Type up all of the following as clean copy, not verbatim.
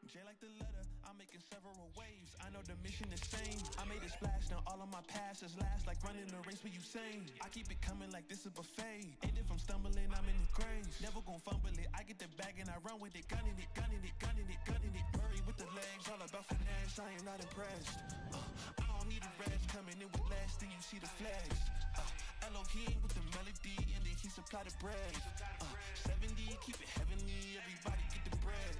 J like the letter, I'm making several waves. I know the mission is same. I made a splash, now all of my passes last like running a race with Usain. I keep it coming like this a buffet. And if I'm stumbling, I'm in the graves. Never gon' fumble it. I get the bag and I run with it, gunning it, gunning it, gunning it, gunning it. Murray with the legs, all about finesse. I am not impressed. I don't need a rest, coming in with less, then you see the flags. Elohim with the melody, and then he supply the bread. 70, keep it heavenly, everybody get the bread.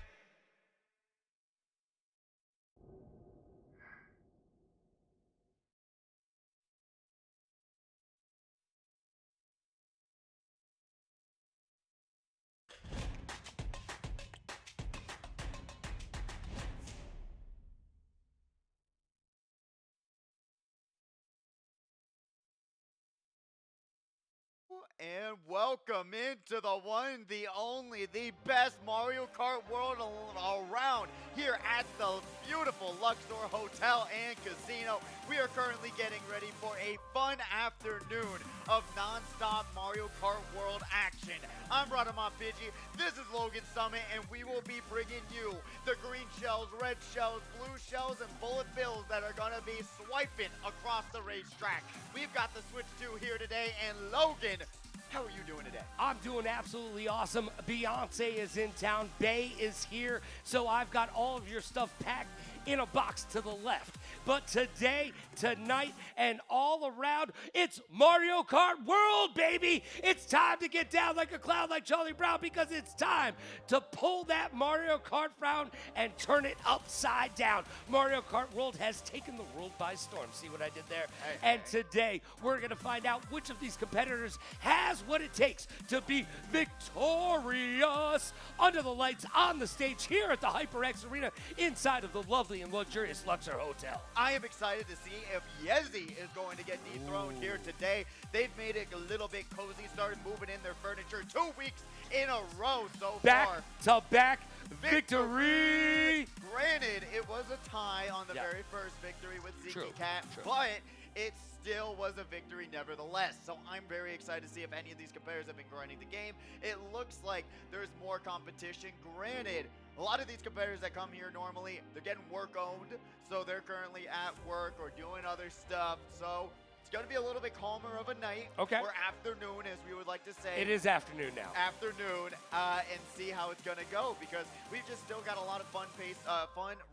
And welcome into the one, the only, the best Mario Kart world around here at the beautiful Luxor Hotel and Casino. We are currently getting ready for a fun afternoon of non-stop Mario Kart world action. I'm Radamon Pidgey, this is Logan Summit, and we will be bringing you the green shells, red shells, blue shells, and bullet bills that are going to be swiping across the racetrack. We've got the Switch 2 here today, and Logan, how are you doing today? I'm doing absolutely awesome. Beyonce is in town. Bay is here. So I've got all of your stuff packed in a box to the left. But today, tonight, and all around, it's Mario Kart World, baby! It's time to get down like a cloud like Charlie Brown because it's time to pull that Mario Kart frown and turn it upside down. Mario Kart World has taken the world by storm. See what I did there? Hey. And today, we're going to find out which of these competitors has what it takes to be victorious under the lights on the stage here at the HyperX Arena inside of the lovely and luxurious Luxor Hotel. I am excited to see if Yezi is going to get dethroned here today. They've made it a little bit cozy, started moving in their furniture 2 weeks in a row so far. Back-to-back victory! Granted, it was a tie on the very first victory with Zeke Cat, but it still was a victory nevertheless. So I'm very excited to see if any of these competitors have been grinding the game. It looks like there's more competition. Granted, a lot of these competitors that come here normally, they're getting work owned, so they're currently at work or doing other stuff. So it's going to be a little bit calmer of a night, or afternoon, as we would like to say. It is afternoon now. Afternoon, and see how it's going to go, because we've just still got a lot of fun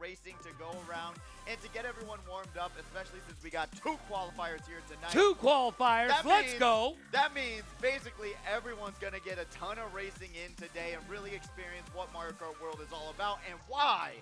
racing to go around, and to get everyone warmed up, especially since we got 2 qualifiers here tonight. 2 qualifiers, let's go. That means basically everyone's going to get a ton of racing in today and really experience what Mario Kart World is all about and why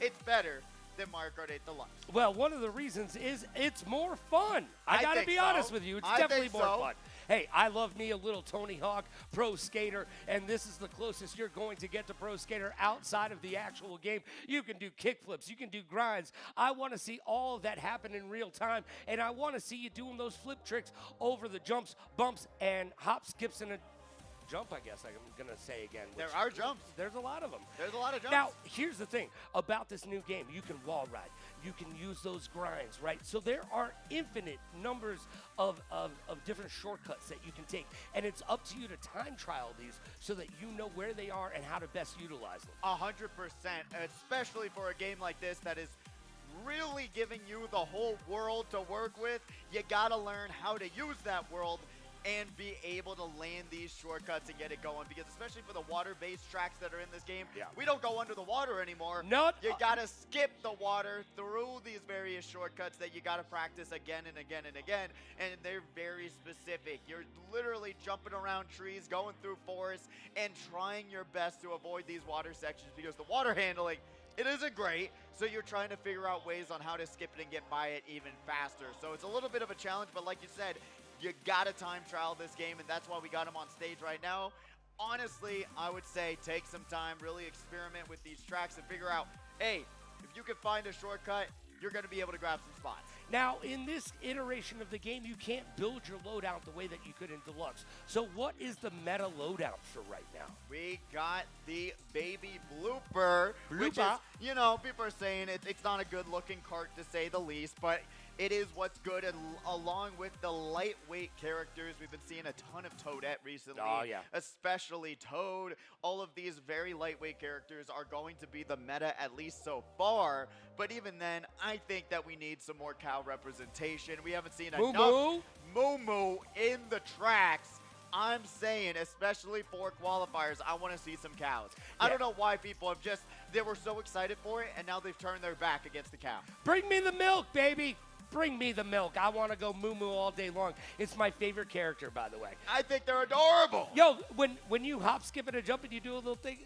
it's better than Mario Kart 8 Deluxe. Well, one of the reasons is it's more fun. I got to be honest with you. It's definitely more fun. Hey, I love me a little Tony Hawk Pro Skater, and this is the closest you're going to get to Pro Skater outside of the actual game. You can do kickflips. You can do grinds. I want to see all of that happen in real time, and I want to see you doing those flip tricks over the jumps, bumps, and hop, skips, and a jump, I guess I'm going to say again. There are jumps. There's a lot of them. There's a lot of jumps. Now, here's the thing about this new game. You can wall ride. You can use those grinds, right? So there are infinite numbers of different shortcuts that you can take. And it's up to you to time trial these so that you know where they are and how to best utilize them. 100%, especially for a game like this that is really giving you the whole world to work with. You got to learn how to use that world and be able to land these shortcuts and get it going, because especially for the water-based tracks that are in this game, we don't go under the water anymore. You gotta skip the water through these various shortcuts that you gotta practice again and again and again, and they're very specific. You're literally jumping around trees, going through forests, and trying your best to avoid these water sections, because the water handling, it isn't great, so you're trying to figure out ways on how to skip it and get by it even faster. So it's a little bit of a challenge, but like you said, you gotta time trial this game, and that's why we got him on stage right now. Honestly, I would say take some time, really experiment with these tracks and figure out, hey, if you can find a shortcut, you're going to be able to grab some spots. Now, in this iteration of the game, you can't build your loadout the way that you could in Deluxe. So what is the meta loadout for right now? We got the baby blooper, which is, you know, people are saying it's not a good-looking kart to say the least, but It is what's good, and along with the lightweight characters, we've been seeing a ton of Toadette recently. Oh, yeah. Especially Toad. All of these very lightweight characters are going to be the meta, at least so far. But even then, I think that we need some more cow representation. We haven't seen enough Moo in the tracks. I'm saying, especially for qualifiers, I want to see some cows. I don't know why people they were so excited for it, and now they've turned their back against the cow. Bring me the milk, baby. Bring me the milk. I want to go Moo all day long. It's my favorite character, by the way. I think they're adorable. Yo, when you hop, skip, and a jump, and you do a little thing,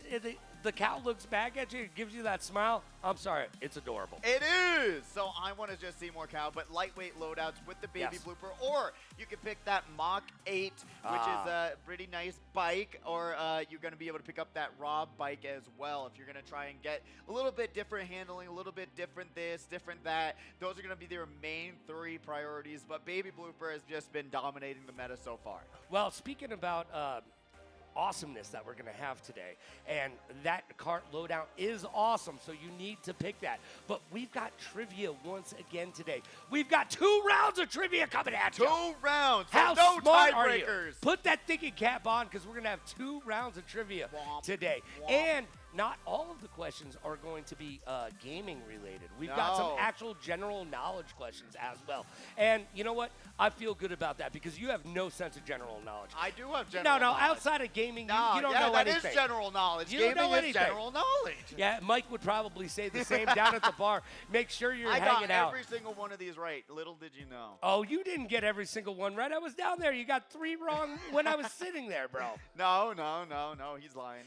the cow looks back at you, gives you that smile. I'm sorry, it's adorable. It is. So I want to just see more cow, but lightweight loadouts with the baby blooper, or you can pick that Mach 8, which is a pretty nice bike, or you're going to be able to pick up that raw bike as well if you're going to try and get a little bit different handling, a little bit different this, different that. Those are going to be their main 3 priorities, but baby blooper has just been dominating the meta so far. Well, speaking about awesomeness that we're going to have today, and that Kart loadout is awesome, so you need to pick that. But we've got trivia once again today. We've got 2 rounds of trivia coming at you. 2 rounds. How no smart are you? tiebreakers. Put that thinking cap on, because we're going to have 2 rounds of trivia today. And not all of the questions are going to be gaming related. We've got some actual general knowledge questions as well. And you know what? I feel good about that because you have no sense of general knowledge. I do have general knowledge. Outside of gaming, you don't know anything. That is general knowledge. You Gaming don't know is anything. general knowledge. Yeah, Mike would probably say the same down at the bar. Make sure you're hanging out. I got every single one of these right. Little did you know. Oh, you didn't get every single one right. I was down there. You got 3 wrong when I was sitting there, bro. No. He's lying.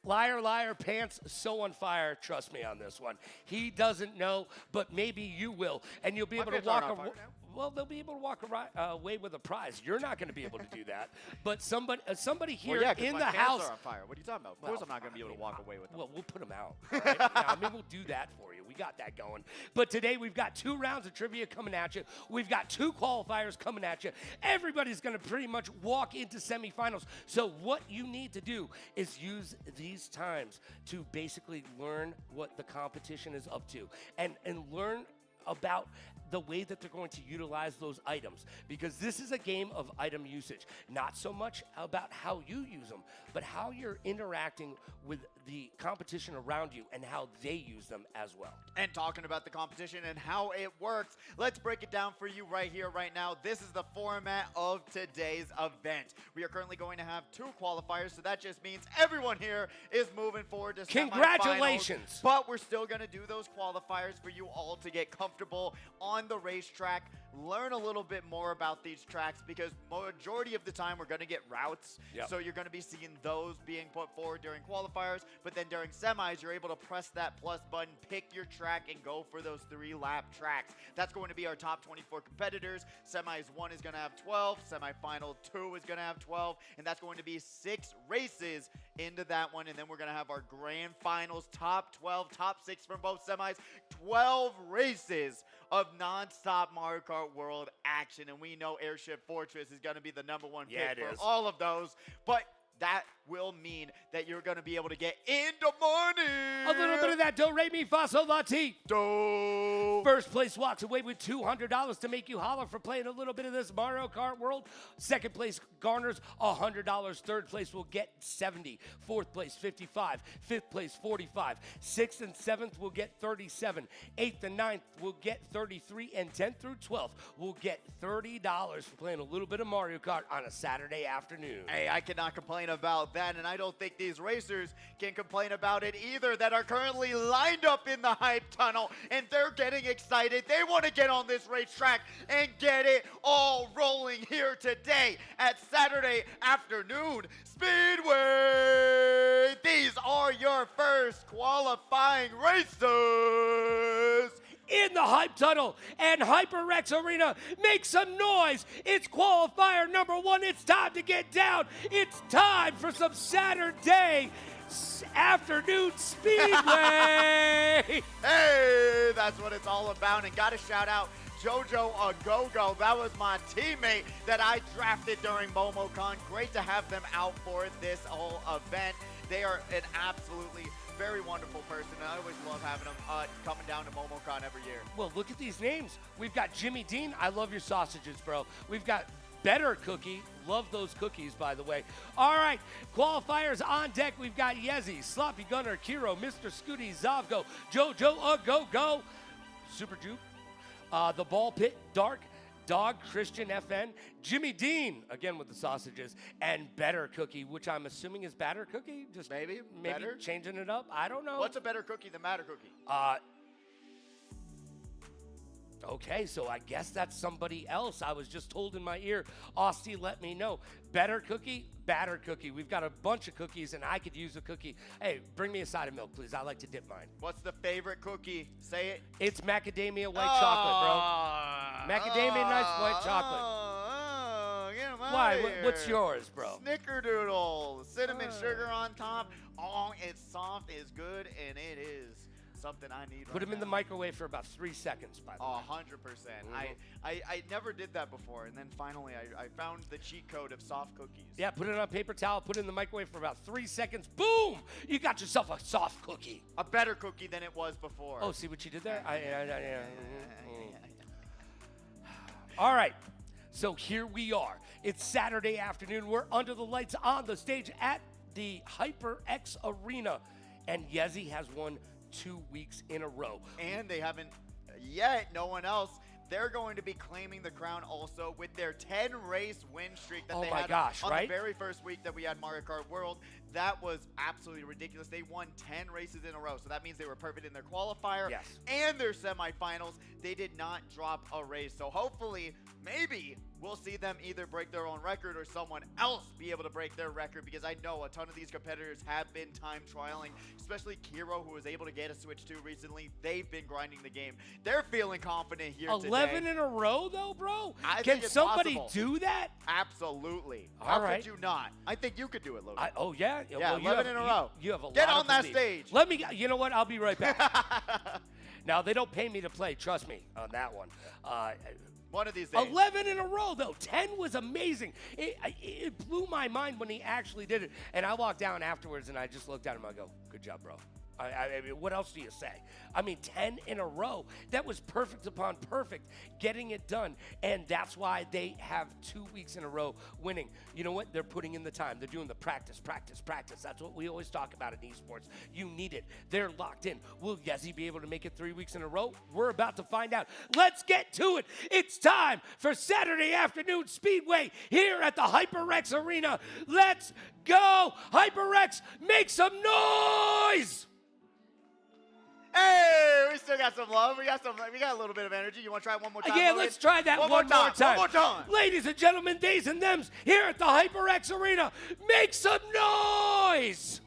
Liar, liar, pants so on fire. Trust me on this one. He doesn't know, but maybe you will, and you'll be able to walk away. Well, they'll be able to walk away with a prize. You're not going to be able to do that, but somebody here in the house. Are on fire. What are you talking about? Of course, I'm not going to be able to walk away with them. Well, we'll put them out. All right? I mean, we'll do that for you. We got that going. But today we've got 2 rounds of trivia coming at you. We've got 2 qualifiers coming at you. Everybody's going to pretty much walk into semifinals. So what you need to do is use these times to basically learn what the competition is up to and learn about the way that they're going to utilize those items, because this is a game of item usage, not so much about how you use them, but how you're interacting with the competition around you and how they use them as well. And talking about the competition and how it works, let's break it down for you right here, right now. This is the format of today's event. We are currently going to have 2 qualifiers, so that just means everyone here is moving forward to Congratulations! But we're still going to do those qualifiers for you all to get comfortable on the racetrack, learn a little bit more about these tracks, because majority of the time we're going to get routes. So you're going to be seeing those being put forward during qualifiers, but then during semis, you're able to press that plus button, pick your track, and go for those 3-lap tracks. That's going to be our top 24 competitors. Semis 1 is going to have 12, semifinal 2 is going to have 12, and that's going to be 6 races into that one, and then we're going to have our grand finals, top 12, top 6 from both semis, 12 races of non-stop Mario Kart World action, and we know Airship Fortress is going to be the #1 pick for all of those, but that will mean that you're going to be able to get into money. A little bit of that do, re, mi, fa, sol, la, ti. Do. First place walks away with $200 to make you holler for playing a little bit of this Mario Kart World. Second place garners $100. Third place will get $70. Fourth place, $55. Fifth place, $45. Sixth and seventh will get $37. Eighth and ninth will get $33. And 10th through 12th will get $30 for playing a little bit of Mario Kart on a Saturday afternoon. Hey, I cannot complain about that, and I don't think these racers can complain about it either, that are currently lined up in the hype tunnel, and they're getting excited. They want to get on this racetrack and get it all rolling here today at Saturday afternoon Speedway. These are your first qualifying races in the hype tunnel and HyperX Arena. Make some noise. It's qualifier #1. It's time to get down. It's time for some Saturday afternoon Speedway. Hey, that's what it's all about. And got to shout out Jojo Agogo. That was my teammate that I drafted during MomoCon. Great to have them out for this whole event. They are an absolutely very wonderful person, and I always love having him coming down to MomoCon every year. Well, look at these names. We've got Jimmy Dean. I love your sausages, bro. We've got Better Cookie. Love those cookies, by the way. All right, qualifiers on deck. We've got Yezi, Sloppy Gunner, Kiro, Mr. Scooty, Zavgo, Jojo, Go, Super Juke, The Ball Pit, Dark, Dog, Christian FN, Jimmy Dean, again with the sausages, and Better Cookie, which I'm assuming is Batter Cookie? Just maybe better? Changing it up? I don't know. What's a better cookie than Matter Cookie? Okay, so I guess that's somebody else. I was just told in my ear. Austin let me know. Better Cookie, Batter Cookie. We've got a bunch of cookies, and I could use a cookie. Hey, bring me a side of milk, please. I like to dip mine. What's the favorite cookie? Say it. It's macadamia white chocolate, bro. Macadamia nice white chocolate. Get 'em out Why? of here. What's yours, bro? Snickerdoodle. Cinnamon sugar on top. Oh, it's soft, it's good, and it is something I need. Put them in the microwave for about 3 seconds, by the way. 100%. I never did that before, and then finally I found the cheat code of soft cookies. Yeah, put it on a paper towel, put it in the microwave for about 3 seconds. Boom! You got yourself a soft cookie. A better cookie than it was before. Oh, see what you did there? All right. So here we are. It's Saturday afternoon. We're under the lights on the stage at the HyperX Arena. And Yezi has won 2 weeks in a row. And they haven't yet, no one else. They're going to be claiming the crown also with their 10-race win streak that they had on the very first week that we had Mario Kart World. That was absolutely ridiculous. They won 10 races in a row, so that means they were perfect in their qualifier and their semifinals. They did not drop a race, so hopefully, maybe we'll see them either break their own record or someone else be able to break their record, because I know a ton of these competitors have been time trialing, especially Kiro, who was able to get a Switch 2 recently. They've been grinding the game. They're feeling confident here 11 in a row, though, bro? Can somebody possible. Do that? Absolutely. All How could you not? I think you could do it, Logan. Oh, yeah? Yeah, well, 11 in a row. You have a Get lot on that belief. stage. Let me, you know what? I'll be right back. Now, they don't pay me to play. Trust me on that one. One of these days. 11 in a row, though. 10 was amazing. It blew my mind when he actually did it. And I walked down afterwards, and I just looked at him. I go, good job, bro. I mean, what else do you say? I mean, 10 in a row. That was perfect upon perfect, getting it done. And that's why they have 2 weeks in a row winning. You know what? They're putting in the time. They're doing the practice. That's what we always talk about in esports. You need it. They're locked in. Will Yezi be able to make it 3 weeks in a row? We're about to find out. Let's get to it. It's time for Saturday afternoon Speedway here at the HyperX Arena. Let's go. HyperX, make some noise. Hey, we still got some love. We got a little bit of energy. You want to try it one more time? Yeah, Logan? let's try that one more time. One more time. Ladies and gentlemen, theys and thems, here at the HyperX Arena, make some noise.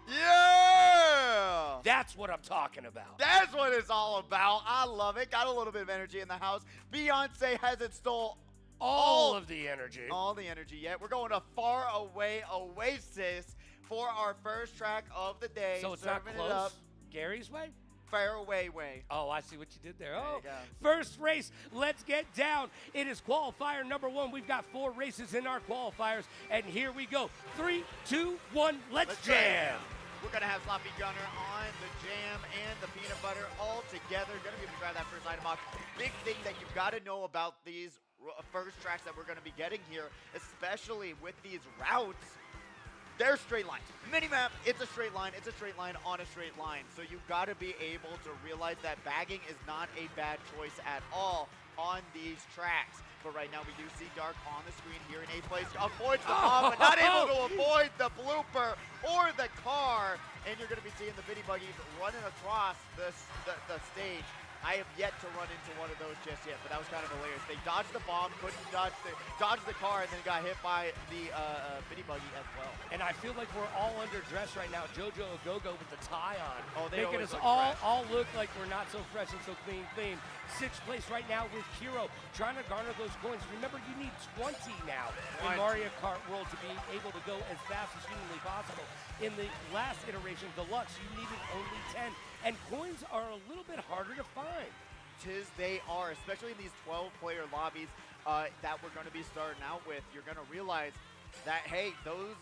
Yeah. That's what I'm talking about. That's what it's all about. I love it. Got a little bit of energy in the house. Beyonce hasn't stole all of the energy. All the energy yet. We're going to Far Away Oasis for our first track of the day. So it's not close? Gary's way? Far Away Way. Oh, I see what you did there. There Oh, you go. First race, let's get down. It is qualifier number 1. We've got 4 races in our qualifiers, and here we go. 3, 2, 1, let's jam. We're going to have Sloppy Gunner on the jam and the peanut butter all together. Going to be able to try that first item box. Big thing that you've got to know about these first tracks that we're going to be getting here, especially with these routes, they're straight lines. Minimap, it's a straight line. It's a straight line on a straight line. So you've got to be able to realize that bagging is not a bad choice at all on these tracks. But right now we do see Dark on the screen here in 8th place. Avoids the bomb, but not able to avoid the blooper or the car. And you're going to be seeing the Biddy Buggies running across the stage. I have yet to run into one of those just yet, but that was kind of hilarious. They dodged the bomb, couldn't dodge the car, and then got hit by the Biddy Buggy as well. And I feel like we're all underdressed right now. Jojo Ogogo with the tie on. Oh, they making us look all look like we're not so fresh and so clean. 6th place right now with Kiro, trying to garner those coins. Remember, you need 20 now in Mario Kart World to be able to go as fast as humanly possible. In the last iteration, Deluxe, you needed only 10. And coins are a little bit harder to find. They are, especially in these 12-player lobbies that we're going to be starting out with. You're going to realize that, hey, those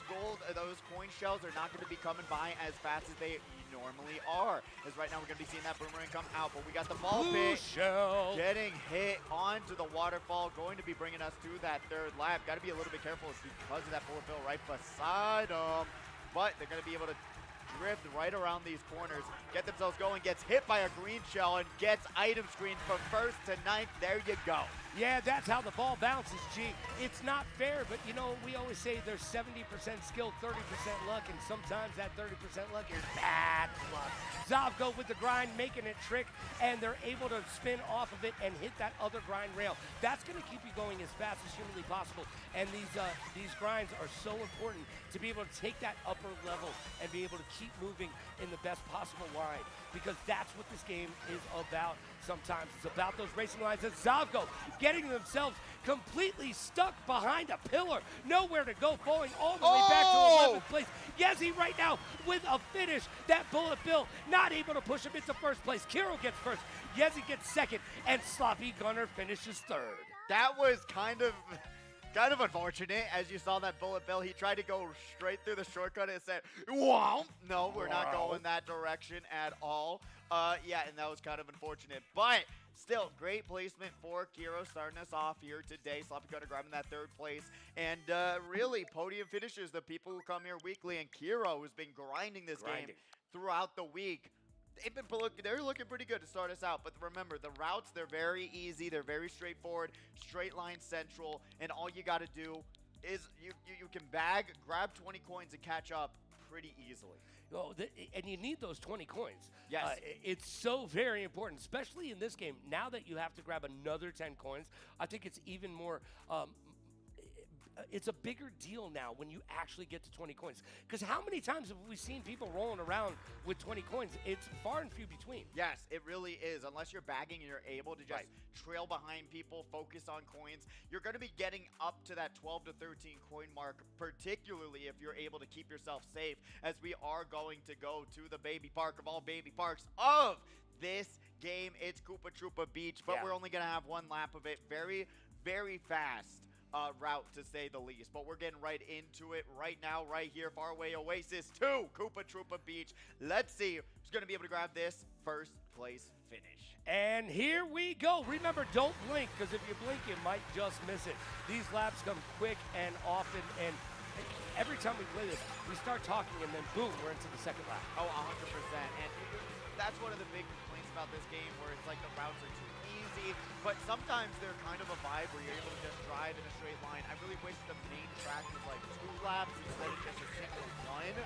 coin shells are not going to be coming by as fast as they normally are. As right now we're going to be seeing that boomerang come out, but we got the ball Blue pit shell. getting hit onto the waterfall, going to be bringing us to that third lap. Got to be a little bit careful because of that bullet bill right beside them, but they're going to be able to drift right around these corners, get themselves going, gets hit by a green shell, and gets item screen from first to ninth. There you go. Yeah, that's how the ball bounces, G. It's not fair, but you know, we always say there's 70% skill, 30% luck, and sometimes that 30% luck is bad luck. Zavgo with the grind, making it trick, and they're able to spin off of it and hit that other grind rail. That's going to keep you going as fast as humanly possible, and these grinds are so important to be able to take that upper level and be able to keep moving in the best possible line, because that's what this game is about. Sometimes it's about those racing lines. And Zavgo getting themselves completely stuck behind a pillar, nowhere to go, falling all the way back to 11th place. Yezi right now with a finish. That bullet bill not able to push him into first place. Kiro gets first, Yezi gets second, and Sloppy Gunner finishes third. That was kind of unfortunate. As you saw that bullet bill, he tried to go straight through the shortcut and said, "Wow, no, we're not going that direction at all." Yeah, and that was kind of unfortunate, but still, great placement for Kiro starting us off here today. Sloppy Gunner grabbing that third place, and really podium finishers, the people who come here weekly, and Kiro, who's been grinding this game throughout the week. They're looking pretty good to start us out, but remember, the routes, they're very easy, they're very straightforward, straight line central, and all you got to do is you can grab 20 coins and catch up pretty easily. Oh, and you need those 20 coins. Yes. It's so very important, especially in this game. Now that you have to grab another 10 coins, I think it's even more it's a bigger deal now when you actually get to 20 coins. Because how many times have we seen people rolling around with 20 coins? It's far and few between. Yes, it really is. Unless you're bagging and you're able to just trail behind people, focus on coins, you're going to be getting up to that 12 to 13 coin mark, particularly if you're able to keep yourself safe, as we are going to go to the baby park of all baby parks of this game. It's Koopa Troopa Beach, but we're only going to have one lap of it. Very, very fast route, to say the least, but we're getting right into it right now, right here. Faraway Oasis to Koopa Troopa Beach. Let's see who's going to be able to grab this first place finish. And here we go. Remember, don't blink, because if you blink, you might just miss it. These laps come quick and often, and every time we play this, we start talking, and then boom, we're into the second lap. Oh, 100%. And that's one of the big complaints about this game, where it's like the routes are too easy, but sometimes they're kind of a vibe where you're able to just drive in a straight line. I really wish the main track was like 2 laps instead of just a single one,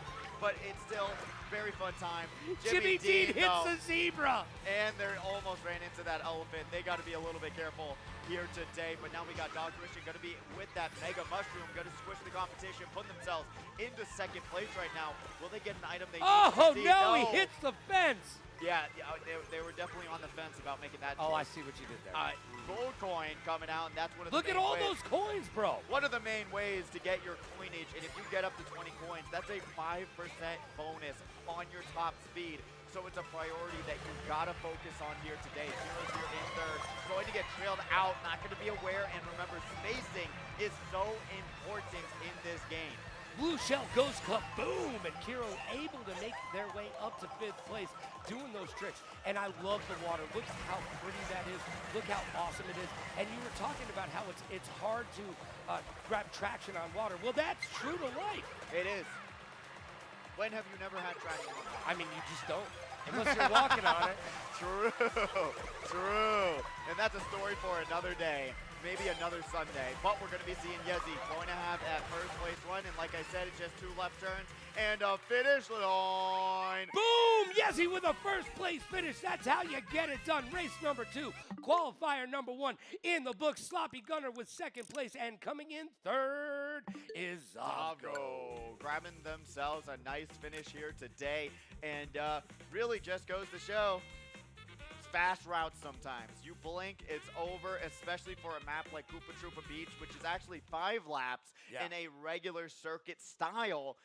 but it's still very fun time. Jimmy Dean hits the zebra, and they almost ran into that elephant. They got to be a little bit careful here today, but now we got Dog Christian going to be with that Mega Mushroom, going to squish the competition, put themselves into second place right now. Will they get an item they need to see? No, he hits the fence. Yeah, they were definitely on the fence about making that choice. I see what you did there. Gold coin coming out, and that's one of the Look at all those coins, bro. One of the main ways to get your coinage, and if you get up to 20 coins, that's a 5% bonus on your top speed. So it's a priority that you've got to focus on here today. Heroes here in third, going to get trailed out, not going to be aware, and remember, spacing is so important in this game. Blue shell goes kaboom, and Kiro able to make their way up to 5th place, doing those tricks. And I love the water. Look how pretty that is. Look how awesome it is. And you were talking about how it's hard to grab traction on water. Well, that's true to life. It is. When have you never had traction on water? I mean, you just don't, unless you're walking on it. True. And that's a story for another day. Maybe another Sunday, but we're going to be seeing Yezi going to have that first place run, and like I said, it's just 2 left turns and a finish line. Boom! Yezi with a first place finish. That's how you get it done. Race number 2, qualifier number 1 in the books. Sloppy Gunner with 2nd place, and coming in 3rd is Zavgo. Grabbing themselves a nice finish here today, and really just goes to show fast routes sometimes. You blink, it's over, especially for a map like Koopa Troopa Beach, which is actually 5 laps in a regular circuit style.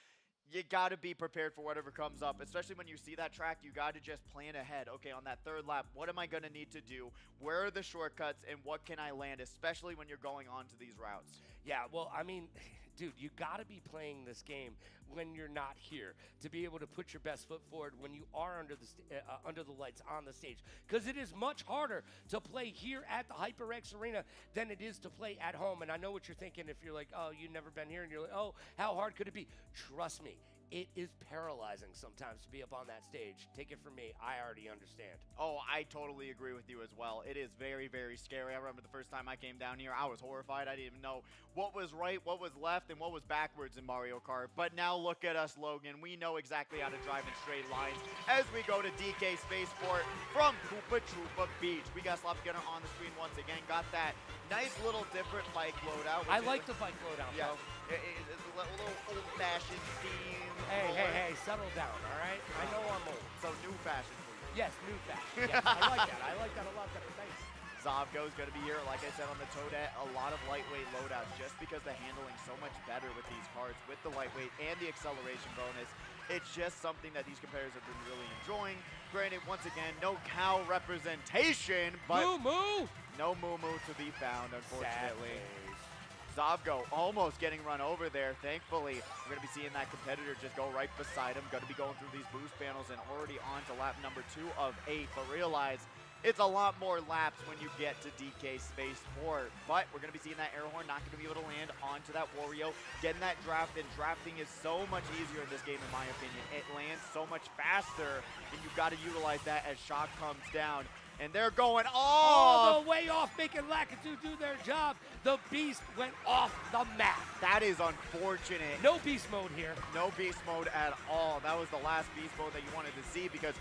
You got to be prepared for whatever comes up, especially when you see that track. You got to just plan ahead. Okay, on that 3rd lap, what am I going to need to do? Where are the shortcuts, and what can I land, especially when you're going on to these routes? Yeah, well, I mean, dude, you got to be playing this game when you're not here to be able to put your best foot forward when you are under the lights on the stage, because it is much harder to play here at the HyperX Arena than it is to play at home. And I know what you're thinking if you're like, oh, you've never been here, and you're like, oh, how hard could it be? Trust me, it is paralyzing sometimes to be up on that stage. Take it from me, I already understand. Oh, I totally agree with you as well. It is very, very scary. I remember the first time I came down here, I was horrified. I didn't even know what was right, what was left, and what was backwards in Mario Kart. But now look at us, Logan. We know exactly how to drive in straight lines as we go to DK Spaceport from Koopa Troopa Beach. We got Slopskinner on the screen once again. Got that nice little different bike loadout. I like the bike loadout, yeah, bro. it's a little old-fashioned theme. Hey, settle down, all right? I know I'm old. So new fashion for you. Yes, new fashion. Yes, I like that. I like that a lot better. Thanks. Zavgo's going to be here, like I said, on the Toadette. A lot of lightweight loadouts just because the handling's so much better with these cards, with the lightweight and the acceleration bonus. It's just something that these competitors have been really enjoying. Granted, once again, no cow representation, but Moo-moo! no moo-moo to be found, unfortunately. Sad face. Zavgo almost getting run over there. Thankfully, we're going to be seeing that competitor just go right beside him. Going to be going through these boost panels and already on to lap number 2 of 8. But realize it's a lot more laps when you get to DK Spaceport. But we're going to be seeing that air horn, not going to be able to land onto that Wario. Getting that draft, and drafting is so much easier in this game, in my opinion. It lands so much faster, and you've got to utilize that as shock comes down. And they're going all off. the way off, making Lakitu do their job. The beast went off the map. That is unfortunate. No beast mode here. No beast mode at all. That was the last beast mode that you wanted to see, because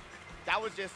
that was just,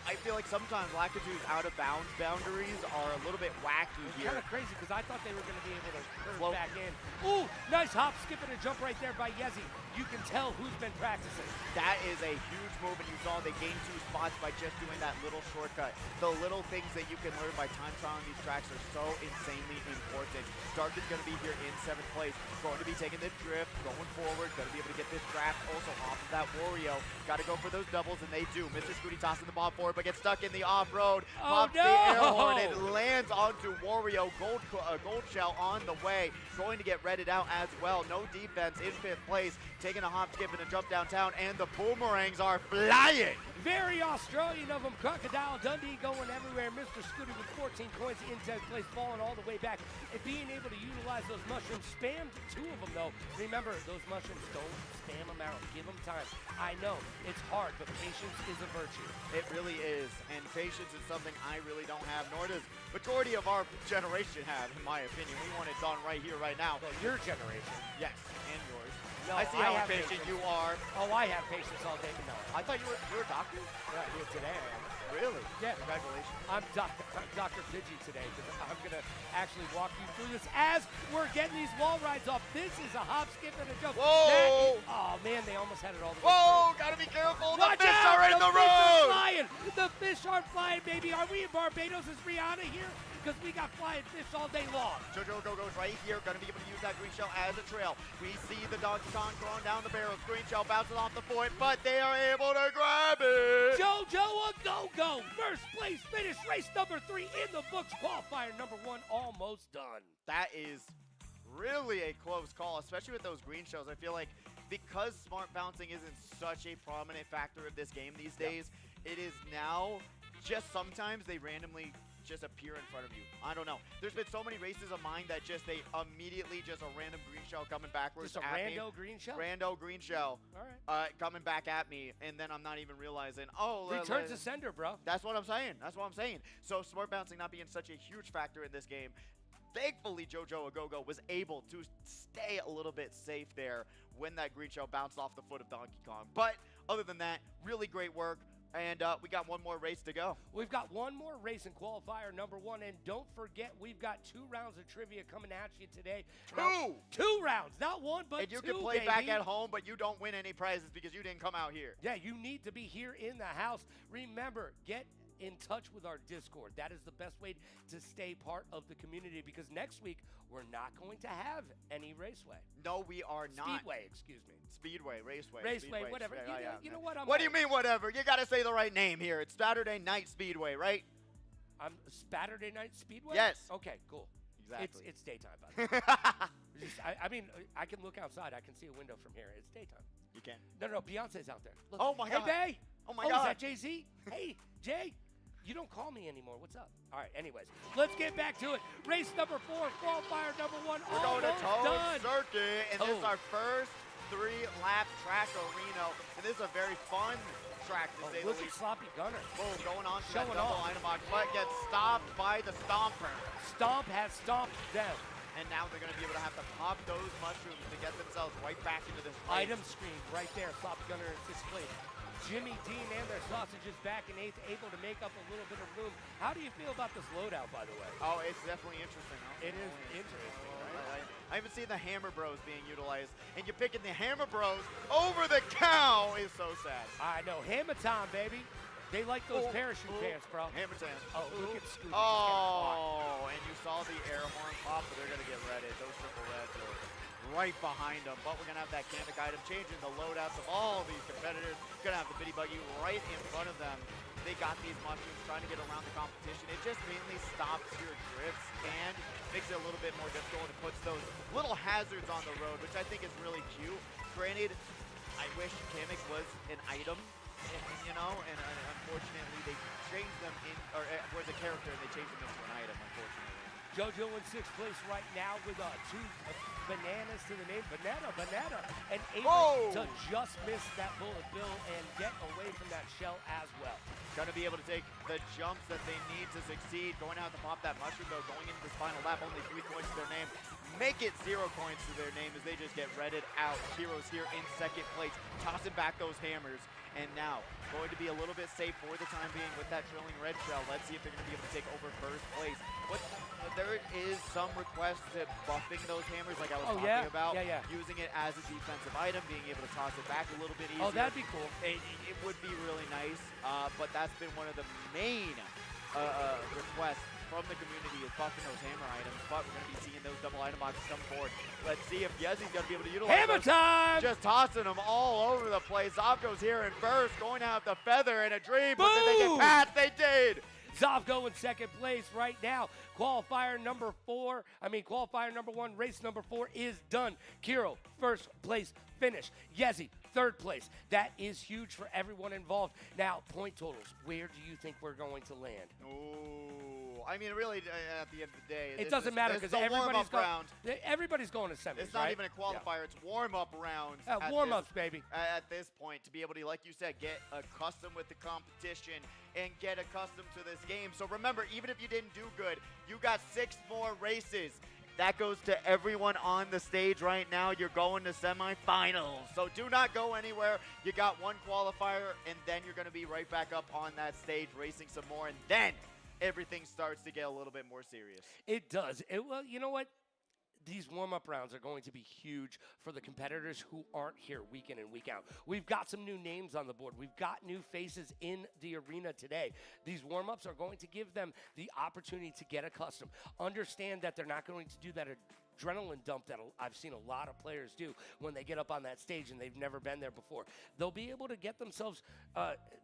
I feel like sometimes Lakitu's out of bounds boundaries are a little bit wacky It's here. kind of crazy because I thought they were going to be able to curve Float. back in. Ooh, nice hop, skip, and a jump right there by Yezi. You can tell who's been practicing. That is a huge move, and you saw they gained 2 spots by just doing that little shortcut. The little things that you can learn by time trialing these tracks are so insanely important. Stark is going to be here in 7th place, going to be taking the drift, going forward, going to be able to get this draft also off of that Wario. Got to go for those doubles, and they do. Mr. Scooty tossing the ball forward, but gets stuck in the off-road. Pops the air horn, and lands onto Wario. Gold shell on the way, going to get redded out as well. No defense in 5th place, taking a hop, skip, and a jump downtown, and the boomerangs are flying. Very Australian of them. Crocodile Dundee going everywhere. Mr. Scooty with 14 coins in 10th place, falling all the way back. And being able to utilize those mushrooms. Spammed 2 of them, though. Remember, those mushrooms, don't spam them out. Give them time. I know, it's hard, but patience is a virtue. It really is, and patience is something I really don't have, nor does majority of our generation have, in my opinion. We want it done right here, right now. Well, your generation. Yes, and yours. No, I see I how have impatient patience. you are. Oh, I have patience all day, but no. I thought you were a doctor? Yeah, here today I am. Really? Yeah. Congratulations. I'm Dr. Pidgey today because I'm going to actually walk you through this as we're getting these wall rides off. This is a hop, skip, and a jump. Whoa! Oh, man, they almost had it all the way Whoa! Gotta be careful. Watch the fish out! are in the fish are road. flying. The fish are flying, baby. Are we in Barbados? Is Rihanna here? Because we got flying fish all day long. JoJo Go-Go's right here. Gonna be able to use that green shell as a trail. We see the Donkey Kong throwing down the barrels. Green shell bounces off the point, but they are able to grab it. JoJo a go-go. First place finish. Race number 3 in the books. Qualifier number 1 almost done. That is really a close call, especially with those green shells. I feel like because smart bouncing isn't such a prominent factor of this game these days, it is now just sometimes they randomly just appear in front of you. I don't know. There's been so many races of mine that just they immediately just a random green shell coming backwards Just a at me. rando green shell? Rando green shell. All right. Coming back at me, and then I'm not even realizing, oh, Return to sender, bro. that's what I'm saying. That's what I'm saying. So smart bouncing not being such a huge factor in this game. Thankfully, JoJo Agogo was able to stay a little bit safe there when that green shell bounced off the foot of Donkey Kong. But other than that, really great work. And we got one more race to go. We've got one more race in qualifier number 1, and don't forget we've got 2 rounds of trivia coming at you today. Two rounds, not 1, but 2. And you can play back at home, but you don't win any prizes because you didn't come out here. Yeah, you need to be here in the house. Remember, get in touch with our Discord. That is the best way to stay part of the community, because next week we're not going to have any raceway. No, we are not. Speedway, excuse me. Speedway, raceway. Raceway, whatever. Yeah, You know what? What do you mean, whatever? You got to say the right name here. It's Saturday Night Speedway, right? I'm Saturday Night Speedway? Yes. Okay, cool. Exactly. It's daytime, by the way. I mean, I can look outside. I can see a window from here. It's daytime. You can. No, Beyonce's out there. Look. Oh, my God. Hey, Bay. Oh, my Is God. that Jay-Z? Hey, Jay. You don't call me anymore. What's up? All right, anyways, let's get back to it. Race number 4, qualifier number 1, We're going to almost Toad done. Circuit, and this is Toad. our first 3-lap track arena, and this is a very fun track to say the Look at least. Sloppy Gunner. Boom, going on to Showing that double off. item box, but gets stopped by the Stomper. Stomp has stomped them. And now they're going to be able to have to pop those mushrooms to get themselves right back into this race. Item screen right there. Sloppy Gunner is displayed. Jimmy Dean and their sausages back in 8th, able to make up a little bit of room. How do you feel about this loadout, by the way? Oh, it's definitely interesting. Huh? It is interesting, right? I haven't seen the Hammer Bros being utilized, and you're picking the Hammer Bros over the cow is so sad. I know. Hammer time, baby. They like those parachute pants, bro. Hammer time. Oh, look at Scooby. Oh, and you saw the air horn pop, but they're going to get redded. Those triple reds are right behind them. But we're going to have that Kamek item changing the loadouts of all these competitors. Going to have the Bitty Buggy right in front of them. They got these mushrooms trying to get around the competition. It just mainly stops your drifts and makes it a little bit more difficult. It puts those little hazards on the road, which I think is really cute. Granted, I wish Kamek was an item. You know, and unfortunately they changed them or was a character and they changed them into an item, unfortunately. JoJo in 6th place right now with 2 bananas to the name. Banana. And able to just miss that bullet bill and get away from that shell as well. Going to be able to take the jumps that they need to succeed. Going to have to pop that mushroom though. Going into this final lap, only 3 points to their name. Make it 0 points to their name as they just get redded out. Heroes here in 2nd place, tossing back those hammers. And now, going to be a little bit safe for the time being with that Trilling Red Shell. Let's see if they're going to be able to take over 1st place. But there is some request to buffing those hammers like I was talking about. Yeah. Using it as a defensive item, being able to toss it back a little bit easier. Oh, that'd be cool. It would be really nice, but that's been one of the main requests from the community is buffing those hammer items, but we're going to be seeing those double item boxes come forward. Let's see if Yezi's going to be able to utilize Hammer those. time! Just tossing them all over the place. Zovko's here in first, going to have the feather and a dream, but did they get past? They did! Zovko in 2nd place right now. Qualifier number 1, race number 4 is done. Kiro, 1st place finish. Yezi, 3rd place. That is huge for everyone involved. Now, point totals. Where do you think we're going to land? Ooh, I mean, really, at the end of the day, it doesn't matter because everybody's going to semis. It's not even a qualifier; it's warm-up rounds. Warm-ups, baby. At this point, to be able to, like you said, get accustomed with the competition and get accustomed to this game. So remember, even if you didn't do good, you got 6 more races. That goes to everyone on the stage right now. You're going to semifinals. So do not go anywhere. You got 1 qualifier, and then you're going to be right back up on that stage racing some more, and then everything starts to get a little bit more serious. It does. Well, you know what? These warm-up rounds are going to be huge for the competitors who aren't here week in and week out. We've got some new names on the board. We've got new faces in the arena today. These warm-ups are going to give them the opportunity to get accustomed. Understand that they're not going to do that adrenaline dump that I've seen a lot of players do when they get up on that stage and they've never been there before. They'll be able to get themselves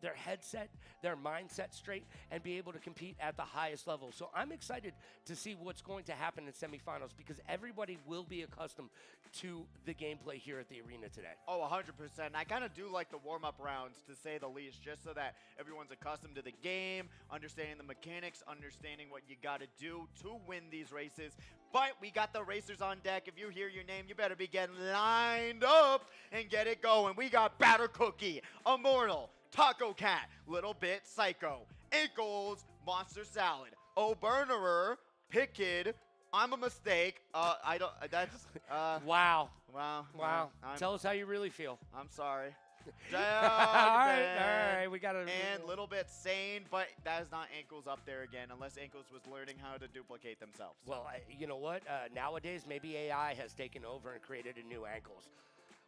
their headset, their mindset straight, and be able to compete at the highest level. So I'm excited to see what's going to happen in semifinals because everybody will be accustomed to the gameplay here at the arena today. Oh, 100%. I kind of do like the warm-up rounds, to say the least, just so that everyone's accustomed to the game, understanding the mechanics, understanding what you got to do to win these races. But we got the racers on deck. If you hear your name, you better be getting lined up and get it going. We got Batter Cookie, Immortal, Taco Cat, Little Bit Psycho, Ankles, Monster Salad, O'Burnerer, Pick Kid, I'm a Mistake. Wow. Wow. Tell us how you really feel. I'm sorry. All right, we got to. And Little Bit Sane, but that is not Ankles up there again, unless Ankles was learning how to duplicate themselves. Well, you know what? Nowadays, maybe AI has taken over and created a new Ankles.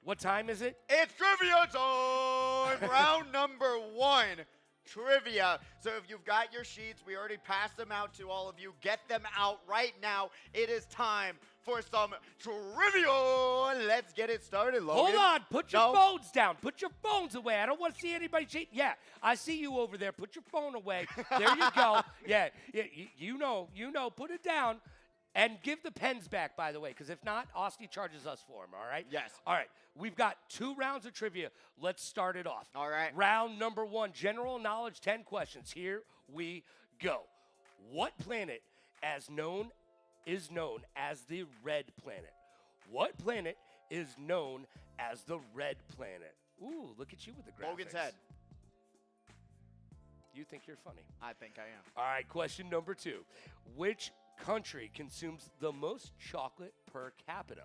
What time is it? It's trivia time! Round number 1. Trivia. So if you've got your sheets, we already passed them out to all of you. Get them out right now. It is time for some trivia. Let's get it started, Logan. Hold on. Put your phones down. Put your phones away. I don't want to see anybody cheat. Yeah, I see you over there. Put your phone away. There you go. Yeah, you know. Put it down. And give the pens back, by the way, because if not, Austin charges us for them, all right? Yes. All right. We've got 2 rounds of trivia. Let's start it off. All right. Round number 1, general knowledge, 10 questions. Here we go. What planet is known as the red planet? What planet is known as the red planet? Ooh, look at you with the graphics. Logan's head. You think you're funny. I think I am. All right, question number 2. Which country consumes the most chocolate per capita?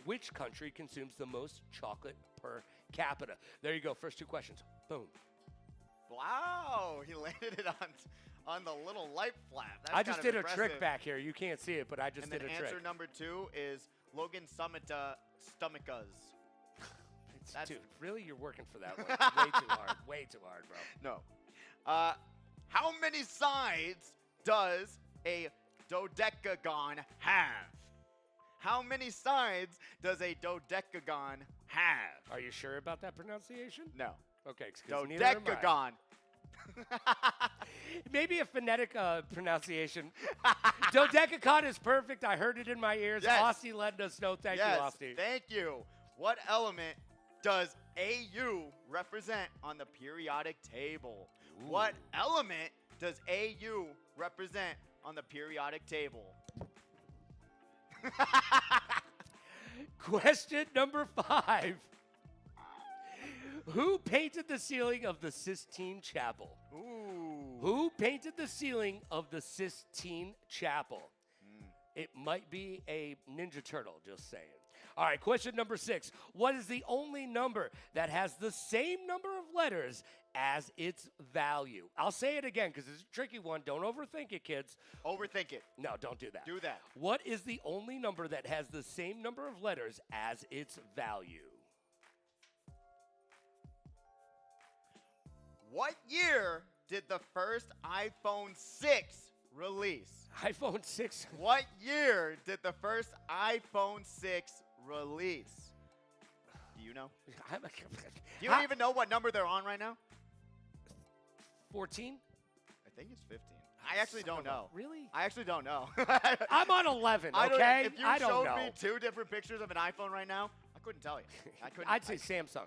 Which country consumes the most chocolate per capita? There you go. First 2 questions. Boom. Wow, he landed it on the little light flap. That's I just did impressive. a trick back here. You can't see it, but I just And did then a trick. answer number 2 is Logan Stomachas. Dude, really? You're working for that one. Way too hard. Way too hard, bro. No. How many sides does a dodecagon have? How many sides does a dodecagon have? Are you sure about that pronunciation? No. Okay, excuse me. Neither am I. Dodecagon. Maybe a phonetic pronunciation. Dodecacon is perfect. I heard it in my ears. Yes. Austin letting us know. Thank you, Austin. Thank you. What element does AU represent on the periodic table? Ooh. What element does AU represent on the periodic table? Question number 5. Who painted the ceiling of the Sistine Chapel? Ooh. Who painted the ceiling of the Sistine Chapel? It might be a Ninja Turtle, just saying. All right, question number 6. What is the only number that has the same number of letters as its value? I'll say it again because it's a tricky one. Don't overthink it, kids. Overthink it. No, don't do that. Do that. What is the only number that has the same number of letters as its value? What year did the first iPhone 6 release? iPhone 6. What year did the first iPhone 6 release? Do you know? Do you even know what number they're on right now? 14? I think it's 15. I actually don't know. Really? I actually don't know. I'm on 11, I don't- okay? If you I don't showed know. me 2 different pictures of an iPhone right now, I couldn't tell you. I couldn't. I'd say Samsung.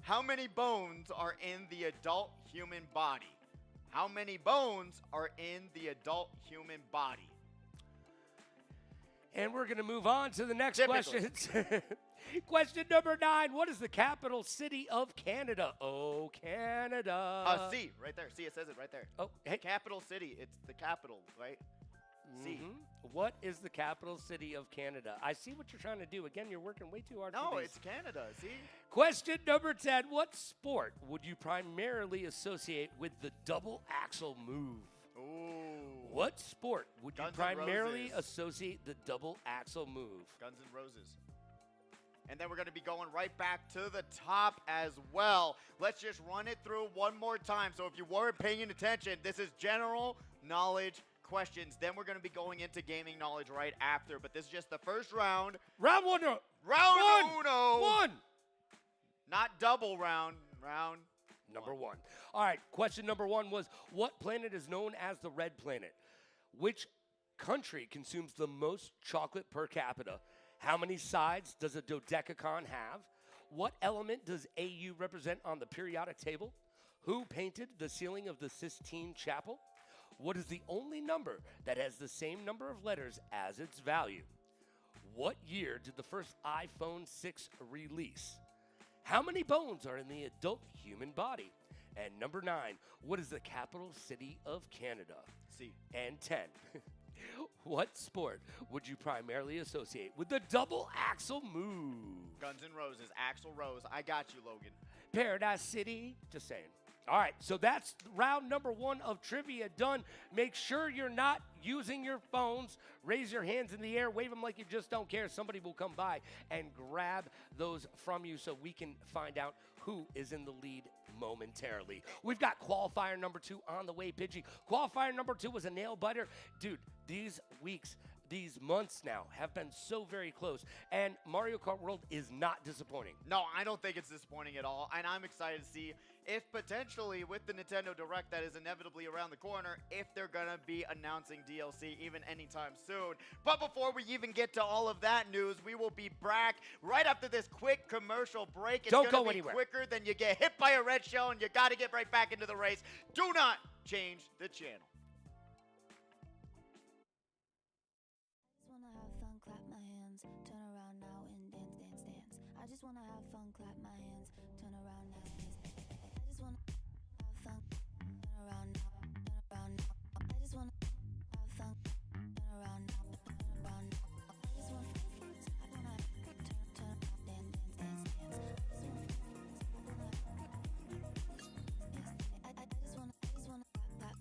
How many bones are in the adult human body? How many bones are in the adult human body? And we're going to move on to the next Typically. question. Question number 9. What is the capital city of Canada? Oh, Canada. C, right there. See, it says it right there. Oh, hey. Capital city. It's the capital, right? C. Mhm. What is the capital city of Canada? I see what you're trying to do. Again, you're working way too hard for No, these. it's Canada. See? Question number 10. What sport would you primarily associate with the double axle move? Ooh. What sport would Guns you N' primarily Roses. associate the double axle move? Guns N' Roses. And then we're going to be going right back to the top as well. Let's just run it through one more time. So if you weren't paying attention, this is general knowledge questions. Then we're going to be going into gaming knowledge right after. But this is just the first round. Round 1. Round uno. 1. Not double round. Round Number 1. All right, question number 1 was, what planet is known as the red planet? Which country consumes the most chocolate per capita? How many sides does a dodecacon have? What element does AU represent on the periodic table? Who painted the ceiling of the Sistine Chapel? What is the only number that has the same number of letters as its value? What year did the first iPhone 6 release? How many bones are in the adult human body? And number 9, what is the capital city of Canada? C. And 10, what sport would you primarily associate with the double axle move? Guns N' Roses. Axl Rose. I got you, Logan. Paradise City, just saying. All right, so that's round number 1 of trivia done. Make sure you're not using your phones. Raise your hands in the air, wave them like you just don't care. Somebody will come by and grab those from you so we can find out who is in the lead momentarily. We've got qualifier number 2 on the way, Pidgey. Qualifier number 2 was a nail biter. Dude, these weeks, these months now have been so very close, and Mario Kart World is not disappointing. No, I don't think it's disappointing at all, and I'm excited to see if potentially with the Nintendo Direct that is inevitably around the corner, if they're gonna be announcing DLC even anytime soon. But before we even get to all of that news, we will be back right after this quick commercial break. It's Don't gonna go be anywhere. quicker than you get hit by a red shell, and you gotta get right back into the race. Do not change the channel. I just wanna have fun, clap my hands, turn around now and dance, dance, dance. I just wanna have fun, clap my hands, turn around now. I just wanna have fun, turn around now, turn around now. I just wanna have fun, turn around now, turn around now. I just wanna turn around, dance, dance, dance, dance. I just wanna clap, turn around, dance, dance. I just wanna clap.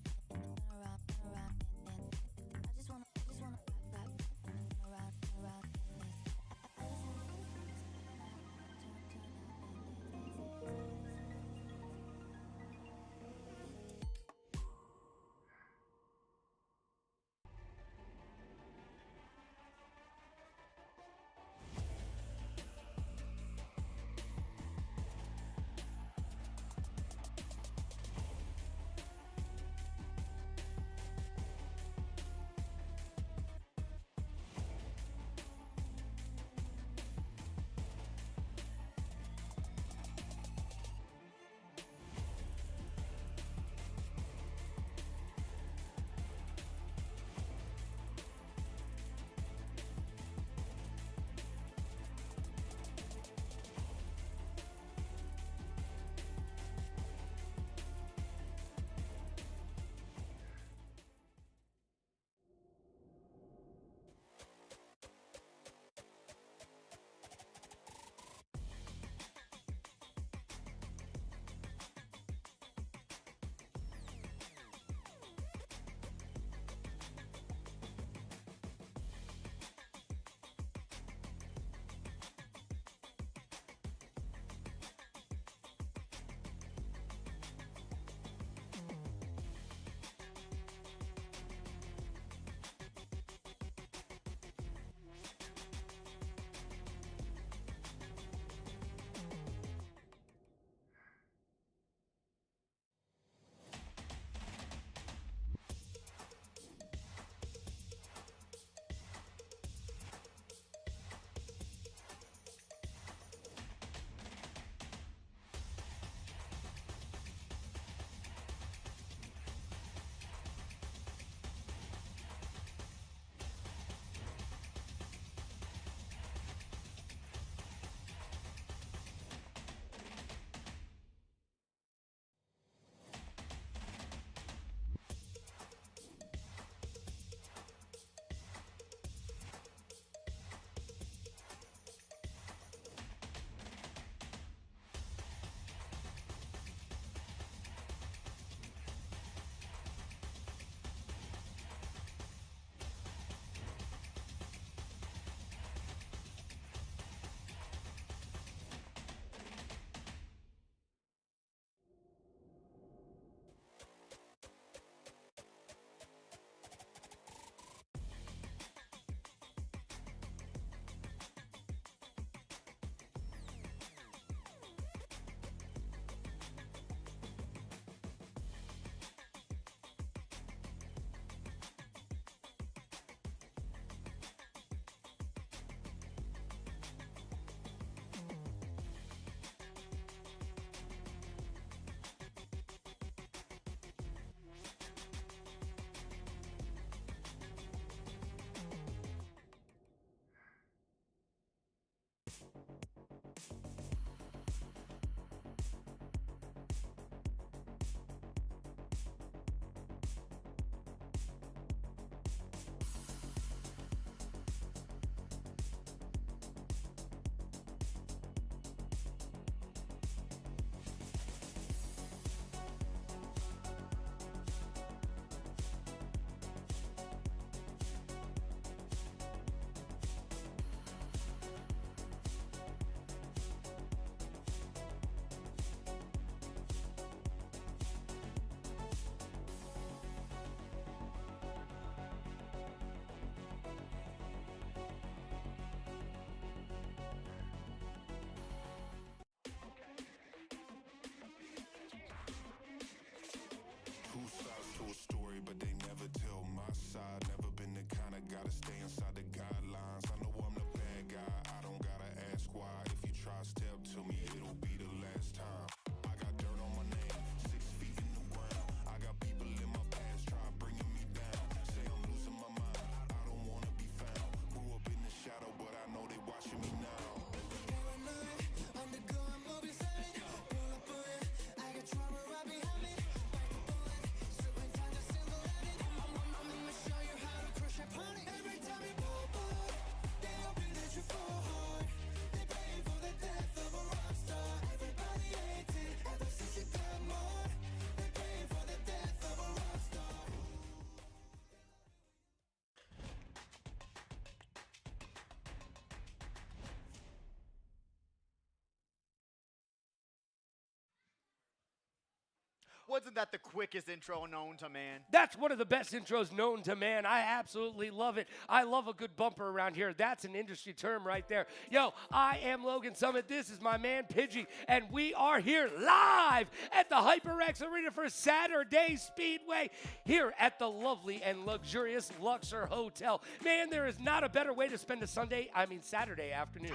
Wasn't that the quickest intro known to man? That's one of the best intros known to man. I absolutely love it. I love a good bumper around here. That's an industry term right there. Yo, I am Logan Summit. This is my man Pidgey, and we are here live at the HyperX Arena for Saturday Speedway here at the lovely and luxurious Luxor Hotel. Man, there is not a better way to spend a Saturday afternoon.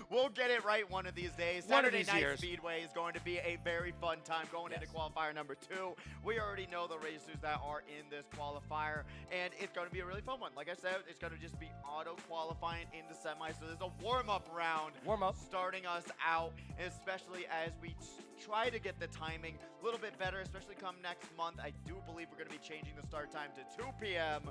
We'll get it right one of these days. One of Saturday these Night years. Speedway is going to be a very fun time going into qualifier number 2. We already know the racers that are in this qualifier, and it's going to be a really fun one. Like I said, it's going to just be auto qualifying into semi, so there's a warm-up round starting us out, especially as we try to get the timing a little bit better, especially come next month. I do believe we're going to be changing the start time to 2 p.m.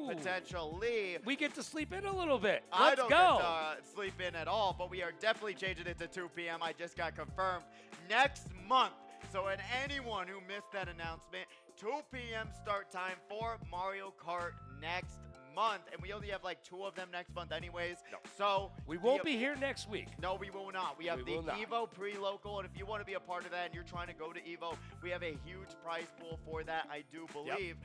potentially. We get to sleep in a little bit. I Let's don't go. get to sleep in at all, but we are definitely changing it to 2 p.m. I just got confirmed next month. So, and anyone who missed that announcement, 2 p.m. start time for Mario Kart next month. And we only have like 2 of them next month anyways. No. So We won't be here next week. No, we will not. We have We the will not. EVO pre-local, and if you want to be a part of that and you're trying to go to EVO, we have a huge prize pool for that, I do believe,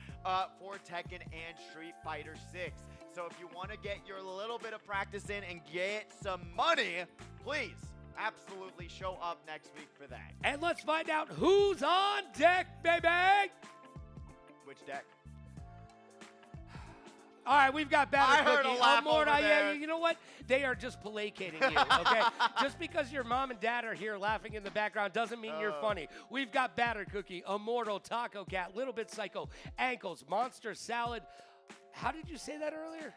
for Tekken and Street Fighter 6. So if you want to get your little bit of practice in and get some money, please absolutely show up next week for that. And let's find out who's on deck, baby. Which deck? All right, we've got Batter I heard Cookie. a laugh over Yeah, there. you know what? They are just placating you, okay? Just because your mom and dad are here laughing in the background doesn't mean you're funny. We've got Batter Cookie, Immortal, Taco Cat, Little Bit Psycho, Ankles, Monster Salad. How did you say that earlier?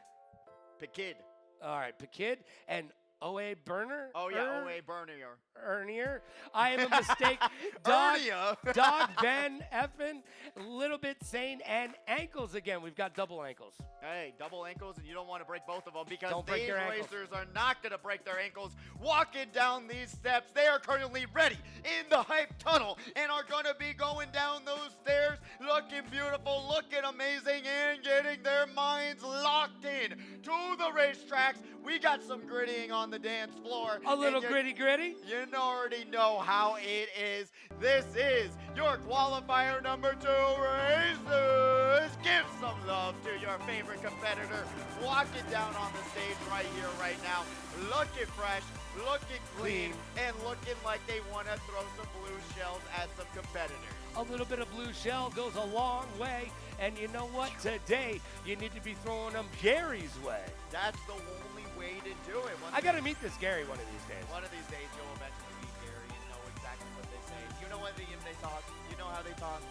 Pikid. All right, Pikid and OA Burner? Oh, yeah, OA Burner. Ernier. I am a mistake. Dog Ben Effin, Little Bit Sane, and Ankles again. We've got double ankles. Hey, double ankles, and you don't want to break both of them because Don't break these your ankles. racers are not going to break their ankles walking down these steps. They are currently ready in the hype tunnel and are going to be going down those stairs looking beautiful, looking amazing, and getting their minds locked in to the racetracks. We got some grittying on the dance floor. A little and gritty. You already know how it is. This is your qualifier number 2 racers. Give some love to your favorite competitor walking down on the stage right here, right now. Looking fresh, looking clean, and looking like they want to throw some blue shells at some competitors. A little bit of blue shell goes a long way. And you know what? Today, you need to be throwing them Gary's way. That's the only way to do it. I got to meet this Gary one of these days. One of these days, you'll eventually meet Gary and know exactly what they say. You know what they talk? You know how they talk?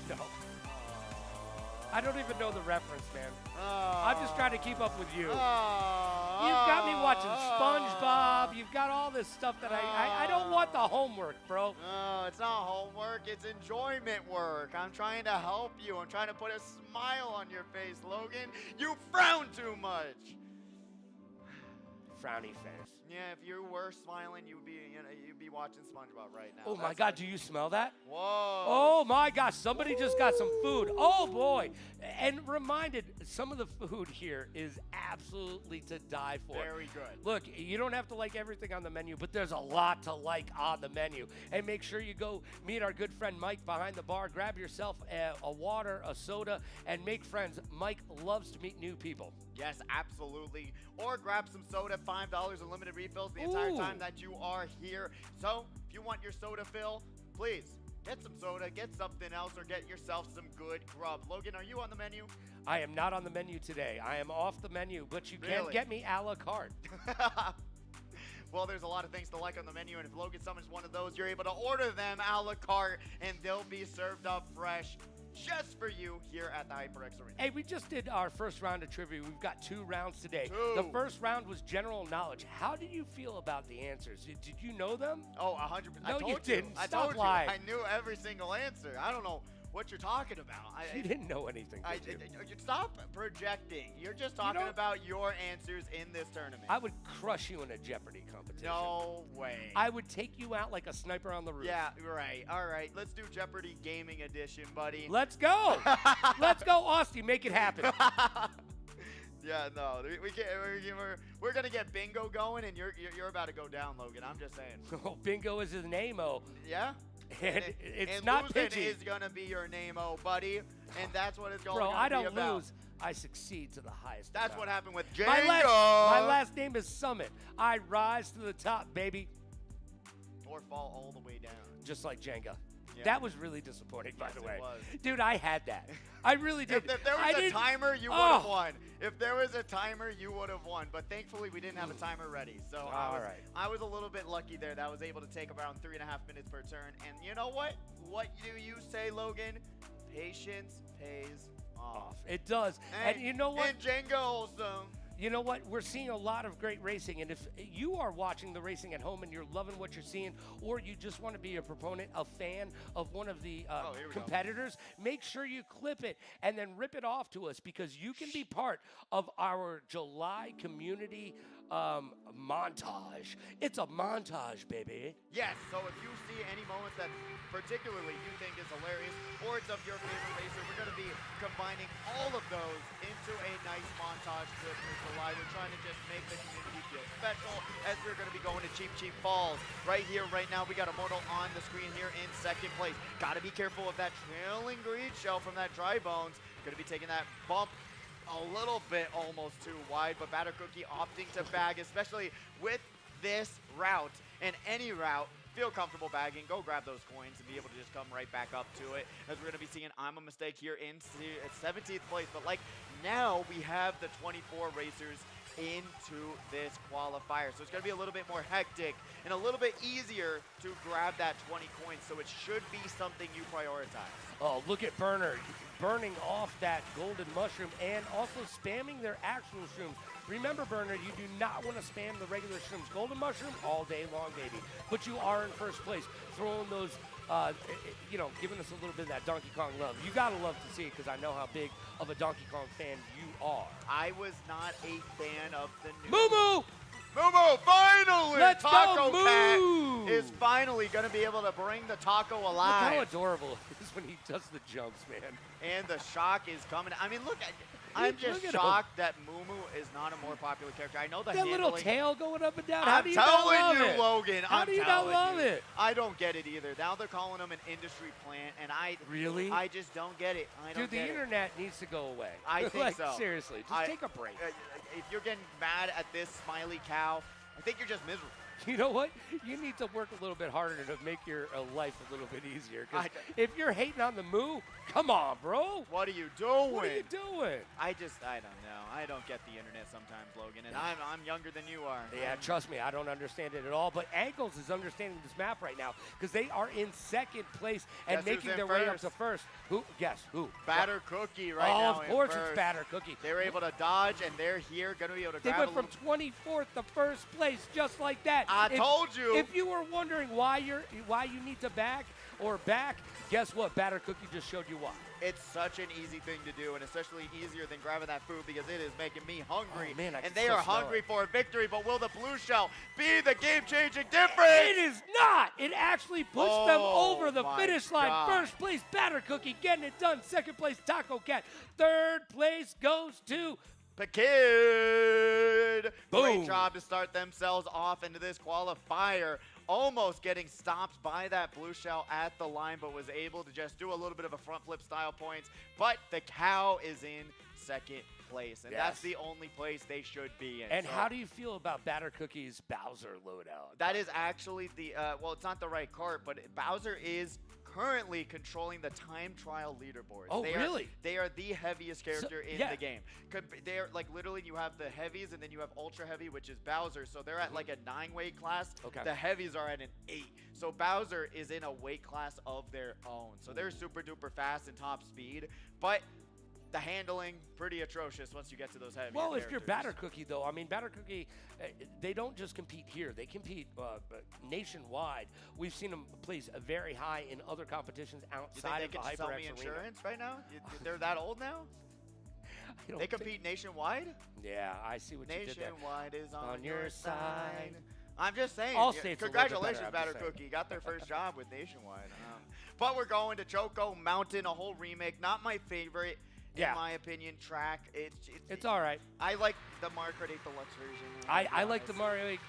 No. I don't even know the reference, man. I'm just trying to keep up with you. You've got me watching SpongeBob. You've got all this stuff that I don't want the homework, bro. No, it's not homework. It's enjoyment work. I'm trying to help you. I'm trying to put a smile on your face, Logan. You frown too much. Frowny face. Yeah, if you were smiling, you'd be watching SpongeBob right now. Oh my God, do you smell that? Whoa. Oh my gosh, somebody just got some food. Oh boy. And reminded, some of the food here is absolutely to die for. Very good. Look, you don't have to like everything on the menu, but there's a lot to like on the menu. And make sure you go meet our good friend Mike behind the bar. Grab yourself a water, a soda, and make friends. Mike loves to meet new people. Yes, absolutely. Or grab some soda, $5 unlimited refills the entire time that you are here. So if you want your soda fill, please get some soda, get something else, or get yourself some good grub. Logan, are you on the menu? I am not on the menu today. I am off the menu, but you can Really? get me a la carte. Well, there's a lot of things to like on the menu, and if Logan summons one of those, you're able to order them a la carte, and they'll be served up fresh just for you here at the HyperX Arena. Hey, we just did our first round of trivia. We've got 2 rounds today. 2. The first round was general knowledge. How did you feel about the answers? Did you know them? Oh, 100%. No, I told you didn't. I Stop told lying. you. I knew every single answer. I don't know what you're talking about. You didn't know anything, did you? Stop projecting. You're just talking about your answers in this tournament. I would crush you in a Jeopardy competition. No way. I would take you out like a sniper on the roof. Yeah, right. All right. Let's do Jeopardy Gaming Edition, buddy. Let's go. Let's go, Austin. Make it happen. Yeah, no, we're gonna get bingo going, and you're about to go down, Logan. I'm just saying. Oh, bingo is his name-o. Yeah. And it's and not losing pitching. is gonna be your name, oh buddy, and that's what it's going Bro, to I be don't about. lose. I succeed to the highest. That's amount. what happened with Django. My last name is Summit. I rise to the top, baby. Or fall all the way down. Just like Jenga. Yeah. That was really disappointing, by Yes, the it way. was. Dude, I had that. I really did. If there I was a didn't- timer, you would have Oh. won. If there was a timer, you would have won. But thankfully, we didn't have a timer ready. So All right. I was a little bit lucky there that I was able to take around 3.5 minutes per turn. And you know what? What do you say, Logan? Patience pays off. It does. And you know what? And Django also. You know what? We're seeing a lot of great racing, and if you are watching the racing at home and you're loving what you're seeing, or you just want to be a proponent, a fan of one of the here we competitors, make sure you clip it and then rip it off to us, because you can be part of our July community montage. It's a montage, baby. Yes, so if you see any moments that particularly you think is hilarious, or it's of your favorite racer, we're going to be combining all of those into a nice montage clip for July. We're trying to just make the community feel special, as we're going to be going to Cheap Cheap Falls. Right here, right now, we got Immortal on the screen here in second place. Got to be careful of that trailing green shell from that Dry Bones. Going to be taking that bump a little bit almost too wide, but Batter Cookie opting to bag, especially with this route and any route. Feel comfortable bagging, go grab those coins and be able to just come right back up to it, as we're going to be seeing I'm a Mistake here in 17th place. But like, now we have the 24 racers into this qualifier, so it's going to be a little bit more hectic and a little bit easier to grab that 20 coins, so it should be something you prioritize. Oh, look at Burner burning off that golden mushroom and also spamming their actual shrooms. Remember, Burner, you do not want to spam the regular shrooms. Golden mushroom all day long, baby. But you are in first place, throwing those, giving us a little bit of that Donkey Kong love. You got to love to see it, because I know how big of a Donkey Kong fan you are. I was not a fan of the new... Moo-moo! Moo-moo, finally! Let's Taco go, Cat Moo! is finally going to be able to bring the taco Look alive. how adorable it is when he does the jumps, man. And the shock is coming. I mean, I'm just Look at shocked that Moo is not a more popular character. I know the That handling. little tail going up and down. How I'm do you not love telling you, it? Logan. How I'm do you not telling love you. it? I don't get it either. Now they're calling him an industry plant, and Really? I just don't get it. I don't Dude, the get it. internet needs to go away. I think like, so. Seriously, just take a break. If you're getting mad at this smiley cow, I think you're just miserable. You know what? You need to work a little bit harder to make your life a little bit easier. Because I- if you're hating on the Moo, come on, bro. What are you doing? What are you doing? I don't know. I don't get the internet sometimes, Logan, and I'm younger than you are. Yeah, trust me, I don't understand it at all. But Ankles is understanding this map right now, because they are in second place and Guess who's making in their way up first? to first. Who? Guess who? Batter Cookie right oh, now. of course in it's first. Batter Cookie. They were able to dodge, and they're here, going to be able to They grab went from 24th to first place just like that. I told you. If you were wondering why you need to back, guess what? Batter Cookie just showed you why. It's such an easy thing to do, and especially easier than grabbing that food, because it is making me hungry. Oh, man, I and can they still are smell hungry it. for a victory, but will the blue shell be the game-changing difference? It is not. It actually pushed them over the my finish line. God. First place, Batter Cookie getting it done. Second place, Taco Cat. Third place goes to Pakid. Boom. Great job to start themselves off into this qualifier. Almost getting stopped by that blue shell at the line, but was able to just do a little bit of a front flip style points. But the cow is in second place, and that's Yes. the only place they should be in. And So how do you feel about Batter Cookie's Bowser loadout? that is actually the, well, it's not the right cart, but Bowser is currently controlling the time trial leaderboard. Oh, really? They are the heaviest character in yeah. the game. They're like literally, you have the heavies, and then you have ultra heavy, which is Bowser. So they're at like a 9-weight class. Okay. The heavies are at an 8. So Bowser is in a weight class of their own. So they're super duper fast and top speed, but the handling pretty atrocious once you get to those heavy. Well, if you're Batter Cookie, though, I mean, Batter Cookie, they don't just compete here. They compete nationwide. We've seen them place very high in other competitions You outside think they of can the sell HyperX me arena. insurance right now? They're that old now? I don't They think- compete nationwide? Yeah, I see what you did there. Nationwide is on your your side. side. I'm just saying. All states a little bit better, Congratulations, I'm Batter just saying. Cookie. Got their first job with Nationwide. But we're going to Choco Mountain, a whole remake. Not my favorite. Yeah. in my opinion, track. It's all right. I like the Mario Kart 8 Deluxe version. I like the Mario 8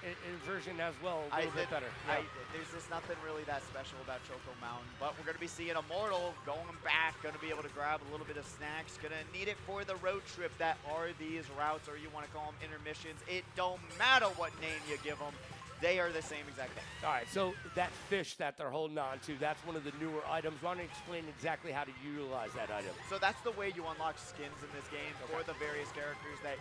version as well a little bit better. Yeah. There's just nothing really that special about Choco Mountain, but we're going to be seeing Immortal going back, going to be able to grab a little bit of snacks, going to need it for the road trip that are these routes, or you want to call them intermissions. It don't matter what name you give them. They are the same exact thing. All right, so that fish that they're holding on to, that's one of the newer items. Why don't you explain exactly how to utilize that item? So that's the way you unlock skins in this game for the various characters that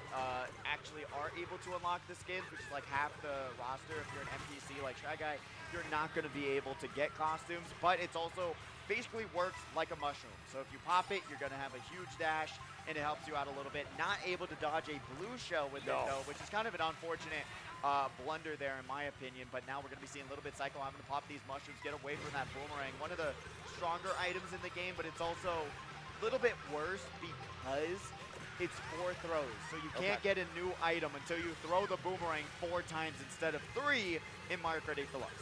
actually are able to unlock the skins, which is like half the roster. If you're an NPC like Shy Guy, you're not going to be able to get costumes, but it's also basically works like a mushroom. So if you pop it, you're going to have a huge dash, and it helps you out a little bit. Not able to dodge a blue shell with it, though, which is kind of an unfortunate blunder there, in my opinion. But now we're going to be seeing a little bit Psycho having to pop these mushrooms, get away from that boomerang. One of the stronger items in the game, but it's also a little bit worse because it's 4 throws. So you can't get a new item until you throw the boomerang 4 times instead of 3 in Mario Kart 8 Deluxe.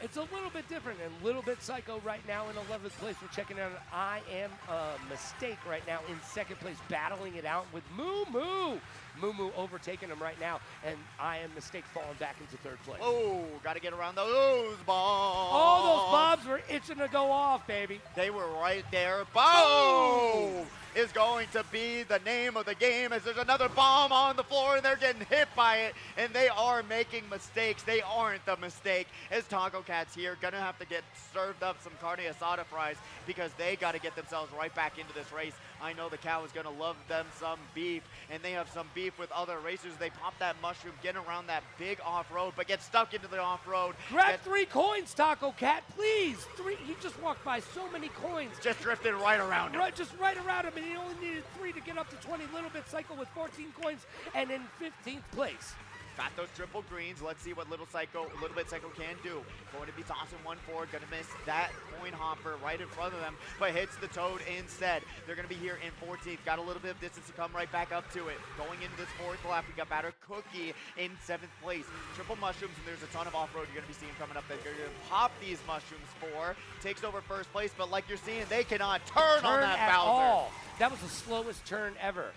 It's a little bit different and a little bit Psycho right now in 11th place. We're checking out I Am a Mistake right now in 2nd place, battling it out with Moo Moo. Moo Moo overtaking him right now, and I Am Mistake falling back into 3rd place. Oh, got to get around those bombs. Oh, those bombs were itching to go off, baby. They were right there. Boom! Is going to be the name of the game, as there's another bomb on the floor and they're getting hit by it, and they are making mistakes. They aren't the mistake, as Taco Cat's here gonna have to get served up some carne asada fries because they got to get themselves right back into this race. I know the cow is gonna love them some beef, and they have some beef with other racers. They pop that mushroom, get around that big off-road, but get stuck into the off-road. Grab 3 coins, Taco Cat, please. 3. He just walked by so many coins. Just drifted right around him. Just right around him, and he only needed 3 to get up to 20. Little bit Psycho with 14 coins, and in 15th place. Got those triple greens. Let's see what Little Bit Psycho can do. Going to be tossing 1-4. Going to miss that coin hopper right in front of them, but hits the Toad instead. They're going to be here in 14th. Got a little bit of distance to come right back up to it. Going into this 4th lap, we got Batter Cookie in 7th place. Triple mushrooms, and there's a ton of off-road you're going to be seeing coming up that you're going to pop these mushrooms for. Takes over 1st place, but like you're seeing, they cannot turn on that at Bowser. All. That was the slowest turn ever.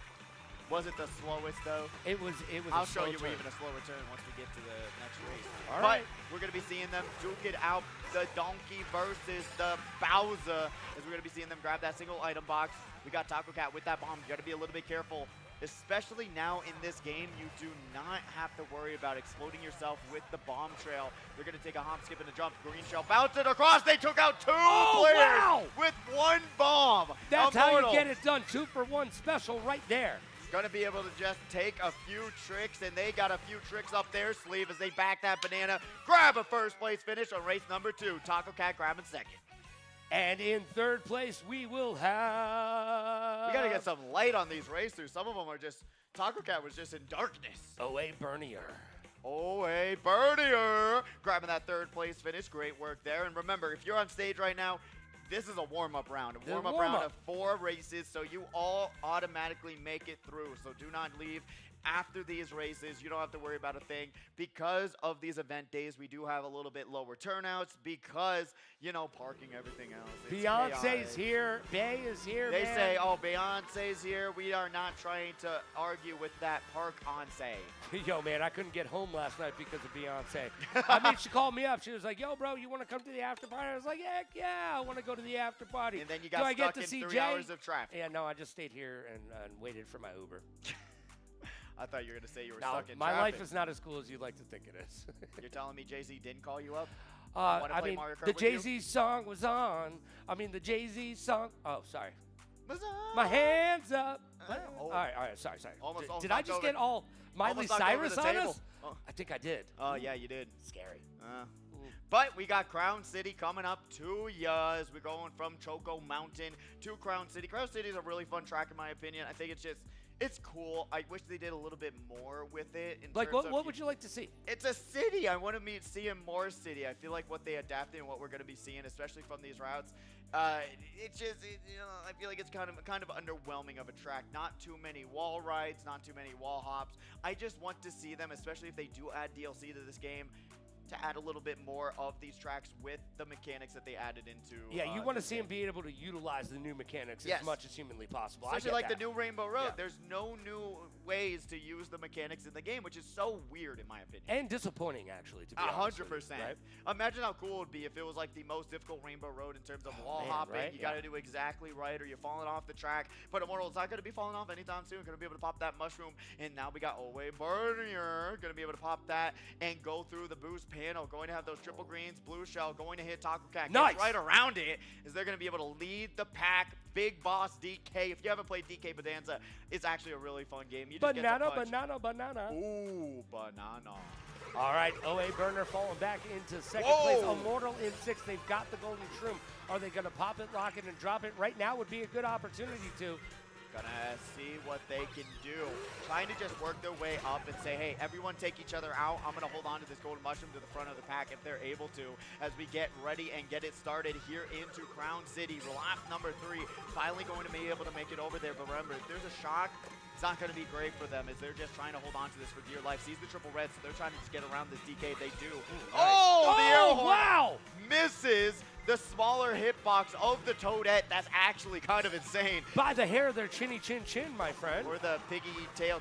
Was it the slowest, though? It was. I'll a slow show you turn. even a slower turn once we get to the next race. All but right. we're going to be seeing them duke it out, the Donkey versus the Bowser, as we're going to be seeing them grab that single item box. We got Taco Cat with that bomb. You got to be a little bit careful, especially now in this game. You do not have to worry about exploding yourself with the bomb trail. They're going to take a hop, skip, and a jump. Green shell, bounce it across. They took out 2 players with 1 bomb. That's how you get it done. 2 for 1 special right there. Going to be able to just take a few tricks, and they got a few tricks up their sleeve as they back that banana, grab a 1st place finish on race number 2. Taco Cat grabbing 2nd. And in 3rd place, we will have... We got to get some light on these racers. Some of them are just, Taco Cat was just in darkness. OA Bernier. OA Bernier grabbing that 3rd place finish. Great work there. And remember, if you're on stage right now, this is a warm-up round. A warm-up round of 4 races, so you all automatically make it through. So do not leave after these races. You don't have to worry about a thing. Because of these event days, we do have a little bit lower turnouts because, you know, parking, everything else. It's Beyonce's here. Bay is here, They man. say, oh, Beyonce's here. We are not trying to argue with that park-on-say. Yo, man, I couldn't get home last night because of Beyonce. I mean, she called me up. She was like, yo, bro, you want to come to the after party? I was like, heck yeah, I want to go to the after party. And then you Do got I stuck get to in see 3 Jay? hours of traffic. Yeah, no, I just stayed here and waited for my Uber. I thought you were going to say you were No, stuck in my traffic. life is not as cool as you'd like to think it is. You're telling me Jay-Z didn't call you up? I play mean, Mario Kart the with you? Jay-Z song was on. I mean, the Jay-Z song. Oh, sorry. Was on. My hands up. Oh. All right. Sorry. Almost Did I knocked just over- get all Miley almost knocked over Cyrus the on table. us? Oh. I think I did. Oh, yeah, you did. Scary. But we got Crown City coming up to ya as we're going from Choco Mountain to Crown City. Crown City is a really fun track in my opinion. I think it's cool. I wish they did a little bit more with it. Like, what would you like to see? It's a city. I want to see more city. I feel like what they adapted and what we're going to be seeing, especially from these routes, I feel like it's kind of underwhelming of a track. Not too many wall rides, not too many wall hops. I just want to see them, especially if they do add DLC to this game, to add a little bit more of these tracks with the mechanics that they added into. Yeah, you want to this see game. them be able to utilize the new mechanics Yes. as much as humanly possible. Especially I like get the new Rainbow Road. Yeah. There's no new ways to use the mechanics in the game, which is so weird in my opinion. and disappointing, actually, to be honest with you, 100%. right? Imagine how cool it would be if it was like the most difficult Rainbow Road in terms of wall man, hopping. right? You Yeah. got to do exactly right, or you're falling off the track. But Immortal's not going to be falling off anytime soon. Going to be able to pop that mushroom, and now we got Owe Burnier going to be able to pop that and go through the boost panel. Going to have those triple greens, blue shell, going to hit Taco Cat. Nice. Gets right around it. Is they're going to be able to lead the pack. Big Boss DK. If you haven't played DK Bonanza, it's actually a really fun game. You just get to punch. Banana. Ooh, banana. All right, OA Burner falling back into second Whoa. place. Immortal in sixth. They've got the golden shroom. Are they going to pop it, lock it, and drop it? Right now would be a good opportunity to. Gonna see what they can do. Trying to just work their way up and say, hey, everyone take each other out. I'm gonna hold on to this golden mushroom to the front of the pack if they're able to, as we get ready and get it started here into Crown City. Lap number 3, finally going to be able to make it over there. But remember, if there's a shock, it's not going to be great for them, as they're just trying to hold on to this for dear life. Sees the triple red, so they're trying to just get around this DK. They do. Oh, the air horn wow! misses the smaller hitbox of the Toadette. That's actually kind of insane. By the hair of their chinny chin chin, my friend. Or the piggy tail.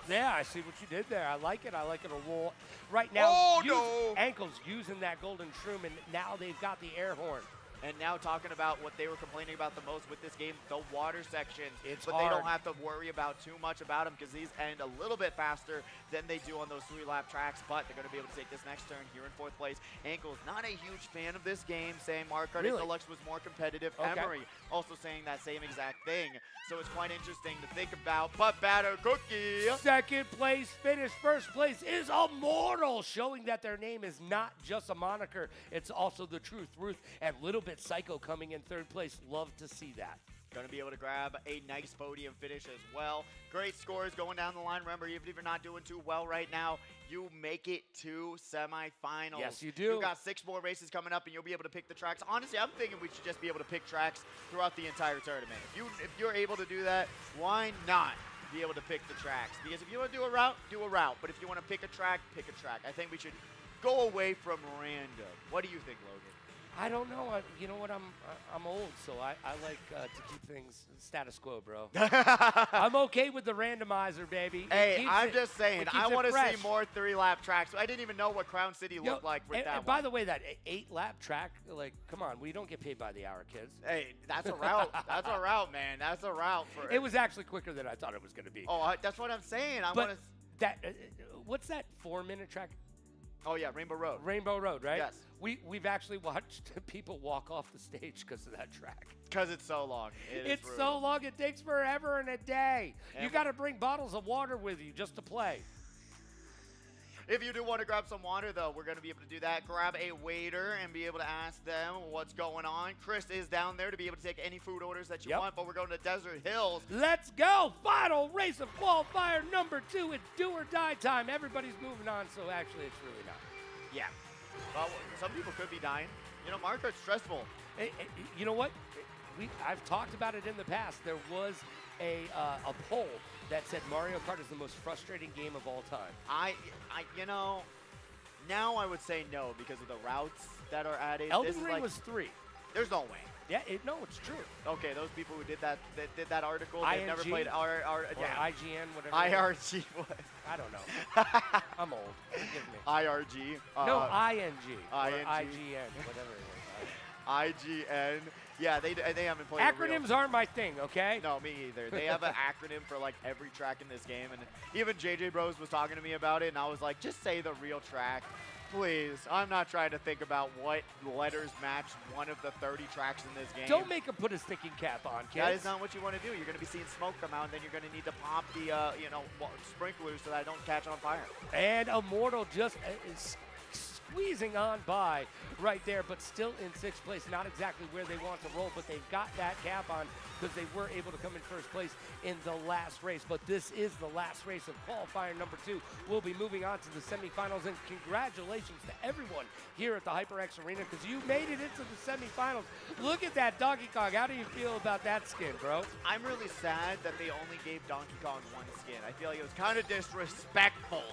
Yeah, I see what you did there. I like it. I like it a roll. Right now, Oh, no. Ankles using that golden shroom, and now they've got the air horn. And now talking about what they were complaining about the most with this game, the water sections. It's but hard. they don't have to worry about too much about them because these end a little bit faster than they do on those 3-lap tracks. But they're going to be able to take this next turn here in 4th place. Ankles, not a huge fan of this game, saying Mario Kart Really? Deluxe was more competitive. Okay. Emery also saying that same exact thing. So it's quite interesting to think about. But Batter Cookie. Second place finish. First place is Immortal, showing that their name is not just a moniker. It's also the truth. Ruth and Little Bit Psycho coming in 3rd place. Love to see that. Going to be able to grab a nice podium finish as well. Great scores going down the line. Remember, even if you're not doing too well right now, you make it to semifinals. Yes, you do. You've got 6 more races coming up, and you'll be able to pick the tracks. Honestly, I'm thinking we should just be able to pick tracks throughout the entire tournament. If you're able to do that, why not be able to pick the tracks? Because if you want to do a route. But if you want to pick a track, pick a track. I think we should go away from random. What do you think, Logan? I don't know. You know what? I'm old, so I like to keep things status quo, bro. I'm okay with the randomizer, baby. Hey, I'm just saying, I want to fresh. see more 3-lap tracks. I didn't even know what Crown City looked like with that and one. by the way, that 8-lap track, like, come on, we don't get paid by the hour, kids. Hey, that's a route. That's a route, man. That's a route for It was actually quicker than I thought it was going to be. Oh, that's what I'm saying. I but want to. that what's that 4-minute track? Oh yeah, Rainbow Road. Rainbow Road, right? Yes. We've actually watched people walk off the stage because of that track. Because it's so long. It's so long. It takes forever and a day. And You got to bring bottles of water with you just to play. If you do want to grab some water, though, we're going to be able to do that. Grab a waiter and be able to ask them what's going on. Chris is down there to be able to take any food orders that you Yep. want, but we're going to Desert Hills. Let's go. Final race of qualifier number 2. It's do or die time. Everybody's moving on, so actually it's really not. Yeah. Well, some people could be dying. You know, Mario Kart's stressful. You know what? I've talked about it in the past. There was a poll that said Mario Kart is the most frustrating game of all time. You know, now I would say no because of the routes that are added. Elden Ring was 3. There's no way. Yeah, no, it's true. Okay, those people who did that article, they've never ING? played Or yeah. IGN, whatever. IRG was. I don't know. I'm old. Forgive me. IRG. No, ING. Or ING. IGN, whatever it is. IGN. Yeah, they haven't played Acronyms aren't my thing, okay? No, me either. They have an acronym for like every track in this game, and even JJ Bros was talking to me about it, and I was like, just say the real track. Please. I'm not trying to think about what letters match one of the 30 tracks in this game. Don't make him put his thinking cap on, kids. That is not what you want to do. You're going to be seeing smoke come out, and then you're going to need to pop the, sprinklers so that I don't catch on fire. And Immortal just is squeezing on by right there, but still in 6th place. Not exactly where they want to roll, but they've got that cap on because they were able to come in 1st place in the last race. But this is the last race of qualifier number 2. We'll be moving on to the semifinals, and congratulations to everyone here at the HyperX Arena because you made it into the semifinals. Look at that Donkey Kong. How do you feel about that skin, bro? I'm really sad that they only gave Donkey Kong one skin. I feel like it was kind of disrespectful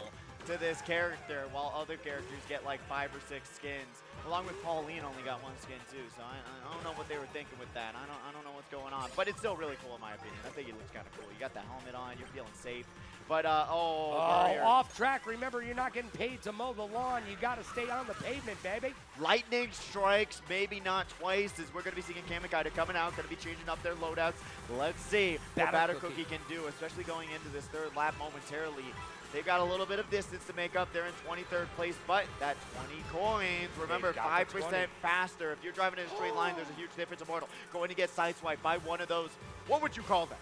to this character, while other characters get like 5 or 6 skins. Along with Pauline only got 1 skin too, so I don't know what they were thinking with that. I don't know what's going on, but it's still really cool in my opinion. I think it looks kind of cool. You got the helmet on, you're feeling safe. But off track. Remember, you're not getting paid to mow the lawn. You got to stay on the pavement, baby. Lightning strikes, maybe not twice, as we're going to be seeing Kamikaze coming out, going to be changing up their loadouts. Let's see what Batter Cookie can do, especially going into this 3rd lap momentarily. They've got a little bit of distance to make up. They're in 23rd place, but that 20 coins. Remember, 5% faster. If you're driving in a straight line, there's a huge difference. Immortal going to get sideswiped by one of those. What would you call them?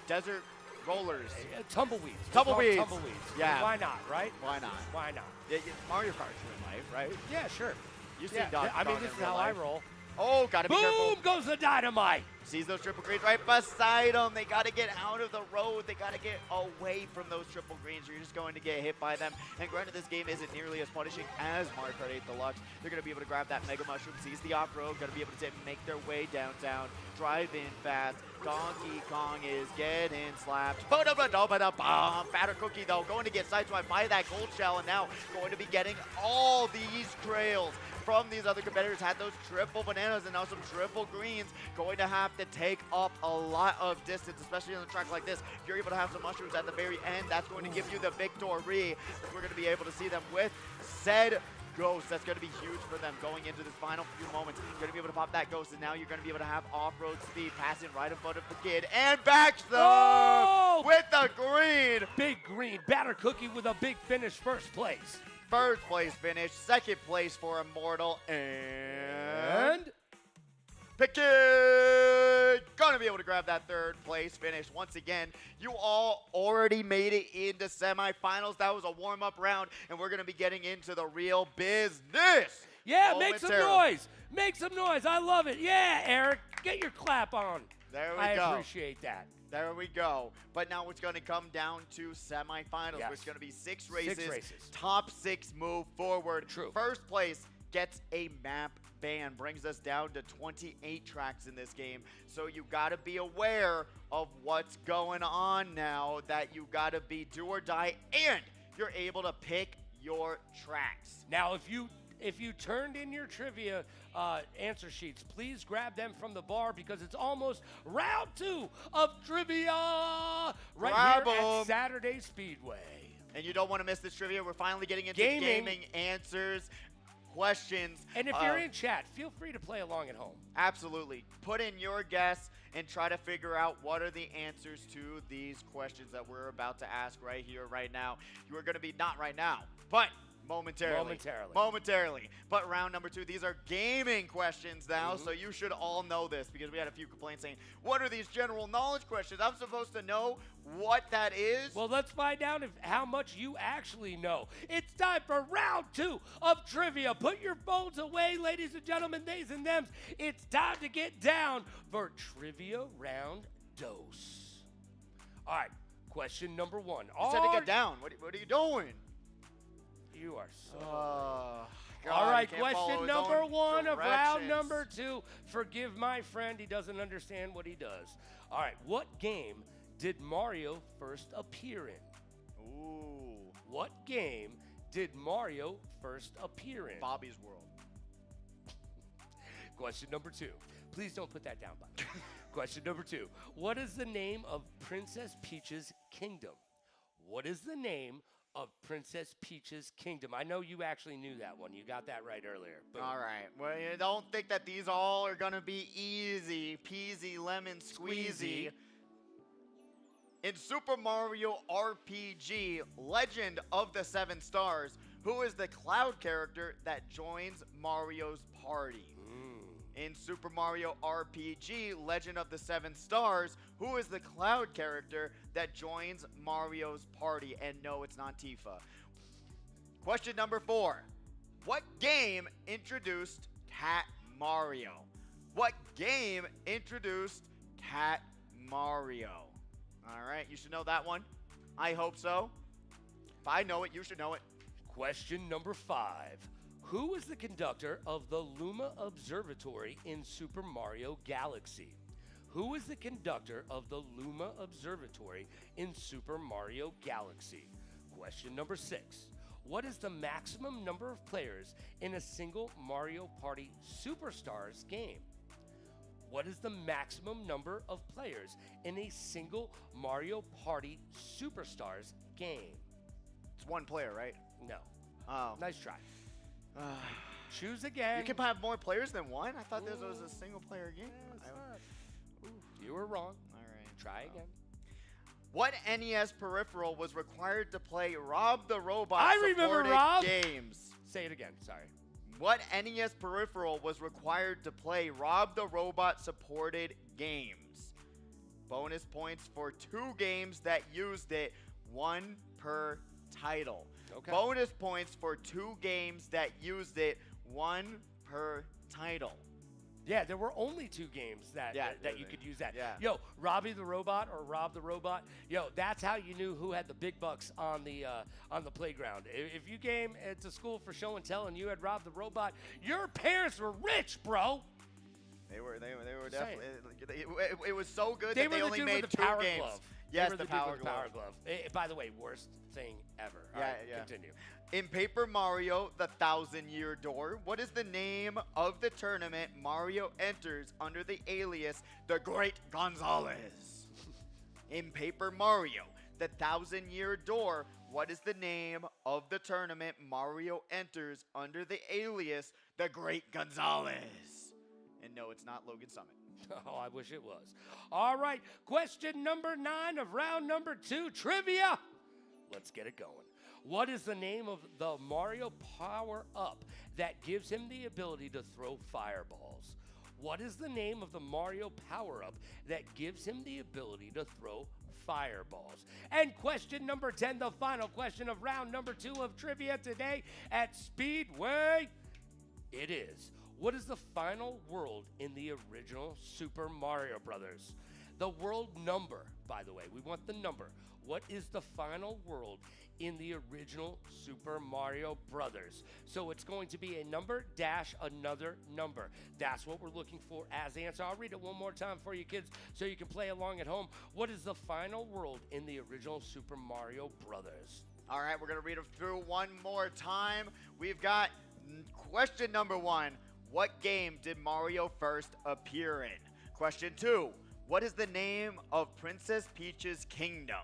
Desert rollers. Tumbleweeds. Tumbleweeds. Tumbleweeds. Yeah. Why not, right? Why not? Why not? Yeah, Mario Kart's real life, right? Yeah, sure. You see Dog I mean, this is how I roll. Oh, gotta be careful. Boom goes the dynamite. Sees those triple greens right beside them. They got to get out of the road. They got to get away from those triple greens. You're just going to get hit by them. And granted, this game isn't nearly as punishing as Mario Kart 8 Deluxe. They're going to be able to grab that Mega Mushroom, seize the off-road, going to be able to make their way downtown, drive in fast. Donkey Kong is getting slapped. Batter Cookie, though, going to get sideswiped by that gold shell, and now going to be getting all these trails from these other competitors. Had those triple bananas and now some triple greens. Going to have to take up a lot of distance, especially on a track like this. If you're able to have some mushrooms at the very end, that's going to give you the victory. We're going to be able to see them with said Ghost. That's going to be huge for them going into this final few moments. You're going to be able to pop that Ghost, and now you're going to be able to have off-road speed passing right in front of the kid. And back with the green. Big green. Batter Cookie with a big finish, 1st place. 1st place finish, 2nd place for Immortal, and Pickett gonna be able to grab that 3rd place finish. Once again, you all already made it into semifinals. That was a warm-up round, and we're gonna be getting into the real business. Yeah, make some noise. Make some noise. I love it. Yeah, Eric, get your clap on. There we go. I appreciate that. There we go. But now it's going to come down to semifinals. Yes. It's going to be 6 races. 6 races. Top 6 move forward. True. 1st place gets a map ban. Brings us down to 28 tracks in this game. So you got to be aware of what's going on now, that you got to be do or die, and you're able to pick your tracks. Now, if you turned in your trivia answer sheets, please grab them from the bar, because it's almost round 2 of trivia Grab here 'em. at Saturday Speedway. And you don't want to miss this trivia. We're finally getting into gaming answers, questions. And if you're in chat, feel free to play along at home. Absolutely. Put in your guess and try to figure out what are the answers to these questions that we're about to ask right here, right now. You are going to be, not right now, but momentarily. But round number 2, these are gaming questions now, so you should all know this, because we had a few complaints saying, what are these general knowledge questions? I'm supposed to know what that is? Well, let's find out how much you actually know. It's time for round 2 of trivia. Put your phones away, ladies and gentlemen, theys and thems. It's time to get down for trivia round dose. All right, question number 1. You said to get down. What are you doing? You are so... God, all right, he can't follow question his number own 1 of round directions. number 2. Forgive my friend, he doesn't understand what he does. All right, what game did Mario first appear in? Ooh. What game did Mario first appear in? Bobby's World. Question number 2. Please don't put that down, Bobby. Question number 2. What is the name of Princess Peach's kingdom? What is the name of Princess Peach's kingdom? I know you actually knew that one. You got that right earlier. Boom. All right. Well, you don't think that these all are going to be easy peasy lemon squeezy. In Super Mario RPG Legend of the 7 Stars, who is the cloud character that joins Mario's party? In Super Mario RPG Legend of the 7 Stars, who is the cloud character that joins Mario's party? And no, it's not Tifa. Question number 4. What game introduced Cat Mario? What game introduced Cat Mario? All right, you should know that one. I hope so. If I know it, you should know it. Question number 5. Who is the conductor of the Luma Observatory in Super Mario Galaxy? Who is the conductor of the Luma Observatory in Super Mario Galaxy? Question number 6. What is the maximum number of players in a single Mario Party Superstars game? What is the maximum number of players in a single Mario Party Superstars game? It's one player, right? No. Oh. Nice try. Choose again. You can have more players than one? I thought this was a single player game. You were wrong. All right. Try again. What NES peripheral was required to play Rob the Robot I remember supported Rob. games? Say it again. Sorry. What NES peripheral was required to play Rob the Robot supported games? Bonus points for 2 games that used it, 1 per title. Okay. Bonus points for 2 games that used it, 1 per title. Yeah, there were only 2 games that you could use that. Yeah. Yo, Robbie the Robot or Rob the Robot. Yo, that's how you knew who had the big bucks on the playground. If you came to school for show and tell and you had Rob the Robot, your parents were rich, bro. They were Saying. definitely. It was so good They that were they the only dude made with the 2 power games. glove. Yes, They were the dude power with the glove. power glove. By the way, worst thing ever. All right, continue. In Paper Mario, the 1,000-Year Door, what is the name of the tournament Mario enters under the alias The Great Gonzalez? In Paper Mario, the 1,000-Year Door, what is the name of the tournament Mario enters under the alias The Great Gonzalez? And no, it's not Logan Summit. Oh, I wish it was. All right, question number 9 of round number 2, trivia. Let's get it going. What is the name of the Mario power-up that gives him the ability to throw fireballs? What is the name of the Mario power-up that gives him the ability to throw fireballs? And question number 10, the final question of round number 2 of trivia today at Speedway. It is, what is the final world in the original Super Mario Brothers? The world number, by the way, we want the number. What is the final world in the original Super Mario Brothers? So it's going to be a number dash another number. That's what we're looking for as answer. I'll read it one more time for you kids so you can play along at home. What is the final world in the original Super Mario Brothers? All right, we're going to read it through one more time. We've got question number 1. What game did Mario first appear in? Question 2. What is the name of Princess Peach's kingdom?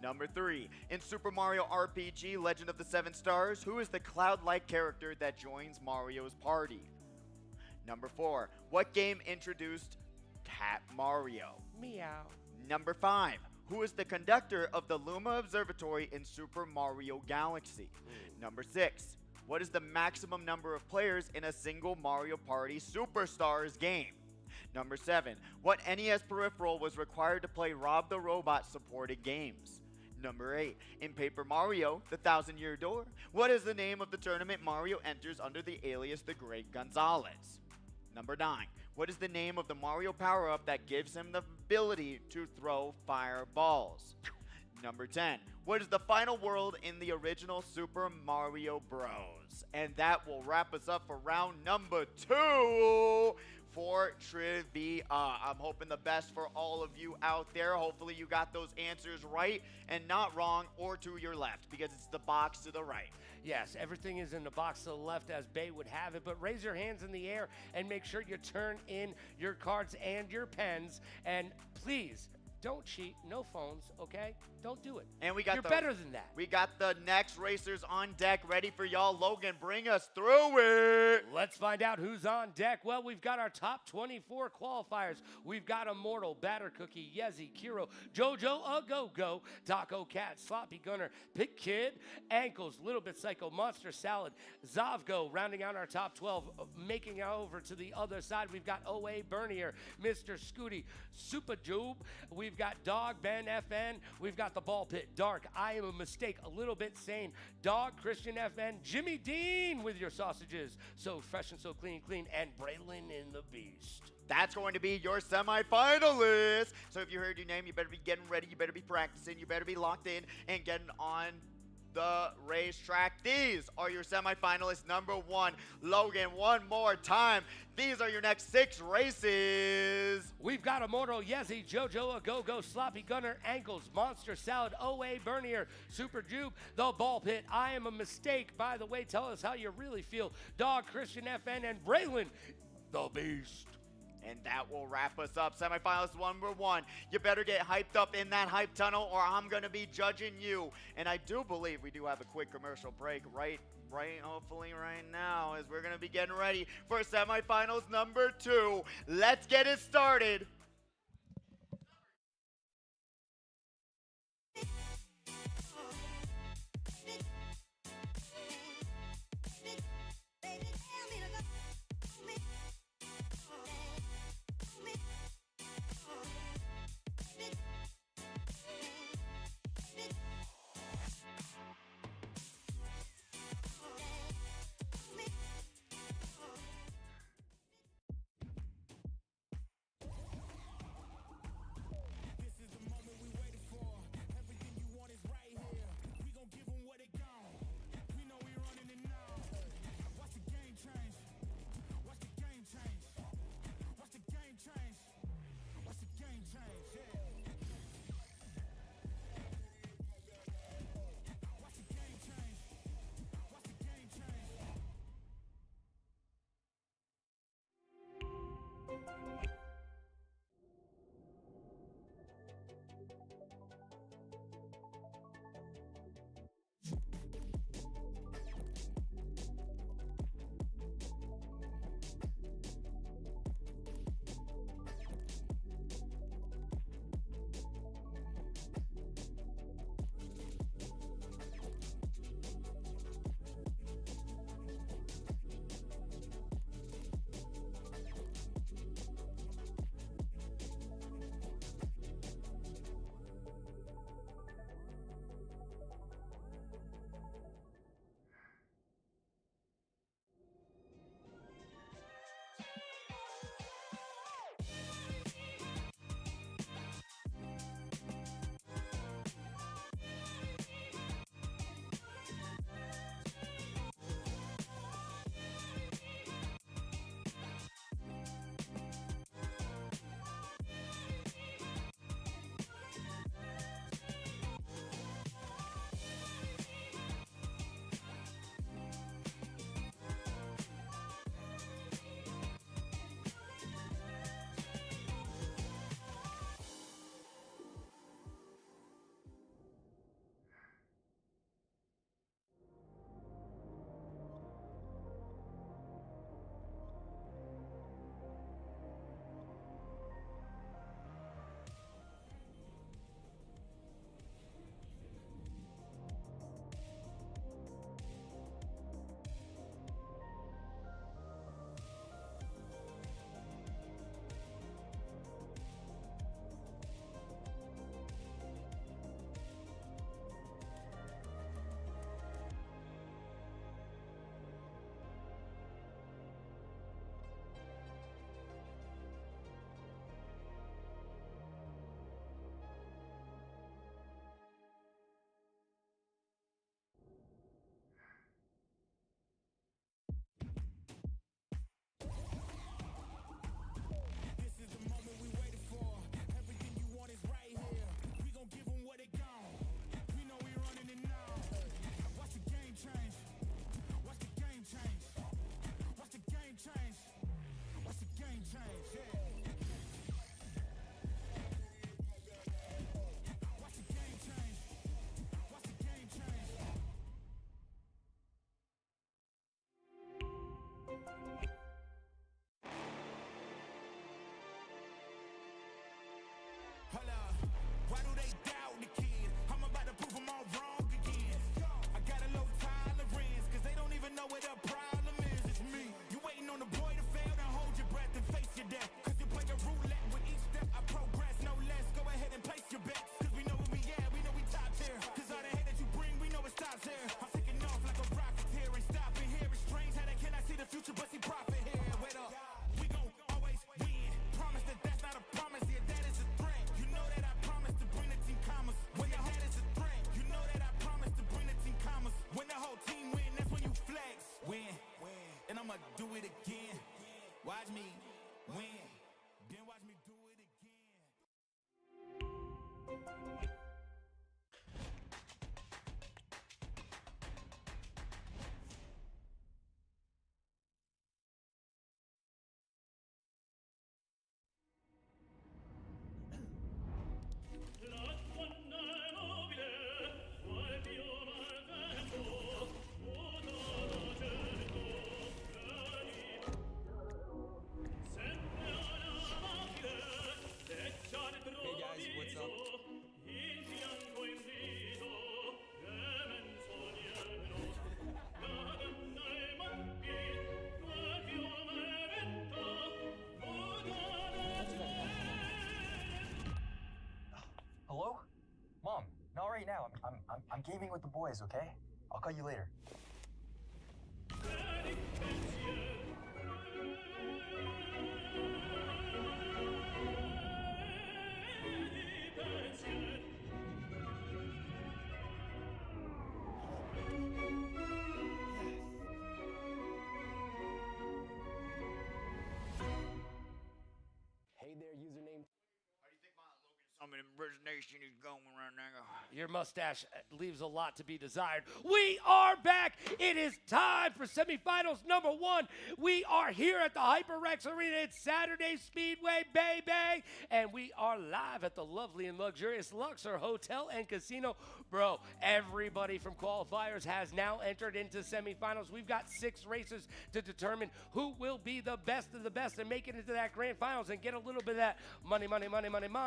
Number 3. In Super Mario RPG Legend of the 7 Stars, who is the cloud-like character that joins Mario's party? Number 4. What game introduced Cat Mario? Meow. Number 5. Who is the conductor of the Luma Observatory in Super Mario Galaxy? Number 6. What is the maximum number of players in a single Mario Party Superstars game? Number 7. What NES peripheral was required to play Rob the Robot supported games? Number 8. In Paper Mario, the 1,000-Year Door, what is the name of the tournament Mario enters under the alias The Great Gonzalez? Number 9. What is the name of the Mario power-up that gives him the ability to throw fireballs? Number 10. What is the final world in the original Super Mario Bros? And that will wrap us up for round number 2 for trivia. I'm hoping the best for all of you out there. Hopefully you got those answers right and not wrong or to your left, because it's the box to the right. Yes, everything is in the box to the left as Bay would have it, but raise your hands in the air and make sure you turn in your cards and your pens. And please, don't cheat. No phones, okay? Don't do it. And we got You're better than that. We got the next racers on deck ready for y'all. Logan, bring us through it. Let's find out who's on deck. Well, we've got our top 24 qualifiers. We've got Immortal, Batter Cookie, Yezi, Kiro, Jojo, A Go-Go, Taco Cat, Sloppy Gunner, Pit Kid, Ankles, Little Bit Psycho, Monster Salad, Zavgo, rounding out our top 12, making it over to the other side. We've got OA Bernier, Mr. Scooty, Super Jube. We've got Dog, Ben FN. We've got the Ball Pit, Dark, I Am a Mistake, A Little Bit Sane, Dog, Christian FN, Jimmy Dean with your sausages, So Fresh and So Clean, and Braylon in the Beast. That's going to be your semifinalists. So if you heard your name, you better be getting ready. You better be practicing. You better be locked in and getting on the racetrack. These are your semifinalists. Number 1, Logan, one more time. These are your next 6 races. We've got Immortal, Yezi, Jojo, A Go-Go, Sloppy Gunner, Ankles, Monster Salad, OA, Bernier, Super Juke, The Ball Pit, I Am a Mistake. By the way, tell us how you really feel. Dog, Christian FN, and Braylon, the Beast. And that will wrap us up. Semifinalist number 1. You better get hyped up in that hype tunnel or I'm going to be judging you. And I do believe we do have a quick commercial break hopefully right now, as we're going to be getting ready for semifinals number 2. Let's get it started. Hey guys, what's up? Hello? Mom, not right now. I'm gaming with the boys, okay? I'll call you later. Hey there, username. How do you think my Logan Summon impersonation is going right now? Your mustache leaves a lot to be desired. We are back. It is time for semifinals number 1. We are here at the HyperX Arena. It's Saturday Speedway, baby. And we are live at the lovely and luxurious Luxor Hotel and Casino. Bro, everybody from Qualifiers has now entered into semifinals. We've got 6 races to determine who will be the best of the best and make it into that grand finals and get a little bit of that money, money, money, money, money,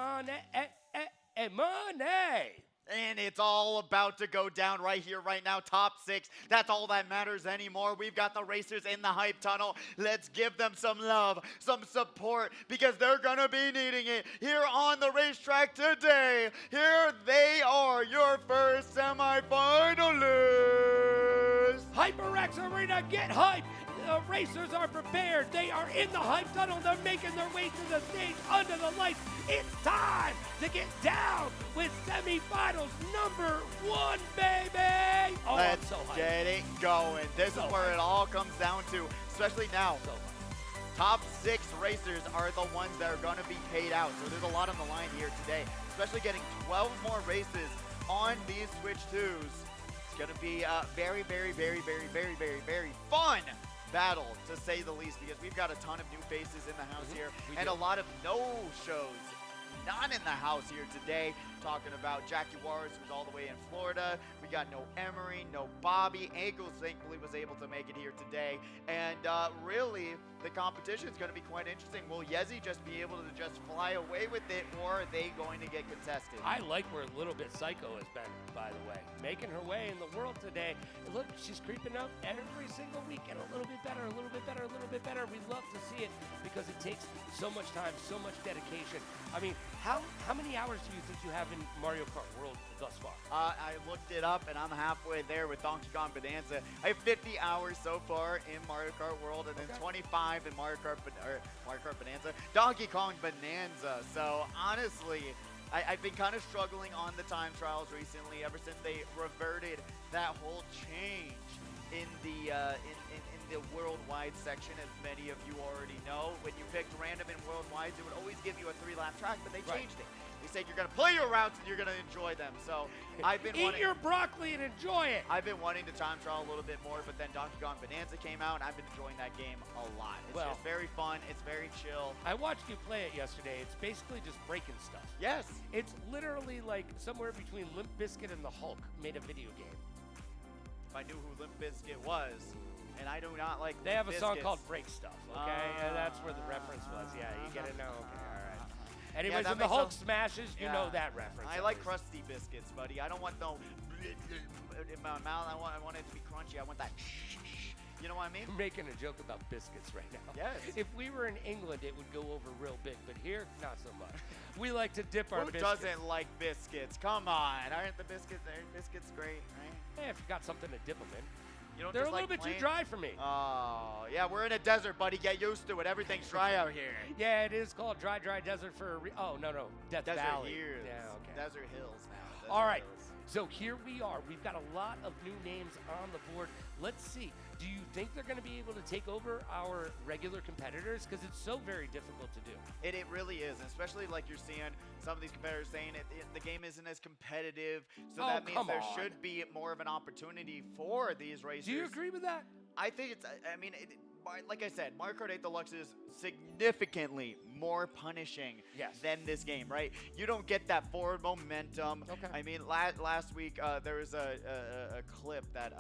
money. And it's all about to go down right here, right now. Top 6. That's all that matters anymore. We've got the racers in the hype tunnel. Let's give them some love, some support, because they're going to be needing it here on the racetrack today. Here they are, your first semifinalists. HyperX Arena, get hype! The racers are prepared. They are in the hype tunnel. They're making their way to the stage under the lights. It's time to get down with semifinals number 1, baby! Oh, Let's I'm so hyped. get it going. This So is where hyped. it all comes down to, especially now. So hyped. Top 6 racers are the ones that are going to be paid out. So there's a lot on the line here today, especially getting 12 more races on these Switch 2s. It's going to be a very, very, very, very, very, very, very fun battle, to say the least, because we've got a ton of new faces in the house here and a lot of no-shows not in the house here today. Talking about Jackie Juarez, who's all the way in Florida. We got no Emery, no Bobby. Ankles, thankfully, was able to make it here today. And really, the competition is going to be quite interesting. Will Yezi just be able to just fly away with it, or are they going to get contested? I like where Little Bit Psycho has been, by the way. Making her way in the world today. And look, she's creeping up every single weekend. A little bit better, a little bit better, a little bit better. We love to see it because it takes so much time, so much dedication. I mean, how many hours do you think you have in Mario Kart World thus far? I looked it up, and I'm halfway there with Donkey Kong Bonanza. I have 50 hours so far in Mario Kart World, and then 25 in Mario Kart Bonanza. Donkey Kong Bonanza. So honestly, I've been kind of struggling on the time trials recently, ever since they reverted that whole change in the worldwide section, as many of you already know. When you picked random in worldwide, it would always give you a 3-lap track, but they changed it. They said you're gonna play your routes and you're gonna enjoy them. So I've been Eat your broccoli and enjoy it. I've been wanting to time trial a little bit more, but then Donkey Kong Bonanza came out, and I've been enjoying that game a lot. It's just very fun. It's very chill. I watched you play it yesterday. It's basically just breaking stuff. Yes. It's literally like somewhere between Limp Bizkit and the Hulk made a video game. If I knew who Limp Bizkit was, and I do not like They have a Limp song Bizkits. called Break Stuff, okay? And that's where the reference was. Yeah, you get it now? Okay, all right. Anyways, that when the makes Hulk sense. smashes, you know that reference. I at like least. crusty biscuits, buddy. I don't want no in my mouth. I want it to be crunchy. I want that. You know what I mean? I'm making a joke about biscuits right now. Yes. If we were in England, it would go over real big, but here, not so much. We like to dip our Who biscuits. doesn't like biscuits? Come on. Aren't the biscuits great, right? Hey, if you got something to dip them in. You don't They're a just little like bit too plain? dry for me. Oh, yeah, we're in a desert, buddy. Get used to it. Everything's dry out here. Yeah, it is called Dry Desert for a oh, no, Death Desert Valley. Hills. Yeah, okay. Desert Hills now. Desert All right. Hills. So here we are. We've got a lot of new names on the board. Let's see. Do you think they're going to be able to take over our regular competitors? Because it's so very difficult to do. It really is, especially like you're seeing some of these competitors saying the game isn't as competitive, so that means there should be more of an opportunity for these racers. Do you agree with that? I think it's, I mean, like I said, Mario Kart 8 Deluxe is significantly more punishing than this game, right? You don't get that forward momentum. Okay. I mean, last week there was a clip that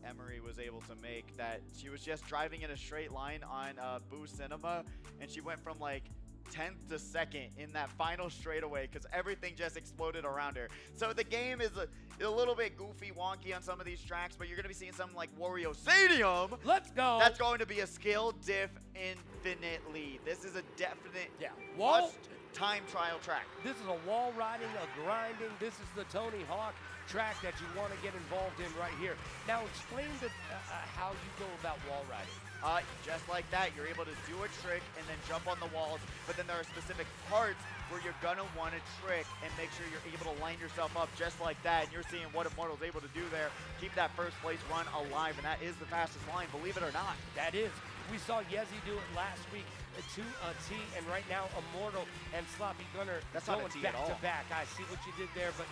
Emery was able to make that she was just driving in a straight line on Boo Cinema, and she went from like 10th to 2nd in that final straightaway because everything just exploded around her. So the game is a little bit goofy, wonky on some of these tracks, but you're going to be seeing something like Wario Stadium. Let's go. That's going to be a skill diff infinitely. This is a definite time trial track. This is a wall riding, a grinding. This is the Tony Hawk track that you want to get involved in right here. Now explain how you go about wall riding. Just like that, you're able to do a trick and then jump on the walls, but then there are specific parts where you're gonna want to trick and make sure you're able to line yourself up just like that, and you're seeing what Immortal's able to do there. Keep that first place run alive, and that is the fastest line, believe it or not. That is. We saw Yezi do it last week to a T, and right now Immortal and Sloppy Gunner going back to back. I see what you did there, but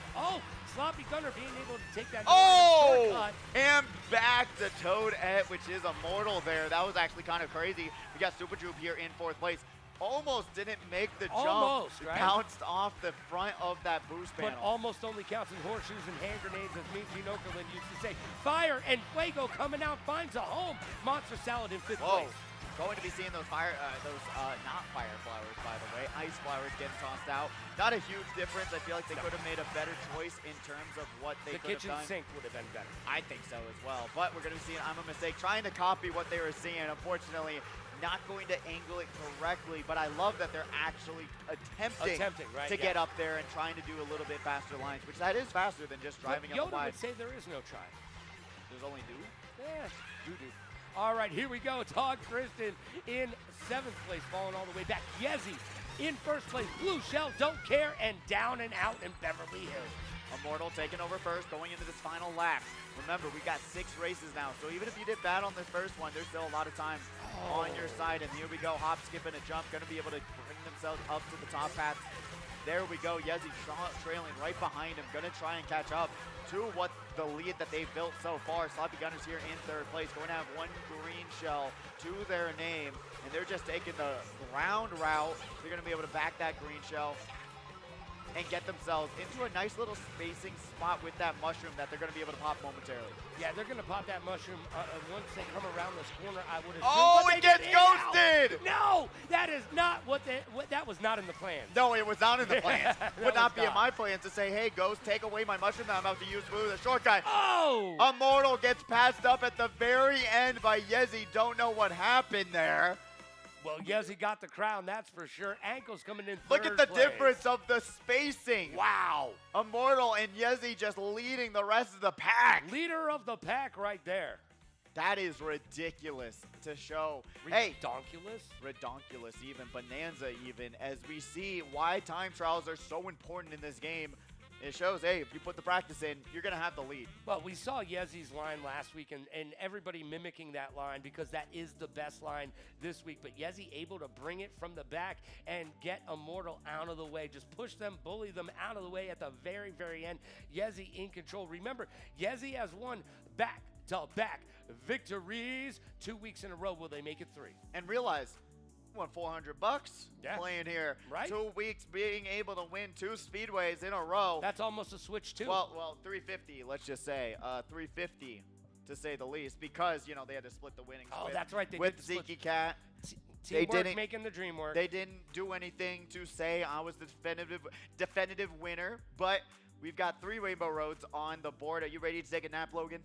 Sloppy Gunner being able to take that shortcut. And back to Toadette, which is Immortal there. That was actually kind of crazy. We got Super Droop here in 4th place. Almost didn't make the jump. Right? Bounced off the front of that boost panel. But almost only counts in horseshoes and hand grenades, as me, Gene Okerlund used to say. Fire and Fuego coming out, finds a home. Monster Salad in 5th place. Going to be seeing those not fire flowers, by the way, ice flowers getting tossed out. Not a huge difference. I feel like they could have made a better choice in terms of what they could have done. The kitchen sink would have been better. I think so as well. But we're going to be seeing I'm a mistake, trying to copy what they were seeing. Unfortunately, not going to angle it correctly, but I love that they're actually attempting to get up there and trying to do a little bit faster lines, which that is faster than just driving up the wide. Yoda would say there is no try. There's only do? Yeah, do. All right, here we go. Todd Kristen in 7th place, falling all the way back. Yezi in 1st place. Blue Shell, don't care, and down and out in Beverly Hills. Immortal taking over first, going into this final lap. Remember, we got 6 races now, so even if you did bad on this first one, there's still a lot of time on your side. And here we go, hop, skip, and a jump. Going to be able to bring themselves up to the top path. There we go, Yezi trailing right behind him. Going to try and catch up to what the lead that they've built so far. Sloppy Gunners here in 3rd place, going to have 1 green shell to their name, and they're just taking the ground route. They're going to be able to back that green shell and get themselves into a nice little spacing spot with that mushroom that they're going to be able to pop momentarily. Yeah, they're going to pop that mushroom once they come around this corner, I would assume. Oh, it gets ghosted! No, that is not that was not in the plans. No, it was not in the plans. Would not be in my plans to say, hey, Ghost, take away my mushroom that I'm about to use for the short guy. Oh! Immortal gets passed up at the very end by Yezi. Don't know what happened there. Well, Yezi got the crown, that's for sure. Ankles coming in 3rd Look at the place. difference of the spacing. Wow. Immortal and Yezi just leading the rest of the pack. Leader of the pack right there. That is ridiculous to show. Redonkulous? Redonkulous even, bonanza even, as we see why time trials are so important in this game. It shows, hey, if you put the practice in, you're going to have the lead. Well, we saw Yezi's line last week, and everybody mimicking that line because that is the best line this week. But Yezi able to bring it from the back and get Immortal out of the way. Just push them, bully them out of the way at the very, very end. Yezi in control. Remember, Yezi has won back-to-back victories 2 weeks in a row. Will they make it 3? And realize, won $400 playing here. Right. 2 weeks being able to win 2 speedways in a row. That's almost a switch too. Well, 350, let's just say. 350 to say the least, because, you know, they had to split the winnings that's right. They with did Zeke Cat. Teamwork making the dream work. They didn't do anything to say I was the definitive winner, but we've got 3 Rainbow Roads on the board. Are you ready to take a nap, Logan?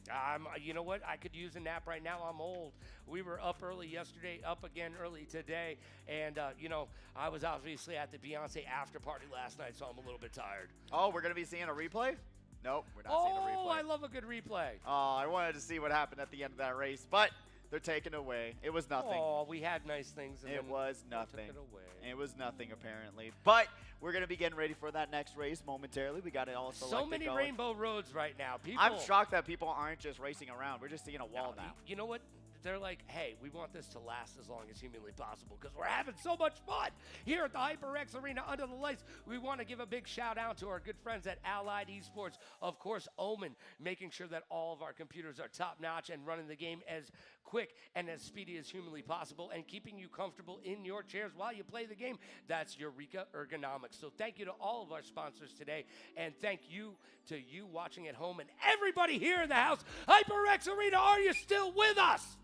You know what? I could use a nap right now. I'm old. We were up early yesterday, up again early today. And, you know, I was obviously at the Beyonce after party last night, so I'm a little bit tired. Oh, we're going to be seeing a replay? Nope, we're not seeing a replay. Oh, I love a good replay. Oh, I wanted to see what happened at the end of that race. But They're taking it away. It was nothing. Oh, we had nice things. And It then was they nothing. Took it away. It was nothing, apparently. But we're going to be getting ready for that next race momentarily. We got it all selected. So many going. rainbow roads right now. People, I'm shocked that people aren't just racing around. We're just seeing a wall No, now. You know what? They're like, hey, we want this to last as long as humanly possible because we're having so much fun here at the HyperX Arena under the lights. We want to give a big shout out to our good friends at Allied Esports. Of course, Omen, making sure that all of our computers are top notch and running the game as quick and as speedy as humanly possible and keeping you comfortable in your chairs while you play the game. That's Eureka Ergonomics. So thank you to all of our sponsors today, and thank you to you watching at home and everybody here in the house. HyperX Arena, are you still with us?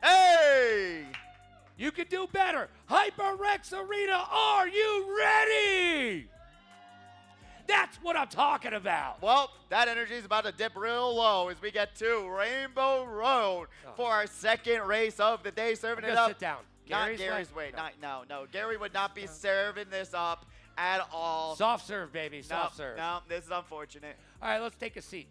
Hey! You can do better. HyperX Arena, are you ready? That's what I'm talking about. Well, that energy is about to dip real low as we get to Rainbow Road for our second race of the day. Serving it up. Sit down. Not Gary's way. No. Gary would not be serving this up at all. Soft serve, baby. Soft serve. No, this is unfortunate. All right, let's take a seat.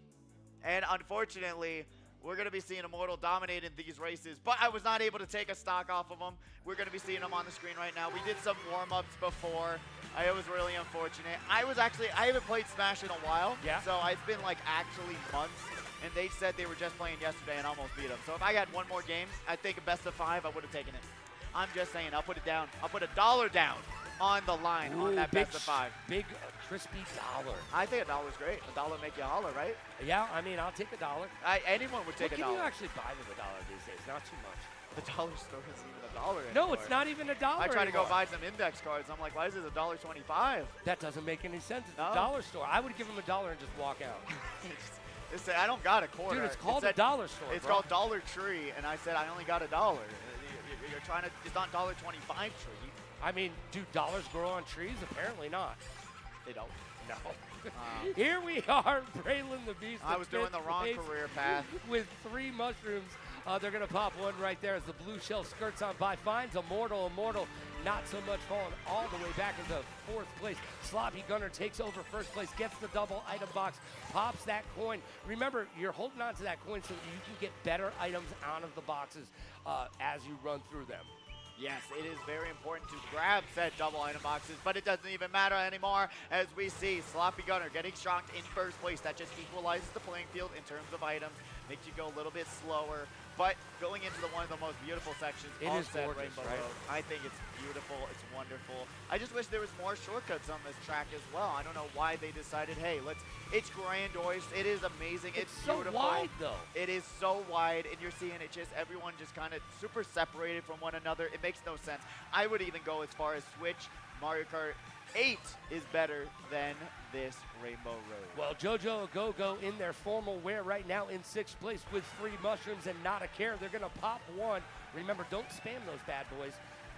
And unfortunately, we're going to be seeing Immortal dominate in these races, but I was not able to take a stock off of him. We're going to be seeing him on the screen right now. We did some warm-ups before. It was really unfortunate. I haven't played Smash in a while, so it's been like actually months, and they said they were just playing yesterday and almost beat him. So if I had one more game, I think a best of 5, I would have taken it. I'm just saying, I'll put it down. I'll put $1 down on the line on that best of 5. Big, crispy dollar. I think $1's great. $1 make you holler, right? Yeah, I mean, I'll take $1. Anyone would take $1. What can you actually buy with $1 these days? Not too much. The dollar store isn't even $1 anymore. No, it's not even $1 I try to go anymore. buy some index cards. I'm like, why is this $1.25? That doesn't make any sense. It's No. a dollar store. I would give him $1 and just walk out. I don't got a quarter. Dude, it's called a dollar store. It's bro. called Dollar Tree, and I said I only got $1. You're trying to. It's not $1.25 tree. I mean, do dollars grow on trees? Apparently not. They don't. No. Here we are, Braylon the Beast. I was doing the wrong career path. With 3 mushrooms. They're going to pop one right there as the blue shell skirts on by. Finds Immortal. Not so much, falling all the way back into 4th place. Sloppy Gunner takes over 1st place, gets the double item box, pops that coin. Remember, you're holding on to that coin so that you can get better items out of the boxes as you run through them. Yes, it is very important to grab said double item boxes, but it doesn't even matter anymore as we see Sloppy Gunner getting shocked in 1st place. That just equalizes the playing field in terms of items, makes you go a little bit slower. But going into one of the most beautiful sections of said Rainbow Road, I think it's beautiful, it's wonderful. I just wish there was more shortcuts on this track as well. I don't know why they decided, hey, it's grandiose, it is amazing, it's so beautiful. wide though. It is so wide, and you're seeing it just everyone just kind of super separated from one another. It makes no sense. I would even go as far as Switch Mario Kart 8 is better than this Rainbow Road. Well, JoJo Go in their formal wear right now in 6th place with 3 mushrooms and not a care. They're going to pop 1. Remember, don't spam those bad boys.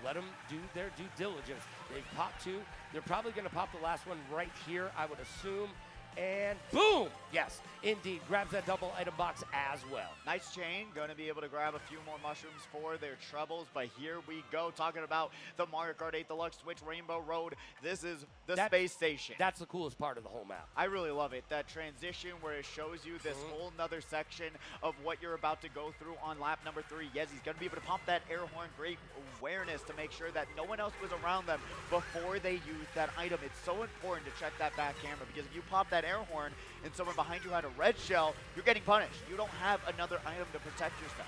Let them do their due diligence. They've popped 2. They're probably going to pop the last one right here, I would assume. And boom! Yes, indeed. Grabs that double item box as well. Nice chain. Going to be able to grab a few more mushrooms for their troubles. But here we go. Talking about the Mario Kart 8 Deluxe Switch Rainbow Road. This is the space station. That's the coolest part of the whole map. I really love it. That transition where it shows you this whole nother section of what you're about to go through on lap number 3. Yes, he's going to be able to pump that air horn. Great awareness to make sure that no one else was around them before they used that item. It's so important to check that back camera because if you pop that air horn and someone behind you had a red shell, you're getting punished. You don't have another item to protect yourself.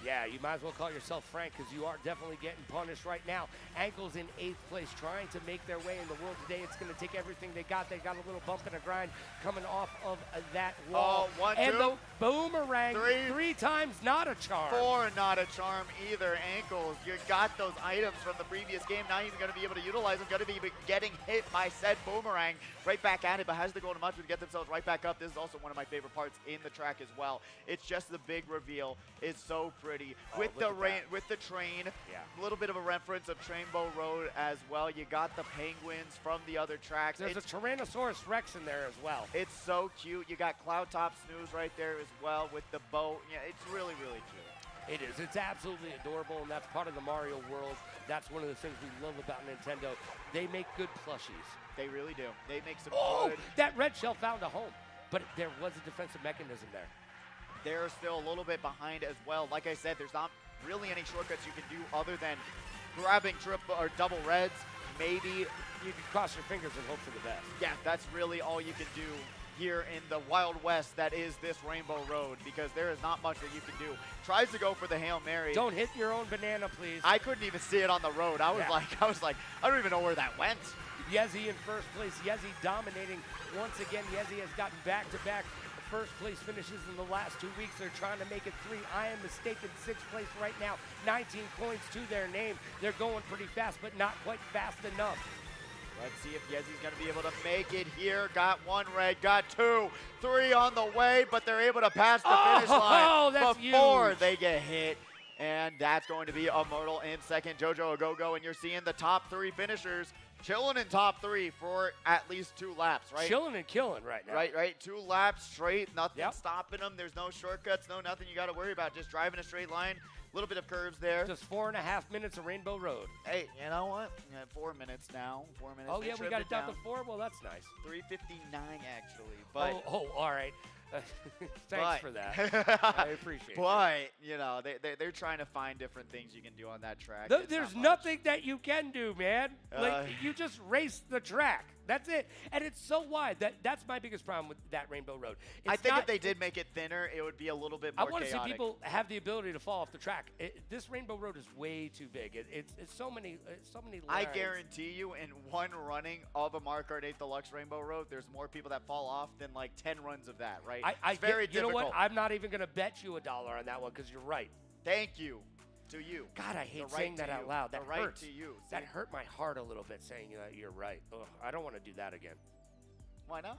Yeah, you might as well call yourself Frank because you are definitely getting punished right now. Ankles in 8th place, trying to make their way in the world today. It's going to take everything they got. They got a little bump and a grind coming off of that wall. Oh, 1, and 2, the boomerang, 3, 3 times not a charm. 4, not a charm either. Ankles, you got those items from the previous game. Now you're going to be able to utilize them. Going to be getting hit by said boomerang. Right back at it, but has to go to much to get themselves right back up. This is also one of my favorite parts in the track as well. It's just the big reveal. It's so pretty. With the train, a little bit of a reference of Rainbow Road as well. You got the penguins from the other tracks. There's a Tyrannosaurus Rex in there as well. It's so cute. You got Cloud Top Snooze right there as well with the boat. Yeah, it's really, really cute. It is. It's absolutely adorable, and that's part of the Mario world. That's one of the things we love about Nintendo. They make good plushies. They really do. They make some good. That red shell found a home, but there was a defensive mechanism there. they're still a little bit behind as well. Like I said, there's not really any shortcuts you can do other than grabbing triple or double reds. Maybe You can cross your fingers and hope for the best. yeah, that's really all you can do here in the Wild West that is this Rainbow Road, because there is not much that you can do. Tries to go for the Hail Mary. Don't hit your own banana, please. I couldn't even see it on the road. I was like, I don't even know where that went. Yezi in first place. Yezi dominating once again. Yezi has gotten back-to-back first place finishes in the last 2 weeks. They're trying to make it 3. I am mistaken. 6th place right now. 19 points to their name. They're going pretty fast, but not quite fast enough. Let's see if Yezi's going to be able to make it here. Got 1 red, got 2, 3 on the way, but they're able to pass the finish line that's before huge. they get hit. And that's going to be Immortal in second, Jojo Agogo, and you're seeing the top 3 finishers chilling in top 3 for at least 2 laps, right? Chilling and killing right now. Right. 2 laps straight, nothing Yep. stopping them. There's no shortcuts, no nothing you got to worry about. Just driving a straight line, a little bit of curves there. Just 4.5 minutes of Rainbow Road. Hey, you know what? 4 minutes now. 4 minutes. Oh, They yeah, we trimmed got it it down down. to 4? Well, that's nice. 3:59 actually, but All right. Thanks for that. I appreciate it. But you know, they're trying to find different things you can do on that track. It's There's not much. nothing that you can do, man. Like, you just race the track. That's it. And it's so wide. That's my biggest problem with that Rainbow Road. I think if they did make it thinner, it would be a little bit I more want to see chaotic. people have the ability to fall off the track. This Rainbow Road is way too big. It's so many I lines. guarantee you, in one running of a Mario Kart 8 Deluxe Rainbow Road, there's more people that fall off than like 10 runs of that, right? It's very you difficult. know what? I'm not even going to bet you $1 on that one because you're right. Thank you to you. God, I hate The right saying to that out you. loud. The That right hurts. to you. That See? hurt my heart a little bit saying that you're right. Ugh, I don't want to do that again. Why not?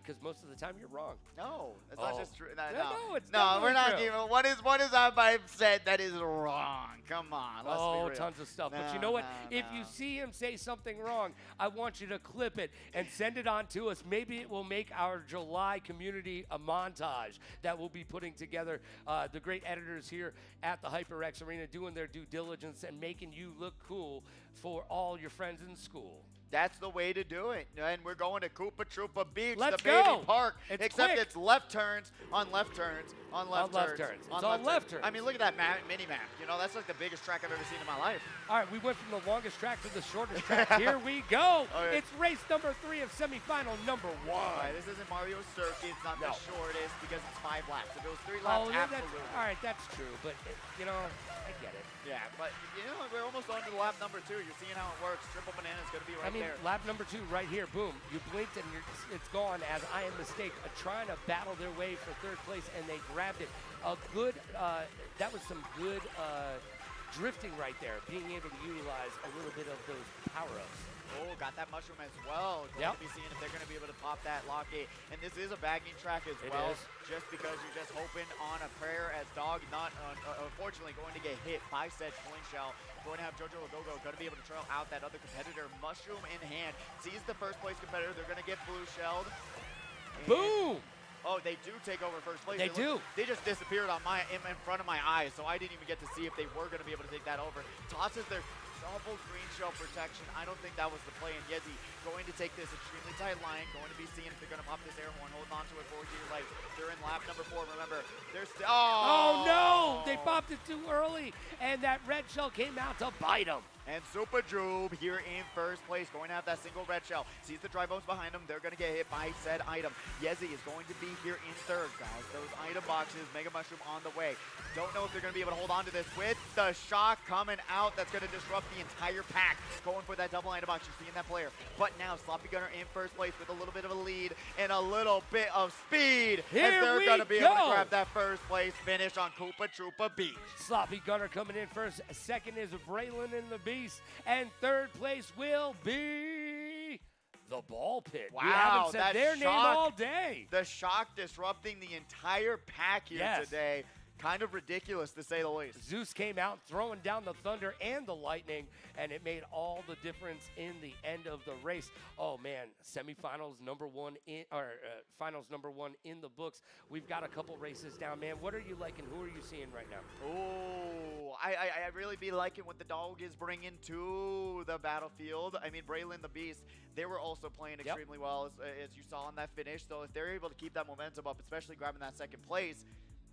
Because most of the time you're wrong. No, it's Oh. not just true. No, No, it's no, we're not definitely even. What is I've said that is wrong? Come on, let's be real. Tons of stuff. But you No, know what? no, If no. you see him say something wrong, I want you to clip it and send it on to us. Maybe it will make our July community a montage that we'll be putting together. The great editors here at the HyperX Arena doing their due diligence and making you look cool for all your friends in school. That's the way to do it. And we're going to Koopa Troopa Beach, Let's the baby go. park. It's except quick. it's left turns on left turns on left left turns. turns. It's all left turns. I mean, look at that mini map. You know, that's like the biggest track I've ever seen in my life. All right, we went from the longest track to the shortest track. Here we go. Okay. It's race number 3 of semifinal number 1. All right, this isn't Mario Circuit. It's not No. the shortest because it's 5 laps. If it was 3 laps, Yeah, absolutely. all right, that's true. But, you know, I get it. Yeah, but you know, we're almost on to lap number 2. You're seeing how it works. Triple Banana is going to be right I mean, there. lap number 2 right here, boom. You blinked and it's gone as I am mistake trying to battle their way for 3rd place, and they grabbed it. A good, that was some good drifting right there, being able to utilize a little bit of those power-ups. Oh, got that mushroom as well. Going to be seeing if they're going to be able to pop that lock gate. And this is a bagging track as It well. is. Just because you're just hoping on a prayer as Dog not, unfortunately, going to get hit by said coin shell. Going to have Jojo Agogo going to be able to trail out that other competitor. Mushroom in hand. Sees the first place competitor. They're going to get blue shelled. And Boom! oh, they do take over first place. They do. They just disappeared on in front of my eyes, so I didn't even get to see if they were going to be able to take that over. Tosses their double green shell protection. I don't think that was the play, and Yezi going to take this extremely tight line, going to be seeing if they're going to pop this air horn, hold on to it for dear life. They're in lap number 4, remember. They're still, Oh, no! They popped it too early, and that red shell came out to bite them. And Super Joob here in first place, going to have that single red shell. Sees the dry bones behind him. They're going to get hit by said item. Yezi is going to be here in 3rd, guys. Those item boxes, Mega Mushroom on the way. Don't know if they're going to be able to hold on to this with the shock coming out. That's going to disrupt the entire pack. Going for that double item box. You're seeing that player. But now Sloppy Gunner in first place with a little bit of a lead and a little bit of speed. Here as they're we going to be able to go. grab that first place finish on Koopa Troopa Beach. Sloppy Gunner coming in first. Second is Braylon in the Beast. And 3rd place will be the Ball Pit. Wow, we haven't said that their name shock. all day. The shock disrupting the entire pack here Yes. today. Kind of ridiculous, to say the least. Zeus came out throwing down the thunder and the lightning, and it made all the difference in the end of the race. Oh man, semifinals number 1 in, or finals number 1 in the books. We've got a couple races down, man. What are you liking? Who are you seeing right now? Oh, I really be liking what the Dog is bringing to the battlefield. I mean, Braylon the Beast, they were also playing extremely well, as you saw in that finish. So if they're able to keep that momentum up, especially grabbing that 2nd place,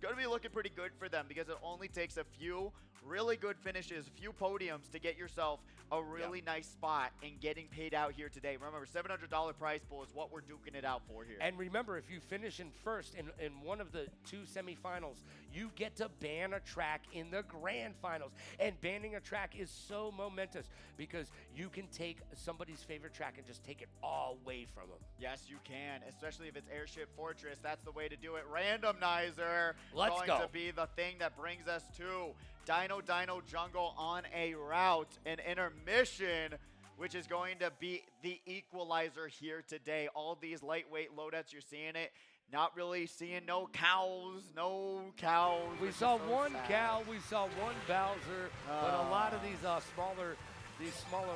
going to be looking pretty good for them because it only takes a few really good finishes, a few podiums to get yourself a really nice spot in getting paid out here today. Remember, $700 prize pool is what we're duking it out for here. And remember, if you finish in first in one of the 2 semifinals, you get to ban a track in the grand finals. And banning a track is so momentous because you can take somebody's favorite track and just take it all away from them. Yes, you can, especially if it's Airship Fortress. That's the way to do it. Randomizer Let's going go. to be the thing that brings us to Dino Jungle on a route, an intermission, which is going to be the equalizer here today. All these lightweight loadouts, you're seeing it. Not really seeing no cows, We which saw is so one sad. cow, we saw one Bowser, but a lot of these smaller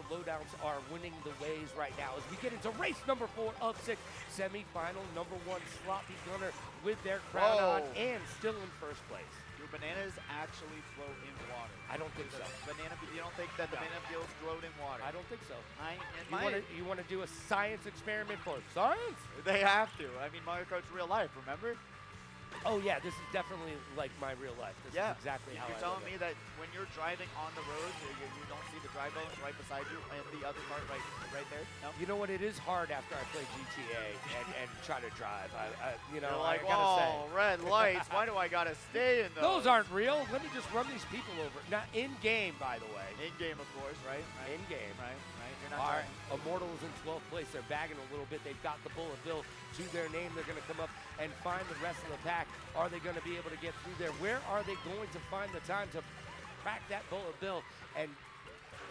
loadouts are winning the ways right now as we get into race number 4 of 6, semifinal number 1, Sloppy Gunner with their crown on and still in first place. Do bananas actually float in water? I don't think so. You don't think that the banana peels float in water? I don't think so. You You want to do a science experiment for science? They have to. I mean, Mario Kart's real life, remember? Oh yeah, this is definitely like my real life. This is exactly how You're I telling live me it. that when you're driving on the road, you don't see the dry bones right beside you and the other cart right there? No? You know what? It is hard after I play GTA and try to drive. You know, You're like, I gotta say. whoa, red lights. Why do I gotta stay in those? Those aren't real. Let me just run these people over. Not in game, by the way. In game, of course, right? In game. Right. You're not All right, driving. Immortal is in 12th place. They're bagging a little bit. They've got the bullet bill to their name. They're going to come up and find the rest of the pack. Are they going to be able to get through there? Where are they going to find the time to crack that bullet bill? And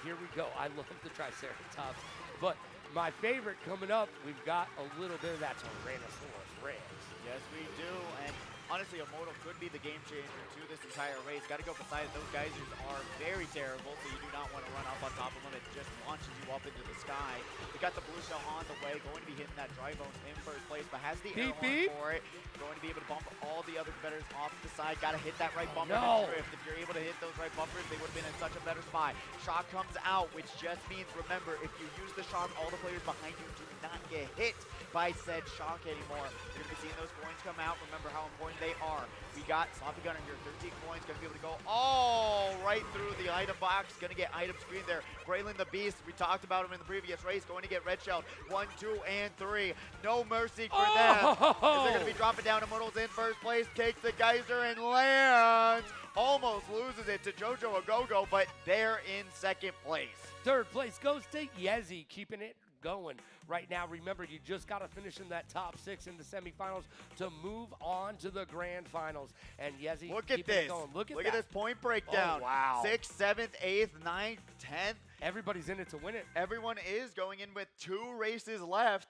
here we go. I love the Triceratops. But my favorite coming up, we've got a little bit of that Tyrannosaurus Rex. Yes, we do. And honestly, Immortal could be the game changer to this entire race. Got to go beside it. Those geysers are very terrible, so you do not want to run up on top of them. It just launches you up into the sky. They got the blue shell on the way, going to be hitting that dry bones in first place, but has the air horn for it. Going to be able to bump all the other competitors off to the side. Got to hit that right bumper to drift. If you're able to hit those right bumpers, they would have been in such a better spot. Shock comes out, which just means, remember, if you use the shock, all the players behind you do not get hit by said shock anymore. You're going to be seeing those coins come out. Remember how important they are. We got Sloppy Gunner here, 13 coins, going to be able to go all right through the item box. Going to get item screen there. Braylon the Beast, we talked about him in the previous race, going to get red shelled. 1, 2, and 3. No mercy for them. As they're going to be dropping down. Immortals in first place, takes the geyser and lands. Almost loses it to Jojo Agogo, but they're in second place. Third place goes to Yezi, keeping it going right now. Remember, you just got to finish in that top 6 in the semifinals to move on to the grand finals. And Yezi, Look at keep this. it going. Look at Look at this point breakdown. Oh, wow. 6th, 7th, 8th, 9th, 10th. Everybody's in it to win it. Everyone is going in with 2 races left.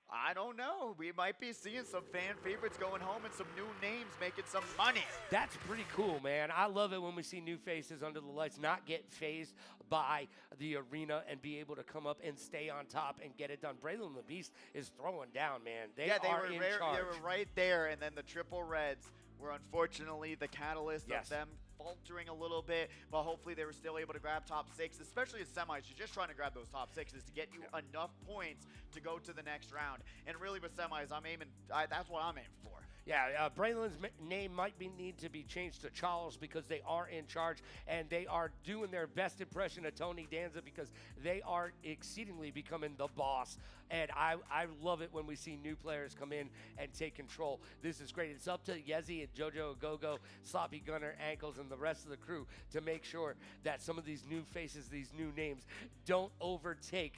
I don't know. We might be seeing some fan favorites going home and some new names making some money. That's pretty cool, man. I love it when we see new faces under the lights not get phased by the arena and be able to come up and stay on top and get it done. Braylon the Beast is throwing down, man. They They are were in they charge. were right there, and then the triple reds were unfortunately the catalyst of them faltering a little bit, but hopefully they were still able to grab top 6, especially in semis. You're just trying to grab those top 6s to get you enough points to go to the next round. And really with semis, that's what I'm aiming for. Yeah, Braylon's name might need to be changed to Charles because they are in charge and they are doing their best impression of Tony Danza because they are exceedingly becoming the boss. And I love it when we see new players come in and take control. This is great. It's up to Yezi and Jojo Agogo, Sloppy Gunner, Ankles, and the rest of the crew to make sure that some of these new faces, these new names, don't overtake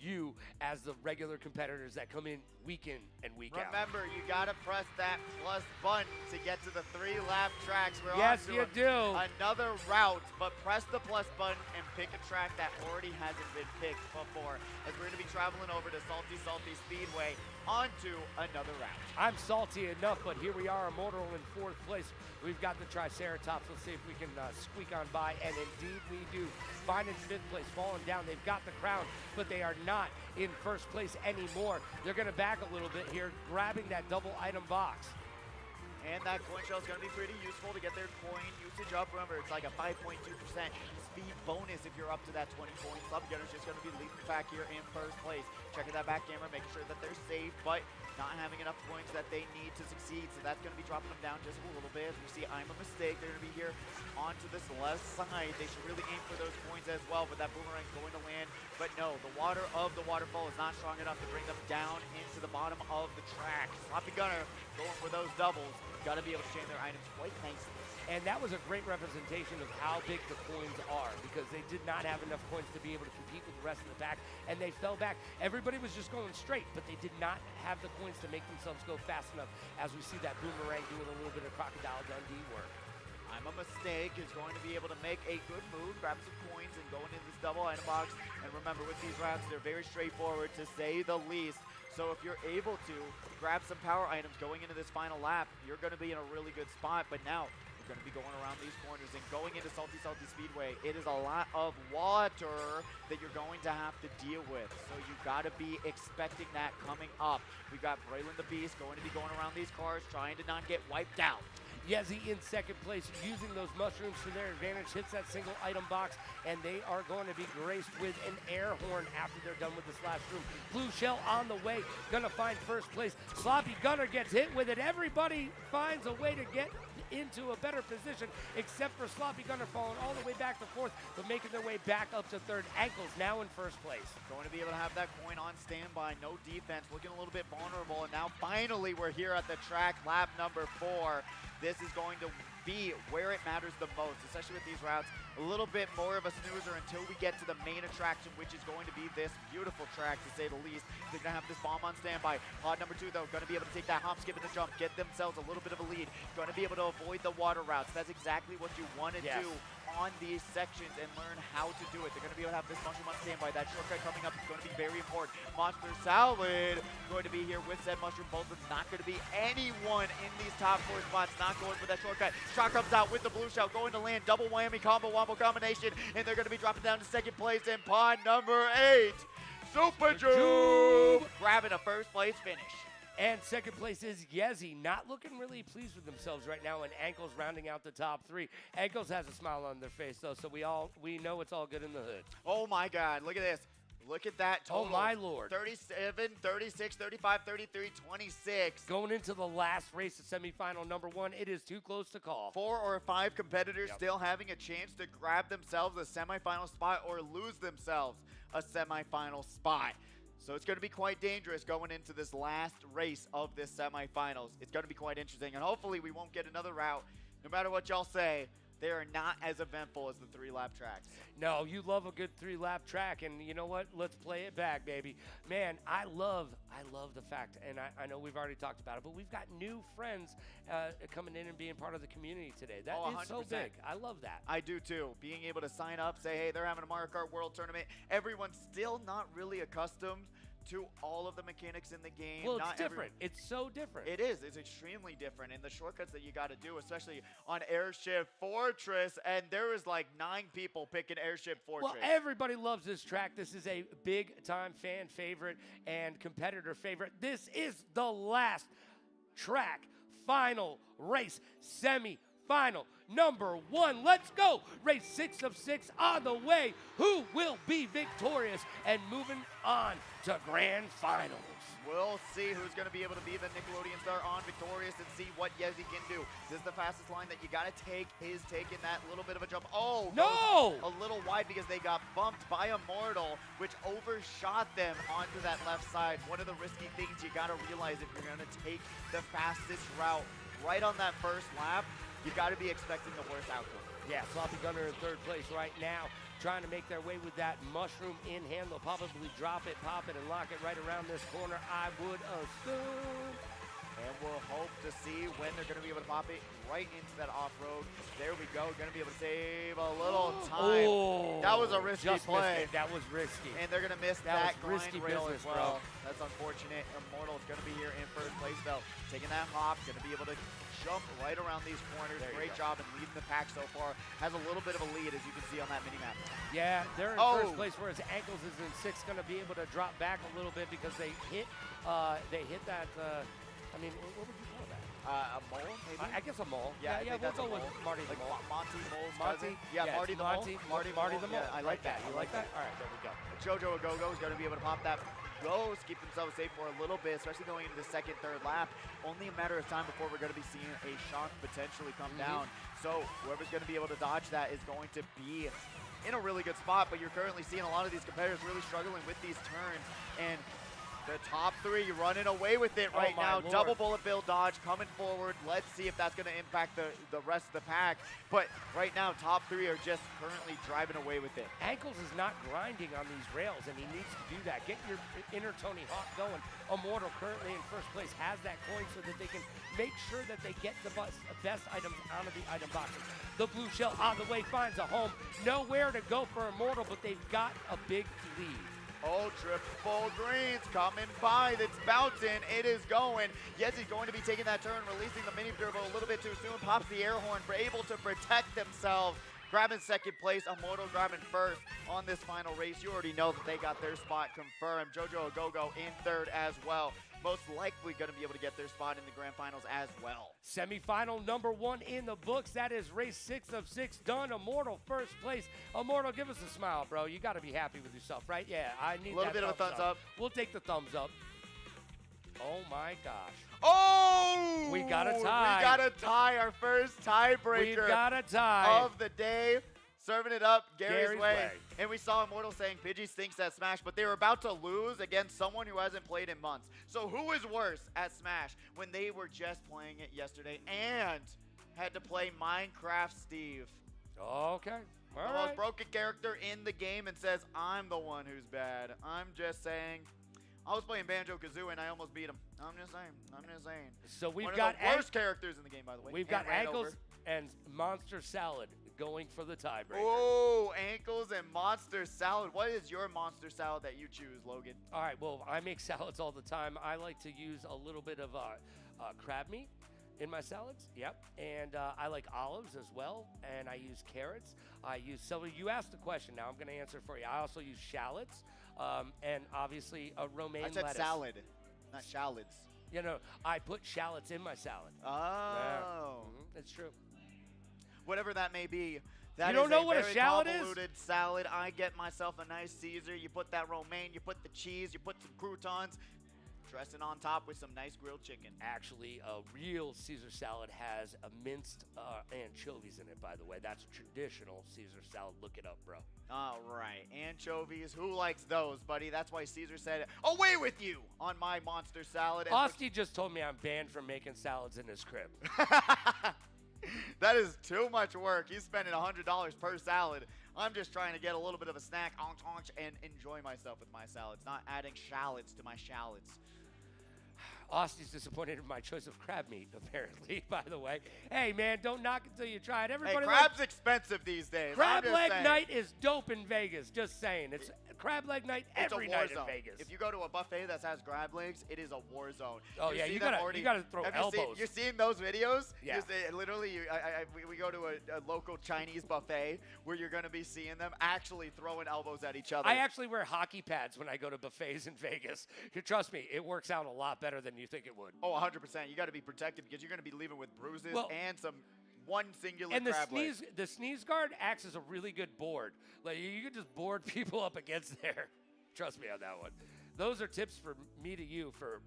you as the regular competitors that come in week in and week out. Remember, you gotta press that plus button to get to the 3-lap tracks. We're Yes, on you to do. another route, but press the plus button and pick a track that already hasn't been picked before, as we're gonna be traveling over to Salty Speedway onto another route. I'm salty enough, but here we are, Immortal in 4th place. We've got the Triceratops. Let's see if we can squeak on by, and indeed we do. Fine in 5th place, falling down. They've got the crown, but they are not in first place anymore. They're going to back a little bit here, grabbing that double item box. And that coin shell is going to be pretty useful to get their coin usage huge up. Remember, it's like a 5.2% speed bonus if you're up to that 20 points. Sloppy Gunner's just going to be leading the pack here in first place. Checking that back camera, making sure that they're safe, but not having enough points that they need to succeed. So that's going to be dropping them down just a little bit. As we see, I'm a mistake. They're going to be here onto this left side. They should really aim for those points as well, but that boomerang's going to land. But no, the water of the waterfall is not strong enough to bring them down into the bottom of the track. Sloppy Gunner going for those doubles. Got to be able to chain their items quite nicely. And that was a great representation of how big the coins are, because they did not have enough coins to be able to compete with the rest of the pack, and they fell back. Everybody was just going straight, but they did not have the coins to make themselves go fast enough, as we see that boomerang doing a little bit of Crocodile Dundee work. I'm a mistake is going to be able to make a good move, grab some coins, and go into this double item box. And remember, with these rounds, they're very straightforward, to say the least. So if you're able to grab some power items going into this final lap, you're going to be in a really good spot. But now, we're going to be going around these corners and going into Salty Speedway. It is a lot of water that you're going to have to deal with. So you got to be expecting that coming up. We've got Braylon the Beast going to be going around these cars, trying to not get wiped out. Yezi in second place, using those mushrooms to their advantage, hits that single item box, and they are going to be graced with an air horn after they're done with this last room. Blue Shell on the way, gonna find first place. Sloppy Gunner gets hit with it. Everybody finds a way to get into a better position, except for Sloppy Gunner falling all the way back to fourth, but making their way back up to third. Ankles now in first place. Going to be able to have that coin on standby, no defense, looking a little bit vulnerable, and now finally we're here at the track, lap number 4. This is going to be where it matters the most, especially with these routes. A little bit more of a snoozer until we get to the main attraction, which is going to be this beautiful track, to say the least. They're going to have this bomb on standby. Pod number 2, though, going to be able to take that hop, skip, and the jump, get themselves a little bit of a lead. Going to be able to avoid the water routes. That's exactly what you want to do on these sections and learn how to do it. They're going to be able to have this mushroom on standby. That shortcut coming up is going to be very important. Monster Salad going to be here with said mushroom. Both of them not going to be anyone in these top 4 spots not going for that shortcut. Shot comes out with the blue shell, going to land double whammy combo wombo combination, and they're going to be dropping down to second place in pod number 8. Super Jube grabbing a first place finish. And second place is Yezi, not looking really pleased with themselves right now, and Ankles rounding out the top 3. Ankles has a smile on their face, though, so we know it's all good in the hood. Oh, my God. Look at this. Look at that total. Oh, my Lord. 37, 36, 35, 33, 26. Going into the last race of semifinal number 1, it is too close to call. 4 or 5 competitors still having a chance to grab themselves a semifinal spot or lose themselves a semifinal spot. So it's going to be quite dangerous going into this last race of this semifinals. It's going to be quite interesting, and hopefully we won't get another route. No matter what y'all say, they are not as eventful as the 3-lap tracks. No, you love a good 3-lap track, and you know what? Let's play it back, baby. Man, I love the fact, and I know we've already talked about it, but we've got new friends coming in and being part of the community today. That is so big. I love that. I do too. Being able to sign up, say, hey, they're having a Mario Kart World Tournament. Everyone's still not really accustomed to all of the mechanics in the game. Well, it's different. It's so different. It is. It's extremely different. And the shortcuts that you got to do, especially on Airship Fortress, and there was like 9 people picking Airship Fortress. Well, everybody loves this track. This is a big-time fan favorite and competitor favorite. This is the last track, final race, semi-final number 1. Let's go. Race 6 of 6 on the way. Who will be victorious and moving on to grand finals? We'll see who's going to be able to be the Nickelodeon star on victorious and see what Yezi can do. This is the fastest line that you got to take, is taking that little bit of a jump. Oh, no! A little wide because they got bumped by Immortal, which overshot them onto that left side. One of the risky things you got to realize if you're going to take the fastest route right on that first lap, you got to be expecting the worst outcome. Yeah, Sloppy Gunner in third place right now, trying to make their way with that mushroom in hand. They'll probably drop it, pop it, and lock it right around this corner, I would assume. And we'll hope to see when they're going to be able to pop it right into that off-road. There we go. Going to be able to save a little time. Oh, that was a risky play. That was risky. And they're going to miss that grind risky rail business, as well. bro. That's unfortunate. Immortal's going to be here in first place, though. Taking that hop. Going to be able to jump right around these corners. Great job in leading the pack so far. Has a little bit of a lead, as you can see on that mini-map. Yeah, they're in first place, whereas Ankles is in 6th. Going to be able to drop back a little bit because they hit that... I mean, what would you call that? A mole, maybe? I guess a mole. Yeah, I yeah, think we'll that's a go with mole. Marty the Like Mole. Monty Mole's Monty? cousin. Yeah, it's Marty the Monty, Mole. Marty the Mole. Yeah, I like that. You like that? All right, there we go. Jojo Agogo is going to be able to pop that ghost, keep themselves safe for a little bit, especially going into the second, third lap. Only a matter of time before we're going to be seeing a shock potentially come down. So whoever's going to be able to dodge that is going to be in a really good spot, but you're currently seeing a lot of these competitors really struggling with these turns, and the top three running away with it right now. Lord. Double bullet bill dodge coming forward. Let's see if that's going to impact the rest of the pack. But right now, top three are just currently driving away with it. Ankles is not grinding on these rails, and he needs to do that. Get your inner Tony Hawk going. Immortal currently in first place has that coin so that they can make sure that they get the best items out of the item boxes. The blue shell on the way finds a home. Nowhere to go for Immortal, but they've got a big lead. Oh, triple greens coming by. That's bouncing. It is going. Yes, he's going to be taking that turn, releasing the mini turbo a little bit too soon. Pops the air horn for able to protect themselves. Grabbing second place, Immortal grabbing first on this final race. You already know that they got their spot confirmed. Jojo Agogo in third as well. Most likely going to be able to get their spot in the grand finals as well. Semifinal number 1 in the books. That is race 6 of 6 done. Immortal first place. Immortal, give us a smile, bro. You got to be happy with yourself, right? Yeah, I need a little bit of a thumbs up. We'll take the thumbs up. Oh my gosh. Oh! We got a tie. We got a tie. Our first tiebreaker. We got a tie of the day. Serving it up Gary's way. way. And we saw Immortal saying Pidgey stinks at Smash, but they were about to lose against someone who hasn't played in months. So who is worse at Smash when they were just playing it yesterday and had to play Minecraft Steve? Okay. The most broken character in the game and says, I'm the one who's bad. I'm just saying. I was playing Banjo-Kazooie and I almost beat him. I'm just saying. So we've one got of the worst characters in the game, by the way. We've got Ankles and Monster Salad going for the tiebreaker. Oh, Ankles and Monster Salad. What is your Monster Salad that you choose, Logan? All right, well, I make salads all the time. I like to use a little bit of crab meat in my salads. Yep. And I like olives as well. And I use carrots. I use celery. You asked the question. Now I'm going to answer for you. I also use shallots and obviously a romaine lettuce. I said salad, not shallots. You know, I put shallots in my salad. Oh. Yeah. That's true. Whatever that may be. That you don't is know a what a very shallot is? convoluted salad. I get myself a nice Caesar. You put that romaine, you put the cheese, you put some croutons, dressing on top with some nice grilled chicken. Actually, a real Caesar salad has a minced anchovies in it, by the way. That's traditional Caesar salad. Look it up, bro. All right. Anchovies. Who likes those, buddy? That's why Caesar said, away with you on my monster salad. Austin just told me I'm banned from making salads in his crib. That is too much work. He's spending $100 per salad. I'm just trying to get a little bit of a snack and enjoy myself with my salads, not adding shallots to my shallots. Austin's disappointed in my choice of crab meat, apparently, by the way. Hey, man, don't knock it until you try it. Everybody, hey, crab's expensive these days. Crab leg night is dope in Vegas, just saying. It's crab leg night every night in Vegas. If you go to a buffet that has crab legs, it is a war zone. Oh, yeah, you gotta throw elbows. You're seeing those videos? Yeah. Literally, we go to a local Chinese buffet where you're going to be seeing them actually throwing elbows at each other. I actually wear hockey pads when I go to buffets in Vegas. Trust me, it works out a lot better than you think it would. Oh, 100%. You got to be protected because you're going to be leaving with bruises and some one singular crab leg. And the sneeze guard acts as a really good board. Like, you can just board people up against there. Trust me on that one. Those are tips for me to you for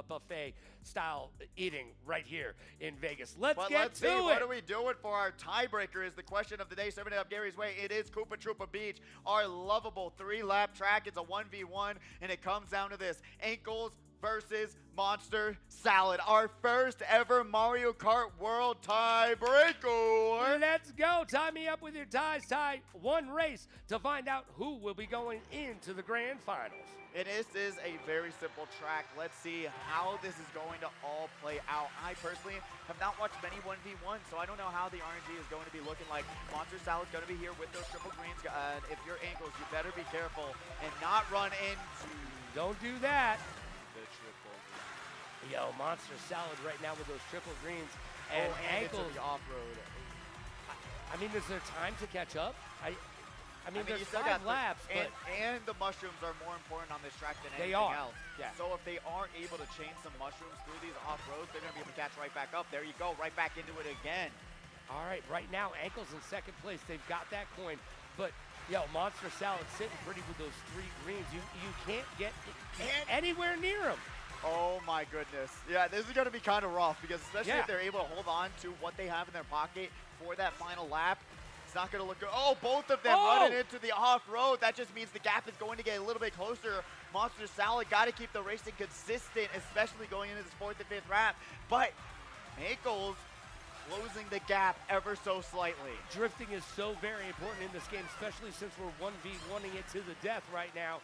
buffet style eating right here in Vegas. Let's get to it. What are we doing for our tiebreaker is the question of the day. Serving it up Gary's way. It is Koopa Troopa Beach, our lovable 3-lap track. It's a 1v1, and it comes down to this. Ankles versus Monster Salad. Our first ever Mario Kart World tiebreaker. Let's go. Tie me up with your ties. Tie one race to find out who will be going into the grand finals. And this is a very simple track. Let's see how this is going to all play out. I personally have not watched many 1v1, so I don't know how the RNG is going to be looking like. Monster Salad's going to be here with those triple greens. If you're Ankles, you better be careful and not run into... Don't do that. The triple greens. Yo, Monster Salad right now with those triple greens. And Ankles. It's off-road. I mean, is there time to catch up? I mean, you there's still 5 got laps, but and the mushrooms are more important on this track than They anything are, else. yeah. So if they aren't able to chain some mushrooms through these off-roads, they're going to be able to catch right back up. There you go, right back into it again. all right, right now, Ankles in second place. They've got that coin, but yo, Monster Salad sitting pretty with those 3 greens. You can't get anywhere near him. Oh my goodness. Yeah, this is going to be kind of rough because especially Yeah. if they're able to hold on to what they have in their pocket for that final lap, it's not going to look good. Oh, both of them running into the off-road. That just means the gap is going to get a little bit closer. Monster Salad got to keep the racing consistent, especially going into this 4th and 5th lap. But Ankles closing the gap ever so slightly. Drifting is so very important in this game, especially since we're 1v1ing it to the death right now.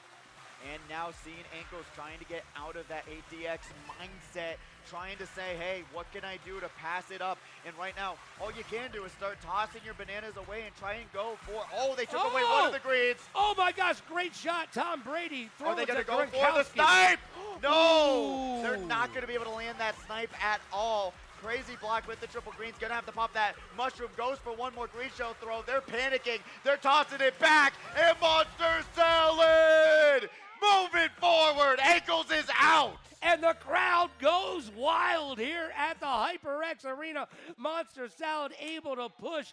And now seeing Ankles trying to get out of that ATX mindset, trying to say, hey, what can I do to pass it up? And right now, all you can do is start tossing your bananas away and try and go for, oh, they took away one of the greens. Oh my gosh, great shot, Tom Brady. Are they going to go for the snipe? No, they're not going to be able to land that snipe at all. Crazy block with the triple greens. Gonna have to pop that mushroom. Goes for one more green shell throw. They're panicking. They're tossing it back. And Monster Salad moving forward. Ankles is out. And the crowd goes wild here at the HyperX Arena. Monster Salad able to push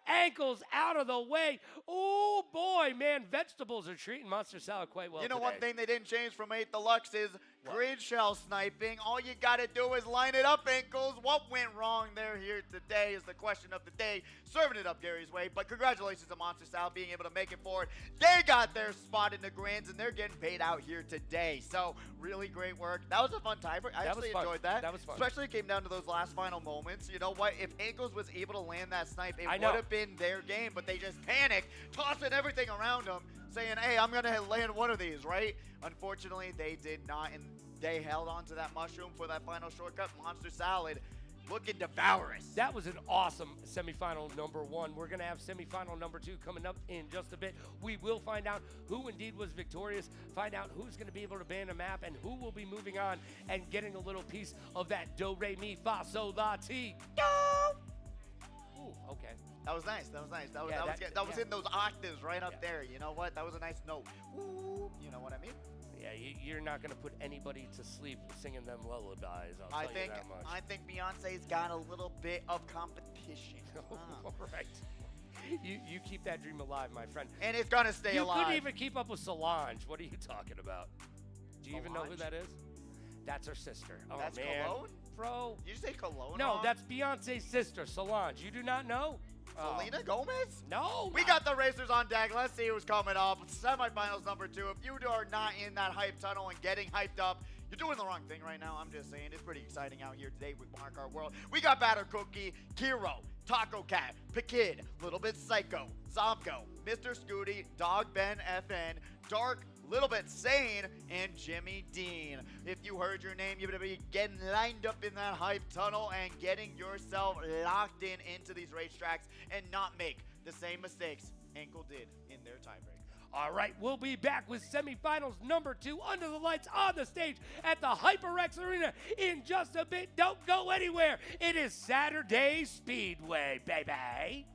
Ankles out of the way. Oh boy, man, vegetables are treating Monster Salad quite well You know, today. one thing they didn't change from 8 Deluxe is green shell sniping. All you got to do is line it up, Ankles. What went wrong there here today is the question of the day. Serving it up Gary's way, but congratulations to Monster Salad being able to make it forward. They got their spot in the grands, and they're getting paid out here today. So, really great work. That was a fun tiebreak. I actually enjoyed that. That was fun. Especially came down to those last final moments. You know what? If Ankles was able to land that snipe, it I would know. have been their game, but they just panicked, tossing everything around them, saying, hey, I'm going to land one of these, right? Unfortunately, they did not, and they held on to that mushroom for that final shortcut. Monster Salad looking devourous. That was an awesome semifinal number 1. We're going to have semifinal number 2 coming up in just a bit. We will find out who indeed was victorious, find out who's going to be able to ban a map, and who will be moving on and getting a little piece of that do, re, mi, fa, sol, la, ti. Ooh, okay. That was nice. That was nice. That was, Yeah, that was yeah. in those octaves right up Yeah. there. You know what? That was a nice note. Ooh, you know what I mean? Yeah, you're not going to put anybody to sleep singing them lullabies, I'll tell you that much. I think Beyonce's got a little bit of competition. All right. You keep that dream alive, my friend. And it's gonna stay You alive. couldn't even keep up with Solange. What are you talking about? Do you even know who Solange? that is? That's her sister. Oh, That's man. Cologne? Bro. Did you say Cologne? No, wrong? that's Beyonce's sister, Solange. You do not know? Oh. Selena Gomez? No. We got the racers on deck. Let's see who's coming up. Semifinals number 2. If you are not in that hype tunnel and getting hyped up, you're doing the wrong thing right now. I'm just saying. It's pretty exciting out here today with Mario Kart World. We got Batter Cookie, Kiro, Taco Cat, Pakid, Little Bit Psycho, Zomko, Mr. Scooty, Dog Ben FN, Dark, Little Bit Sane, and Jimmy Dean. If you heard your name, you're going to be getting lined up in that hype tunnel and getting yourself locked into these racetracks and not make the same mistakes Ankle did in their tiebreak. All right, we'll be back with semifinals number 2 under the lights on the stage at the HyperX Arena in just a bit. Don't go anywhere. It is Saturday Speedway, baby.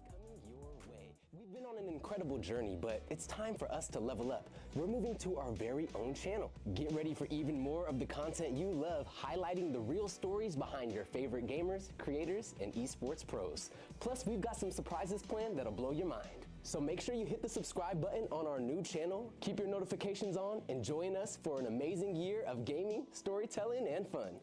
Coming your way. We've been on an incredible journey, but it's time for us to level up. We're moving to our very own channel. Get ready for even more of the content you love, highlighting the real stories behind your favorite gamers, creators, and esports pros. Plus, we've got some surprises planned that'll blow your mind. So make sure you hit the subscribe button on our new channel, keep your notifications on, and join us for an amazing year of gaming, storytelling, and fun.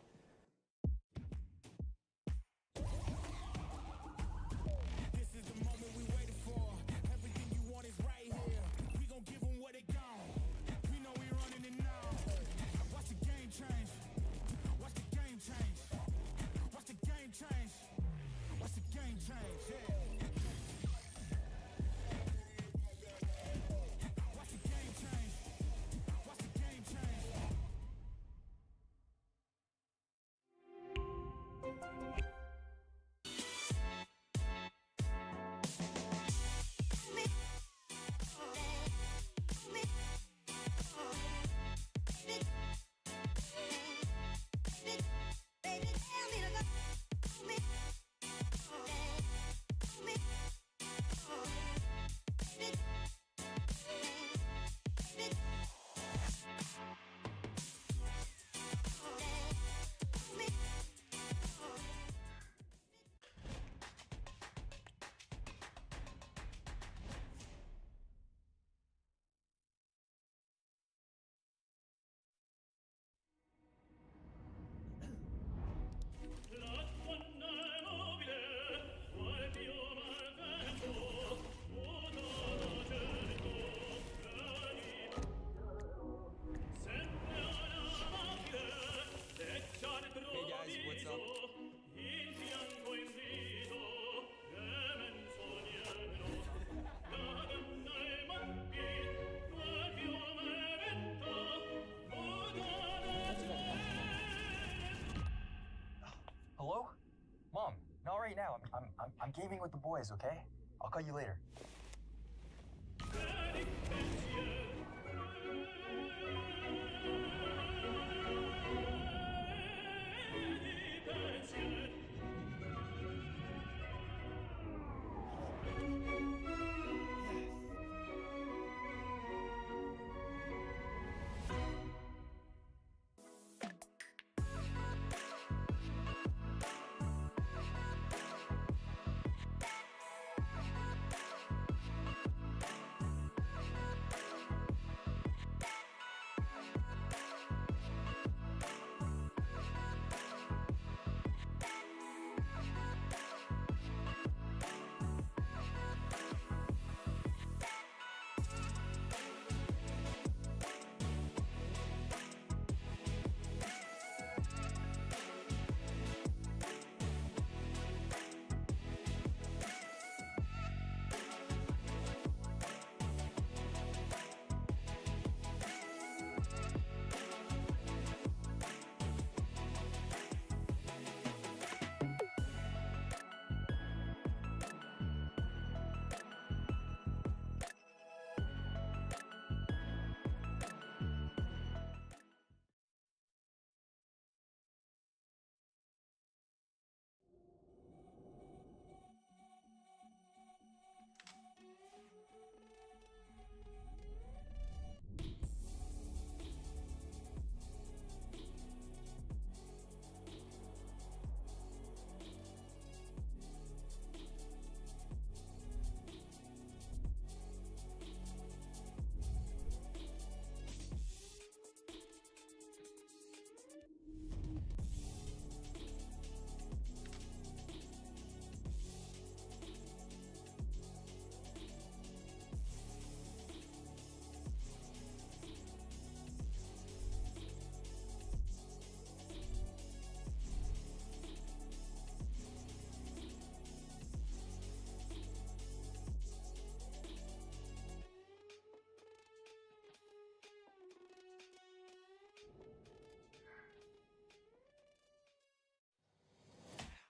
I'm gaming with the boys, okay? I'll call you later.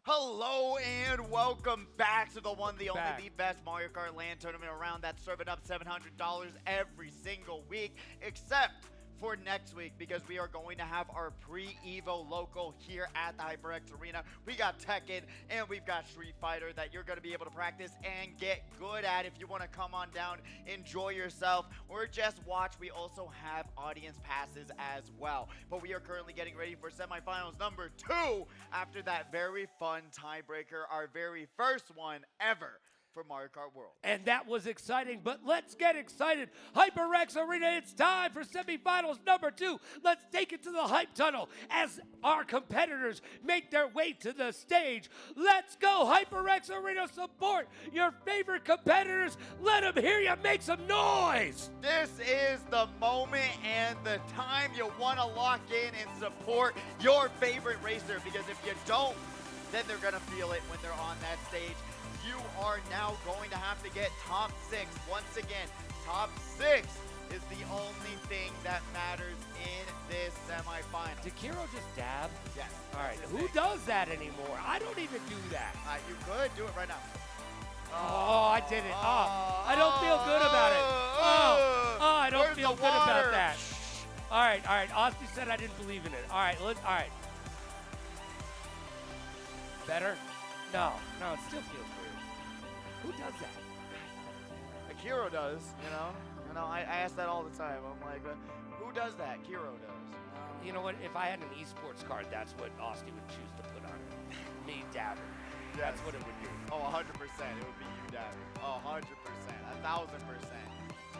Hello and welcome back to the one, the only, Back. the best Mario Kart Land tournament around that's serving up $700 every single week, except for next week, because we are going to have our pre-Evo local here at the HyperX Arena. We got Tekken and we've got Street Fighter that you're going to be able to practice and get good at if you want to come on down, enjoy yourself, or just watch. We also have audience passes as well. But we are currently getting ready for semifinals number 2 after that very fun tiebreaker, our very first one ever for Mario Kart World. And that was exciting, but let's get excited. HyperX Arena, it's time for semifinals number 2. Let's take it to the hype tunnel as our competitors make their way to the stage. Let's go, HyperX Arena, support your favorite competitors. Let them hear you make some noise. This is the moment and the time you want to lock in and support your favorite racer, because if you don't, then they're going to feel it when they're on that stage. You are now going to have to get top 6. Once again, top 6 is the only thing that matters in this semifinal. Did Kiro just dab? Yes. All right, that's who his name. does that anymore? I don't even do that. You could do it right now. Oh, I did it. Oh, I don't feel good about it. Oh, I don't Where's feel the good about water? that. All right. Austin said I didn't believe in it. All right, all right. Better? No, it still feels weird. Who does that? Kiro does, you know. I ask that all the time. I'm like, who does that? Kiro does. You know what? If I had an esports card, that's what Austin would choose to put on it. Me dabbing. That's what it would be. Oh, 100%. It would be you, Daddy. Oh, 100%. 1,000%.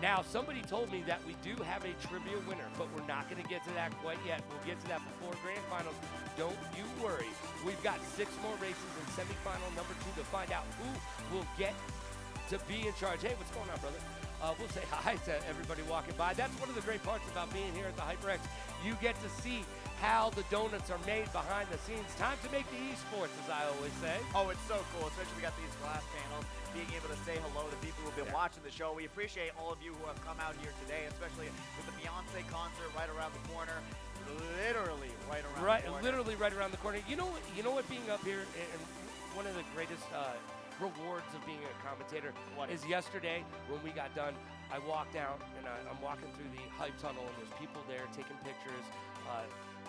Now, somebody told me that we do have a trivia winner, but we're not going to get to that quite yet. We'll get to that before grand finals. Don't you worry. We've got 6 more races in semifinal number 2 to find out who will get to be in charge. Hey, what's going on, brother? We'll say hi to everybody walking by. That's one of the great parts about being here at the HyperX. You get to see how the donuts are made behind the scenes. Time to make the esports, as I always say. Oh, it's so cool. Especially we got these glass panels, being able to say hello to people who've been watching the show. We appreciate all of you who have come out here today, especially with the Beyonce concert right around the corner. literally right around Right, the corner. literally right around the corner. You know what being up here and one of the greatest rewards of being a commentator is yesterday when we got done, I walked out and I'm walking through the hype tunnel and there's people there taking pictures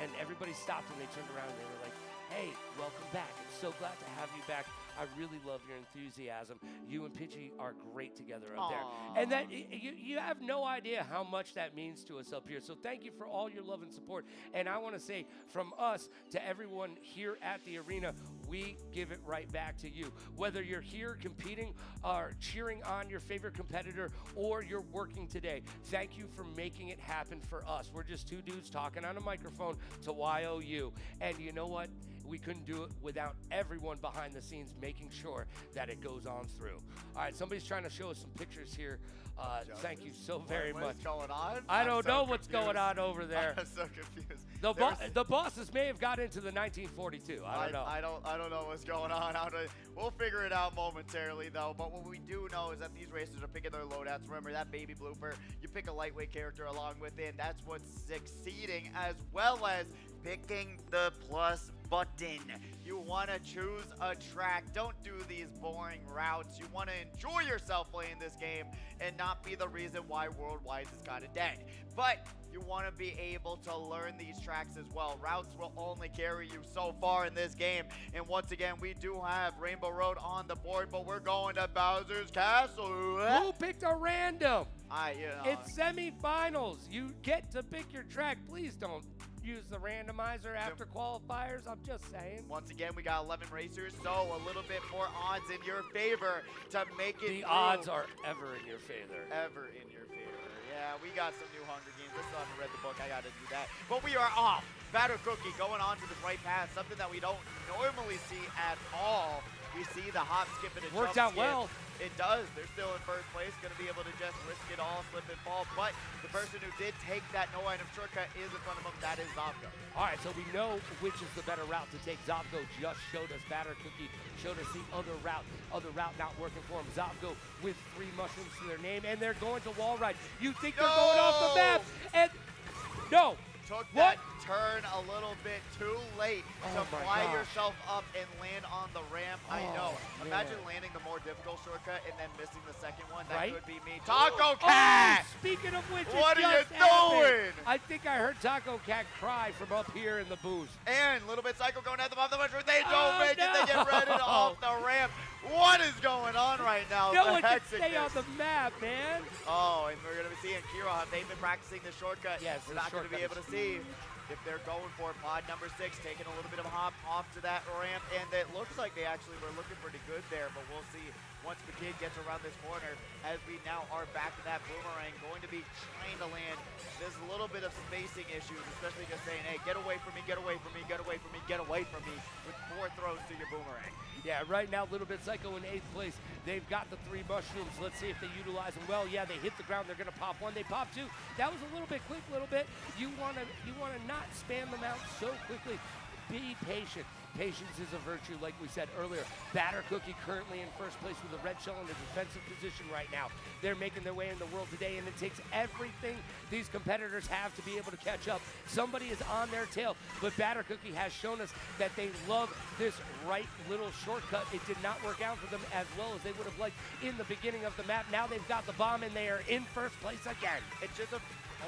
and everybody stopped and they turned around and they were like, hey, welcome back. I'm so glad to have you back. I really love your enthusiasm. You and Pidgey are great together up there. And that you have no idea how much that means to us up here. So thank you for all your love and support. And I want to say from us to everyone here at the arena, we give it right back to you. Whether you're here competing or cheering on your favorite competitor or you're working today, thank you for making it happen for us. We're just two dudes talking on a microphone to YOU. And you know what? We couldn't do it without everyone behind the scenes making sure that it goes on through. All right, somebody's trying to show us some pictures here. Thank you so very much. What's going on? I don't know what's going on over there. I'm so confused. The bosses may have got into the 1942. I don't know. I don't know what's going on. We'll figure it out momentarily, though. But what we do know is that these racers are picking their loadouts. Remember that baby blooper? You pick a lightweight character along with it. That's what's succeeding, as well as picking the plus button. You want to choose a track. Don't do these boring routes. You want to enjoy yourself playing this game and not be the reason why Worldwide is kind of dead. But you want to be able to learn these tracks as well. Routes will only carry you so far in this game. And once again, we do have Rainbow Road on the board, but we're going to Bowser's Castle. Who picked a random? It's semifinals. You get to pick your track. Please don't use the randomizer after qualifiers. I'm just saying. Once again, we got 11 racers, so a little bit more odds in your favor to make it The odds are ever in your favor. Ever in your favor. Yeah, we got some new Hunger Games. I still haven't read the book. I got to do that. But we are off. Batter Cookie going on to the right path, something that we don't normally see at all. We see the hop, skip, and a Worked jump out well. It does. They're still in first place. Going to be able to just risk it all, slip and fall. But the person who did take that no-item shortcut is in front of him. That is Zopko. All right, so we know which is the better route to take. Zopko just showed us. Batter Cookie showed us the other route. Other route not working for him. Zopko with 3 mushrooms to their name, and they're going to wall ride. You think they're going off the map? And no. Took that turn a little bit too late to fly yourself up and land on the ramp. I know. Imagine landing the more difficult shortcut and then missing the second one. That could be me. Taco Cat! Speaking of which, what are you doing? I think I heard Taco Cat cry from up here in the booth. And Little Bit Psycho going at them off the mushroom. They don't make it. They get ready off the ramp. What is going on right now? No one can stay on the map, man. Oh, and we're going to be seeing Kira. They've been practicing the shortcut. Yes, we're not going to be able to see if they're going for pod number 6, taking a little bit of a hop off to that ramp, and it looks like they actually were looking pretty good there, but we'll see once the kid gets around this corner, as we now are back to that boomerang, going to be trying to land. There's a little bit of spacing issues, especially just saying, hey, get away from me, get away from me, get away from me, get away from me, with 4 throws to your boomerang. Yeah, right now, Little Bit Psycho in 8th place. They've got the 3 mushrooms. Let's see if they utilize them well. Yeah, they hit the ground. They're going to pop 1. They pop 2. That was a little bit quick, You want to not spam them out so quickly. Be patient. Patience is a virtue, like we said earlier. Batter Cookie currently in first place with a red shell in a defensive position right now. They're making their way in the world today, and it takes everything these competitors have to be able to catch up. Somebody is on their tail, but Batter Cookie has shown us that they love this right little shortcut. It did not work out for them as well as they would have liked in the beginning of the map. Now they've got the bomb, and they are in first place again. It's just a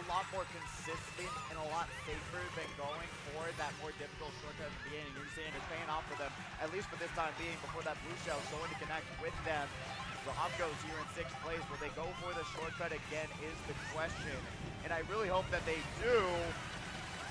lot more consistent and a lot safer than going for that more difficult shortcut at the beginning. You're seeing it's paying off for them, at least for this time being, before that blue shell is going to connect with them. So Opgo's here in 6th place. Will they go for the shortcut again is the question. And I really hope that they do.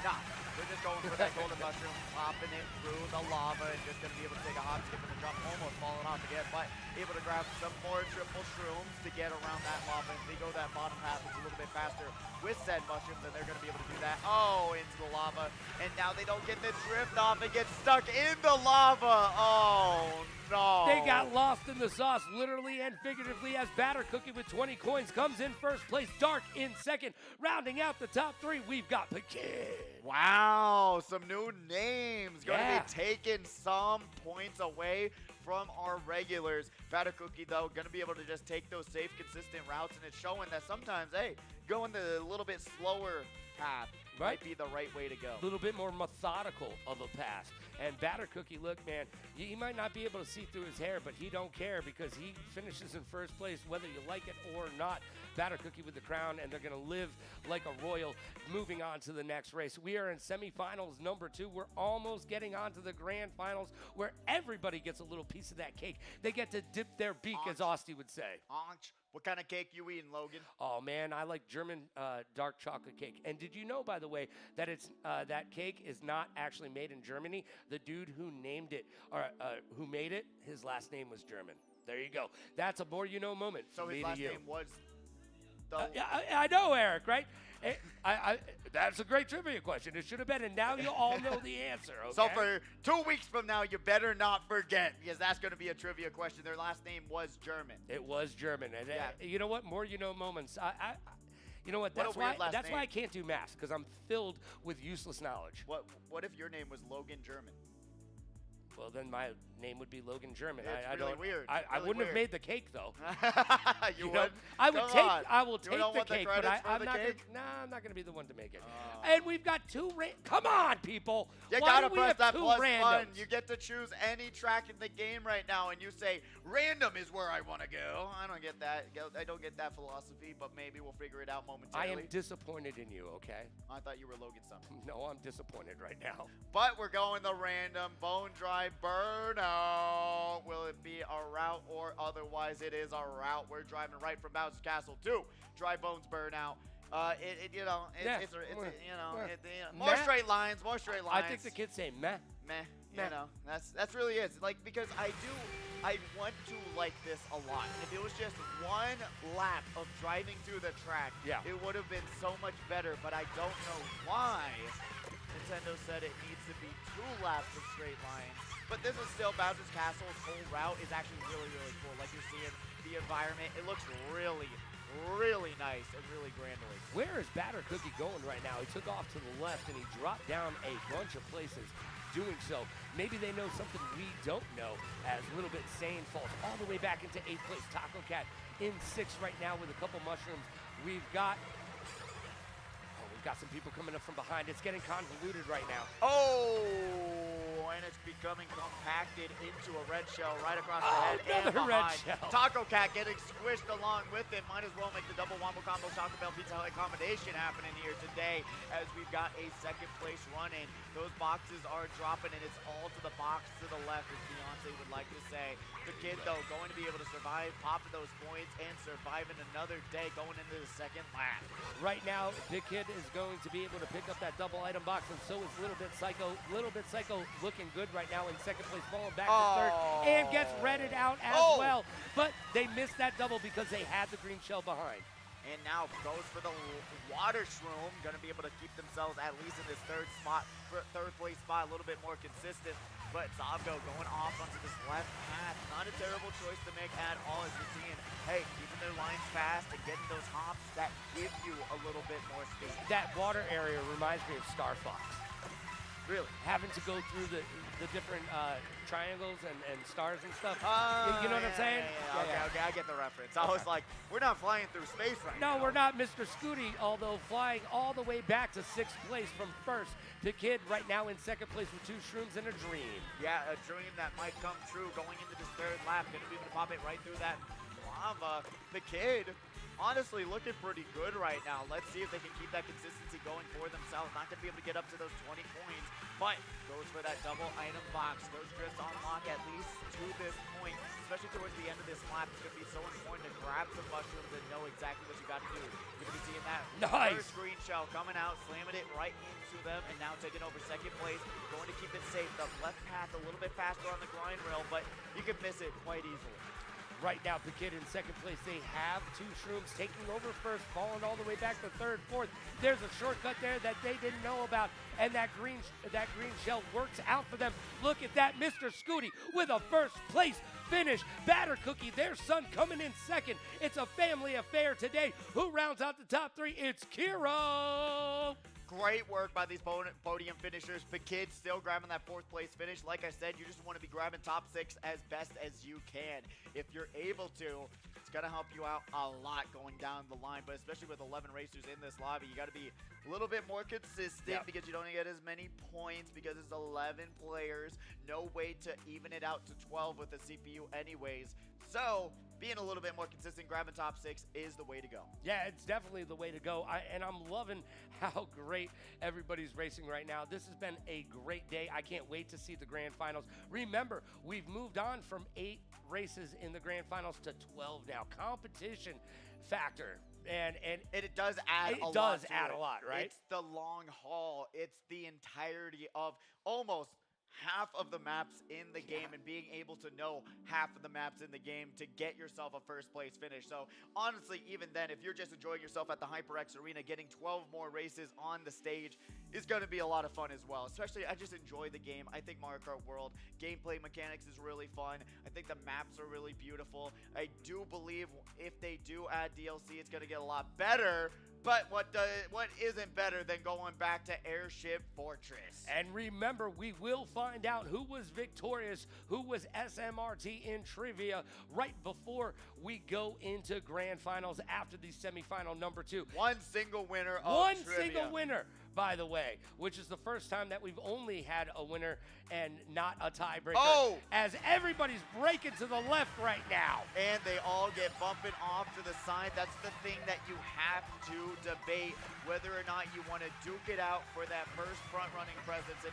Nah, they're just going for that golden mushroom, popping it through the lava, and just going to be able to take a hop, skip, and a jump, almost falling off again, but able to grab some more triple shrooms to get around that lava. And they go that bottom path, it's a little bit faster with said mushrooms, and they're going to be able to do that. Oh, into the lava, and now they don't get the drift off and get stuck in the lava. Oh, no. They got lost in the sauce, literally and figuratively, as Batter Cookie with 20 coins comes in first place. Dark in second. Rounding out the top 3, we've got Pekin. Wow, some new names. Going to be taking some points away from our regulars. Batter Cookie, though, going to be able to just take those safe, consistent routes, and it's showing that sometimes, hey, going the little bit slower path Right. might be the right way to go. A little bit more methodical of a pass. And Batter Cookie, look, man, he might not be able to see through his hair, but he don't care because he finishes in first place whether you like it or not. Batter Cookie with the crown, and they're going to live like a royal. Moving on to the next race. We are in semifinals number 2. We're almost getting on to the grand finals where everybody gets a little piece of that cake. They get to dip their beak, as Austin would say. Aunch. What kind of cake you eating, Logan? Oh, man, I like German dark chocolate cake. And did you know, by the way, that it's that cake is not actually made in Germany? The dude who named it, or who made it, his last name was German. There you go. That's a more you know moment So for his me last to you. name was... I know, Eric, right? That's a great trivia question. It should have been, and now you all know the answer, okay? So for 2 weeks from now, you better not forget, because that's going to be a trivia question. Their last name was German. It was German. And Yeah. you know what? More you know moments. You know what? What a That's weird why. last That's why I name. can't do math, because I'm filled with useless knowledge. What if your name was Logan German? Well, then my name would be Logan German. It's I really don't. weird. I Really wouldn't have weird. made the cake though. you You know, would? I would Come take. on. I will You take don't the want the cake, but credits for I'm the not. cake? I'm not gonna be the one to make it. Oh. And we've got 2. Come on, people. You Why gotta do we press have that 2 plus randoms? button. You get to choose any track in the game right now, and you say random is where I want to go. I don't get that. I don't get that philosophy, but maybe we'll figure it out I momentarily. am disappointed in you. Okay. I thought you were Logan something. No, I'm disappointed right now. But we're going the random bone dry burnout. Will it be a route or otherwise it is a route? We're driving right from Bounce Castle to Dry Bones Burnout. More Meh. straight lines, more straight lines. I think the kids say meh. Meh, Meh. you know, that's really is. Like, because I want to like this a lot. If it was just one lap of driving through the track, Yeah. it would have been so much better, but I don't know why Nintendo said it needs to be 2 laps of straight lines. But this is still Bowser's Castle's whole route is actually really, really cool. Like you're seeing the environment, it looks really, really nice and really grandly. Where is Batter Cookie going right now? He took off to the left and he dropped down a bunch of places doing so. Maybe they know something we don't know, as Little Bit Sane falls all the way back into 8th place. Taco Cat in 6th right now with a couple mushrooms. We've got some people coming up from behind. It's getting convoluted right now. Oh, and it's becoming compacted into a red shell right across the head and another red behind. shell. Taco Cat getting squished along with it. Might as well make the double wombo combo Taco Bell Pizza Hut combination happening here today as we've got a 2nd place run-in. Those boxes are dropping, and it's all to the box to the left, as Beyonce would like to say. The kid, though, going to be able to survive, popping those points, and surviving another day going into the 2nd lap. Right now, Big Kid is going to be able to pick up that double item box, and so is Little Bit Psycho. Little Bit Psycho looking good right now in 2nd place, falling back to 3rd, and gets redded out as well. But they missed that double because they had the green shell behind. And now goes for the water shroom. Going to be able to keep themselves at least in this 3rd place spot, a little bit more consistent. But Zabgo going off onto this left path. Not a terrible choice to make at all, as you're seeing, hey, keeping their lines fast and getting those hops that give you a little bit more speed. That water area reminds me of Star Fox. Really? Having to go through the different triangles and stars and stuff. Oh, You know what I'm saying? Yeah, okay, I get the reference. I was like, we're not flying through space right now. No, we're not Mr. Scooty, although flying all the way back to 6th place from 1st. The kid right now in 2nd place with 2 shrooms and a dream. Yeah, a dream that might come true going into this 3rd lap. Going to be able to pop it right through that lava. The kid, honestly, looking pretty good right now. Let's see if they can keep that consistency going for themselves. Not going to be able to get up to those 20 coins, but goes for that double item box. Those drifts unlock at least to this point, especially towards the end of this lap. It's going to be so important to grab some mushrooms and know exactly what you got to do. You're going to be seeing that Nice. first green shell coming out, slamming it right into them, and now taking over 2nd place. Going to keep it safe. The left path a little bit faster on the grind rail, but you can miss it quite easily. Right now, the kid in 2nd place. They have 2 shrooms taking over 1st, falling all the way back to 3rd, 4th. There's a shortcut there that they didn't know about, and that green shell works out for them. Look at that, Mr. Scooty with a 1st place finish. Batter Cookie, their son, coming in 2nd. It's a family affair today. Who rounds out the top 3? It's Kiro. Great work by these podium finishers. The kids still grabbing that 4th place finish. Like I said, you just want to be grabbing top 6 as best as you can. If you're able to, it's going to help you out a lot going down the line. But especially with 11 racers in this lobby, you got to be a little bit more consistent because you don't get as many points because it's 11 players. No way to even it out to 12 with the CPU anyways. So being a little bit more consistent, grabbing top 6 is the way to go. Yeah, it's definitely the way to go. And I'm loving how great everybody's racing right now. This has been a great day. I can't wait to see the grand finals. Remember, we've moved on from 8 races in the grand finals to 12 now. Competition factor. And it does add a lot. It does add a lot, right? It's the long haul. It's the entirety of almost half of the maps in the game and being able to know half of the maps in the game to get yourself a 1st place finish. So honestly, even then, if you're just enjoying yourself at the HyperX Arena, getting 12 more races on the stage is going to be a lot of fun as well. Especially, I just enjoy the game. I think Mario Kart World gameplay mechanics is really fun. I think the maps are really beautiful. I do believe if they do add DLC, it's going to get a lot better. But what isn't better than going back to Airship Fortress? And remember, we will find out who was victorious, who was SMRT in trivia right before we go into grand finals after the semifinal number 2. One single winner of trivia. One single winner, by the way, which is the first time that we've only had a winner and not a tiebreaker. Oh! As everybody's breaking to the left right now. And they all get bumping off to the side. That's the thing that you have to debate, whether or not you want to duke it out for that first front-running presence. And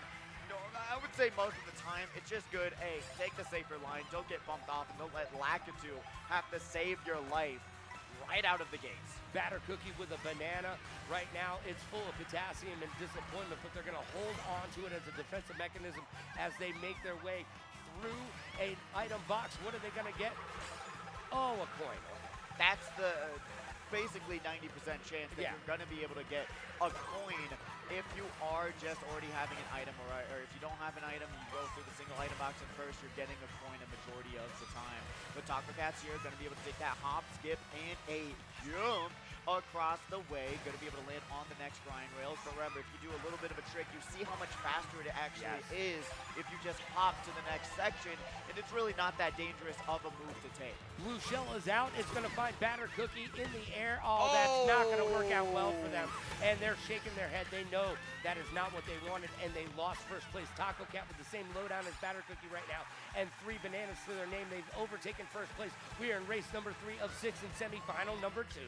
I would say most of the time, it's just good, hey, take the safer line, don't get bumped off, and don't let Lakitu have to save your life right out of the gates. Batter Cookie with a banana. Right now, it's full of potassium and disappointment, but they're going to hold on to it as a defensive mechanism as they make their way through an item box. What are they going to get? Oh, a coin. That's the basically 90% chance that you're going to be able to get a coin if you are just already having an item, or if you don't have an item, you go through the single item box and first you're getting a coin a majority of the time. But Taco Cats here are going to be able to take that hop, skip, and a jump across the way. Going to be able to land on the next grind rails. But remember, if you do a little bit of a trick, you see how much faster it actually is if you just hop to the next section, and it's really not that dangerous of a move to take. Blue Shell is out. It's going to find Batter Cookie in the air. Oh, that's not going to work out well for them. And they're shaking their head. They know that is not what they wanted, and they lost first place. Taco Cat with the same lowdown as Batter Cookie right now, and 3 bananas to their name. They've overtaken first place. We are in race number 3 of 6 in semifinal number 2.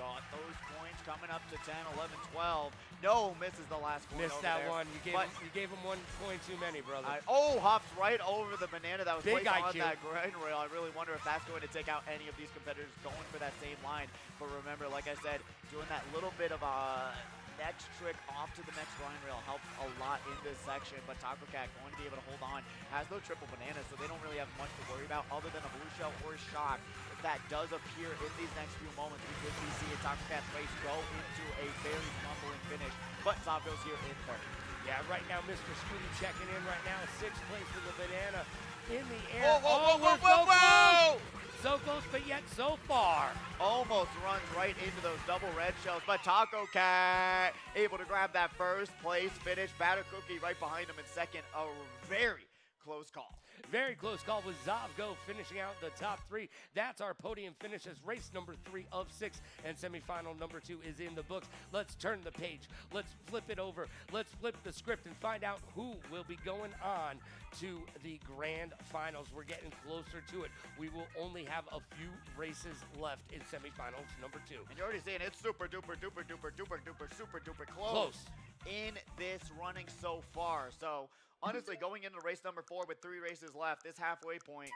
Got those points coming up to 10, 11, 12. No, misses the last one. Missed that one. You gave him 1 point too many, brother. Hops right over the banana that was Big placed IQ. on that grind rail. I really wonder if that's going to take out any of these competitors going for that same line. But remember, like I said, doing that little bit of a next trick off to the next grind rail helps a lot in this section. But Taco Cat going to be able to hold on. Has no triple bananas, so they don't really have much to worry about other than a blue shell or shock. That does appear in these next few moments. We could be seeing Taco Cat's race go into a very fumbling finish, but Top goes here in third. Yeah, right now, Mr. Scooty checking in right now. 6th place with the banana in the air. Whoa! So close, but yet so far. Almost runs right into those double red shells, but Taco Cat able to grab that first place finish. Batter Cookie right behind him in second. A very close call. Very close call with Zavgo finishing out the top 3. That's our podium finish as race number 3 of 6, and semifinal number 2 is in the books. Let's turn the page. Let's flip it over. Let's flip the script and find out who will be going on to the grand finals. We're getting closer to it. We will only have a few races left in semifinals number 2. And you're already seeing it's super duper close in this running so far. So honestly, going into race number 4 with 3 races left, this halfway point,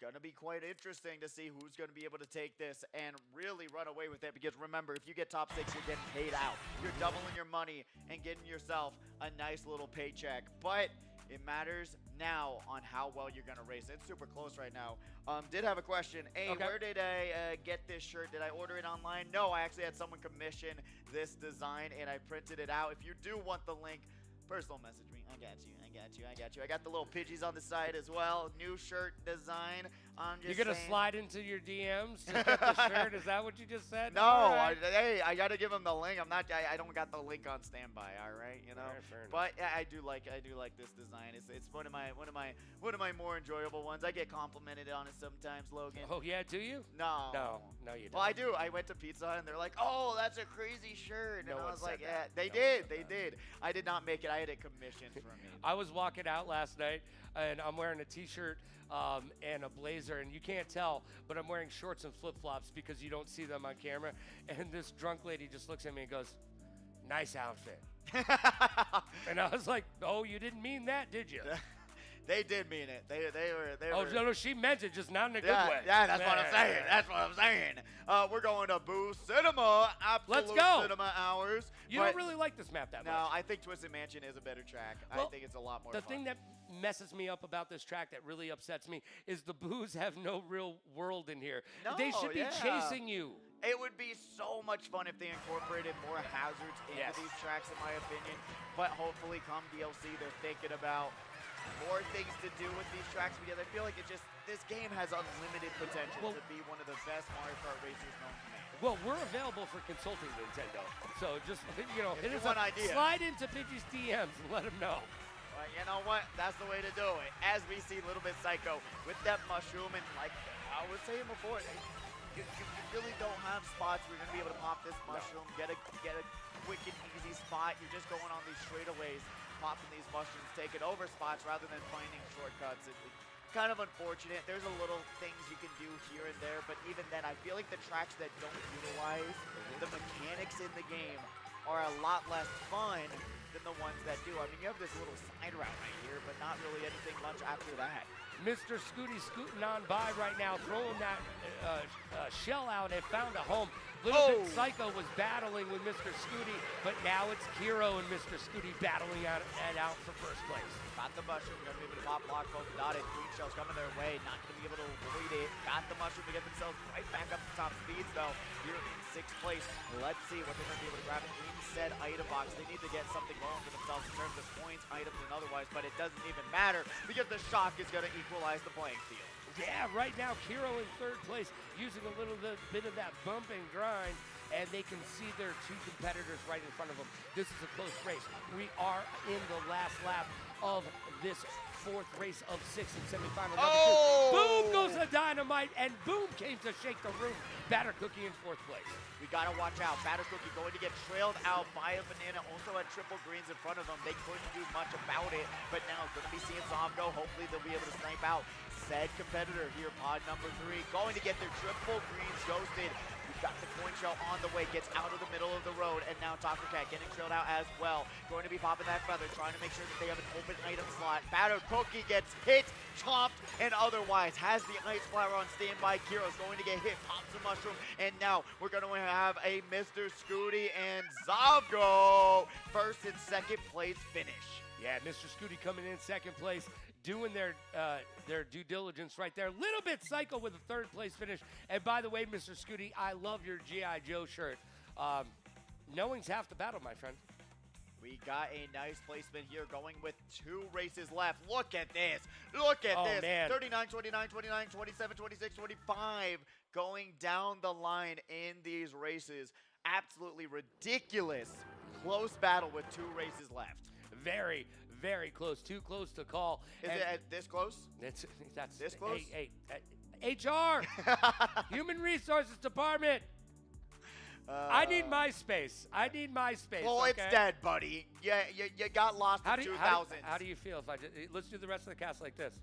gonna be quite interesting to see who's gonna be able to take this and really run away with it. Because remember, if you get top 6, you're getting paid out. You're doubling your money and getting yourself a nice little paycheck. But it matters now on how well you're gonna race. It's super close right now. Did have a question. Hey, where did I get this shirt? Did I order it online? No, I actually had someone commission this design and I printed it out. If you do want the link, personal message me. I got you. I got the little Pidgeys on the side as well. New shirt design. I'm just You're going to saying. slide into your DMs to get the shirt? Is that what you just said? No, All right. hey, I gotta give him the link. I don't got the link on standby. All right, you know. All right, fair enough. But yeah, I do like this design. It's one of my more enjoyable ones. I get complimented on it sometimes, Logan. Oh, yeah, do you? No. No, you don't. Well, I do. I went to Pizza Hut and they're like, "Oh, that's a crazy shirt," and No I one was said like, that. "Yeah, they No one did. said They that. did." I did not make it. I had it commissioned for me. I was walking out last night, and I'm wearing a T-shirt and a blazer, and you can't tell, but I'm wearing shorts and flip-flops because you don't see them on camera. And this drunk lady just looks at me and goes, "Nice outfit." And I was like, "Oh, you didn't mean that, did you?" They did mean it. They were. Oh, no, she meant it, just not in a good way. Yeah, that's what I'm saying. That's what I'm saying. We're going to Boo Cinema. Absolute Let's go. Cinema hours. You don't really like this map that much. No, I think Twisted Mansion is a better track. Well, I think it's a lot more The fun. thing that messes me up about this track that really upsets me is the boos have no real world in here. They No, should be yeah. chasing you. It would be so much fun if they incorporated more hazards into Yes. these tracks, in my opinion. But hopefully, come DLC, they're thinking about more things to do with these tracks because I feel like this game has unlimited potential to be one of the best Mario Kart racers known to man. Well, we're available for consulting, Nintendo. So just, hit you us want up. idea. Slide into Pidgey's DMs and let him know. But you know what? That's the way to do it. As we see Little Bit Psycho with that mushroom, and like I was saying before, you really don't have spots where you're gonna be able to pop this mushroom, get a quick and easy spot. You're just going on these straightaways, popping these mushrooms, taking over spots rather than finding shortcuts. It's kind of unfortunate. There's a little things you can do here and there, but even then, I feel like the tracks that don't utilize the mechanics in the game are a lot less fun than the ones that do. I mean, you have this little side route right here, but not really anything much after that. Mr. Scooty scooting on by right now, throwing that shell out and found a home. Little Bit Psycho was battling with Mr. Scooty, but now it's Kiro and Mr. Scooty battling out for first place. Got the mushroom, gonna be able to pop block, polka dotted. Green shell's coming their way, not gonna be able to avoid it. Got the mushroom to get themselves right back up to top speeds though. Here in 6th place, let's see what they're gonna be able to grab in said item box. They need to get something going for themselves in terms of points, items, and otherwise, but it doesn't even matter because the shock is gonna equalize the playing field. Yeah, right now, Kiro in 3rd place, using a little bit of that bump and grind, and they can see their 2 competitors right in front of them. This is a close race. We are in the last lap of this 4th race of 6 in semifinal number 2. Boom goes the dynamite, and boom came to shake the room. Batter Cookie in 4th place. We gotta watch out. Batter Cookie going to get trailed out by a banana. Also had triple greens in front of them. They couldn't do much about it, but now gonna be seeing Zomgo. Hopefully they'll be able to snipe out said competitor here, pod number 3. Going to get their triple greens ghosted. We've got the coin shell on the way, gets out of the middle of the road, and now Taco Cat getting trailed out as well. Going to be popping that feather, trying to make sure that they have an open item slot. Batter Cookie gets hit, chomped, and otherwise has the ice flower on standby. Kiro's going to get hit, pops the mushroom, and now we're going to have a Mr. Scooty and Zavgo 1st and 2nd place finish. Yeah, Mr. Scooty coming in 2nd place, doing their due diligence right there. Little Bit Psycho with a 3rd place finish. And by the way, Mr. Scooty, I love your G.I. Joe shirt. Knowing's half the battle, my friend. We got a nice placement here going with 2 races left. Look at this. Look at this. Man. 39, 29, 29, 27, 26, 25 going down the line in these races. Absolutely ridiculous. Close battle with 2 races left. Very, very close. Too close to call. Is it at this close? That's this close? Hey, HR, Human Resources Department. I need my space. Well, okay? it's dead, buddy. You got lost in 2000. How do you feel if I just, let's do the rest of the cast like this.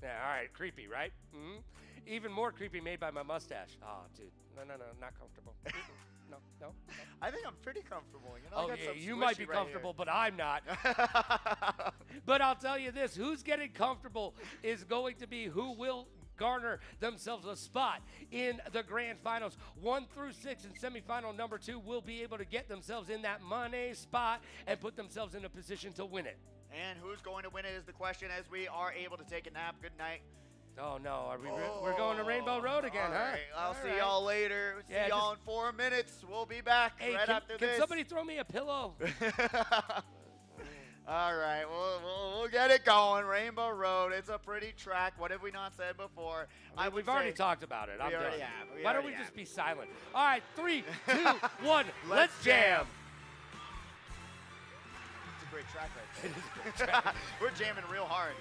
Yeah, all right, creepy, right? Mm-hmm. Even more creepy made by my mustache. Oh, dude, no, not comfortable. No. I think I'm pretty comfortable. You know, I got some you might be squishy right comfortable, but I'm not. But I'll tell you this, who's getting comfortable is going to be who will garner themselves a spot in the grand finals. 1 through 6 in semifinal number 2 will be able to get themselves in that money spot and put themselves in a position to win it. And who's going to win it is the question as we are able to take a nap. Good night. Oh, no. We're going to Rainbow Road again, all huh? right. I'll see y'all later. See y'all in 4 minutes. We'll be back hey, right after this. Can somebody throw me a pillow? All right, we'll get it going. Rainbow Road. It's a pretty track. What have we not said before? We've already talked about it. I'm done. Why don't we just be silent? All right, 3, 2, 1. Let's jam. It's a great track right there. We're jamming real hard.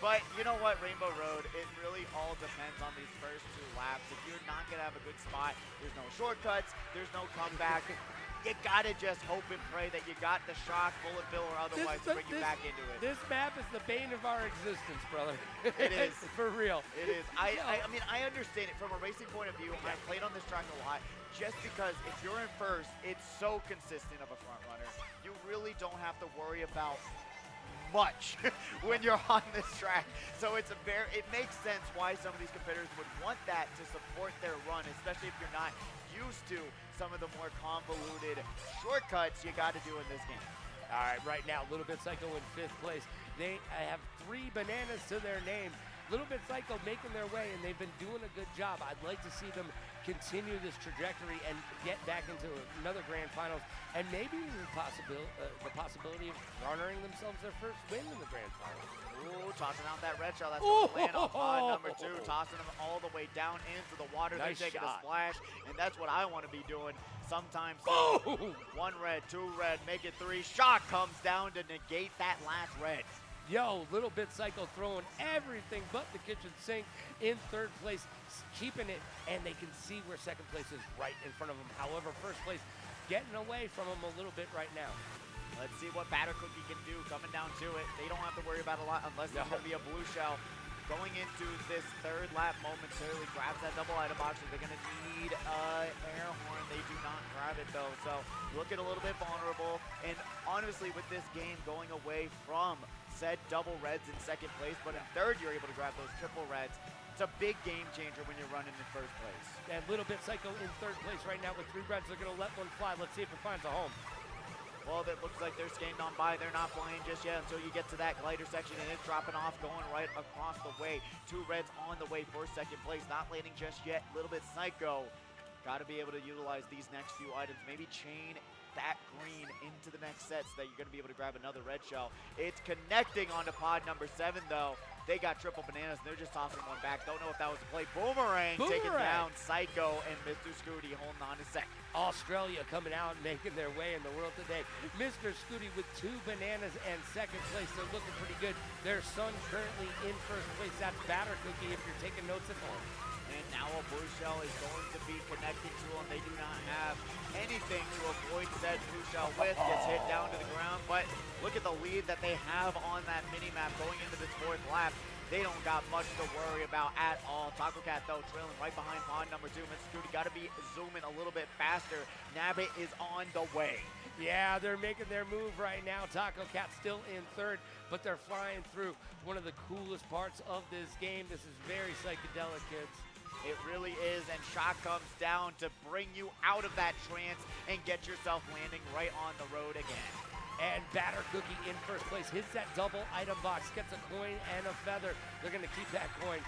But you know what, Rainbow Road, it really all depends on these first 2 laps. If you're not going to have a good spot, there's no shortcuts, there's no comeback. You got to just hope and pray that you got the shock, bullet bill, or otherwise to bring you back into it. This map is the bane of our existence, brother. It is. For real. It is. I mean, I understand it from a racing point of view. I played on this track a lot just because if you're in first, it's so consistent of a front runner. You really don't have to worry about much when you're on this track. So it makes sense why some of these competitors would want that to support their run, especially if you're not used to some of the more convoluted shortcuts you got to do in this game. All right, right now, Little Bit Psycho in 5th place. They have 3 bananas to their name. Little Bit Psycho making their way, and they've been doing a good job. I'd like to see them continue this trajectory and get back into another grand finals, and maybe the possibility of garnering themselves their first win in the grand finals. Ooh, tossing out that red shell. That's going to land on pod number 2, tossing them all the way down into the water. Nice They're taking shot. a splash, and that's what I want to be doing sometimes. Boom! 1 red, 2 red, make it 3. Shot comes down to negate that last red. Yo, Little Bit Psycho throwing everything but the kitchen sink in 3rd place, keeping it, and they can see where 2nd place is right in front of them. However, 1st place getting away from them a little bit right now. Let's see what Batter Cookie can do coming down to it. They don't have to worry about a lot unless there's going to be a blue shell. Going into this 3rd lap momentarily, grabs that double item box. They're going to need an air horn. They do not grab it though, so looking a little bit vulnerable. And honestly, with this game going away from said double reds in 2nd place, but in 3rd you're able to grab those triple reds. It's a big game changer when you're running in 1st place. And Little Bit Psycho in 3rd place right now with 3 reds. They're going to let one fly. Let's see if it finds a home. Well, that looks like they're skating on by. They're not flying just yet until you get to that glider section, and it's dropping off, going right across the way. 2 reds on the way for 2nd place, not landing just yet. Little Bit Psycho. Got to be able to utilize these next few items. Maybe chain that green into the next set so that you're going to be able to grab another red shell. It's connecting onto pod number 7, though. They got triple bananas, and they're just tossing one back. Don't know if that was a play. Boomerang taking down Psycho, and Mr. Scooty holding on to 2nd. Australia coming out and making their way in the world today. Mr. Scooty with 2 bananas and 2nd place. They're looking pretty good. Their son currently in 1st place. That's Batter Cookie if you're taking notes at home. And now a blue shell is going to be connected to them. They do not have anything to avoid said blue shell with. Gets hit down to the ground, but look at the lead that they have on that mini-map going into this 4th lap. They don't got much to worry about at all. Taco Cat, though, trailing right behind pod number 2. Mr. Scooty got to be zooming a little bit faster. Nabbit is on the way. Yeah, they're making their move right now. Taco Cat still in 3rd, but they're flying through one of the coolest parts of this game. This is very psychedelic, kids. It really is, and shot comes down to bring you out of that trance and get yourself landing right on the road again. And Batter Cookie in 1st place hits that double item box, gets a coin and a feather. They're going to keep that coin.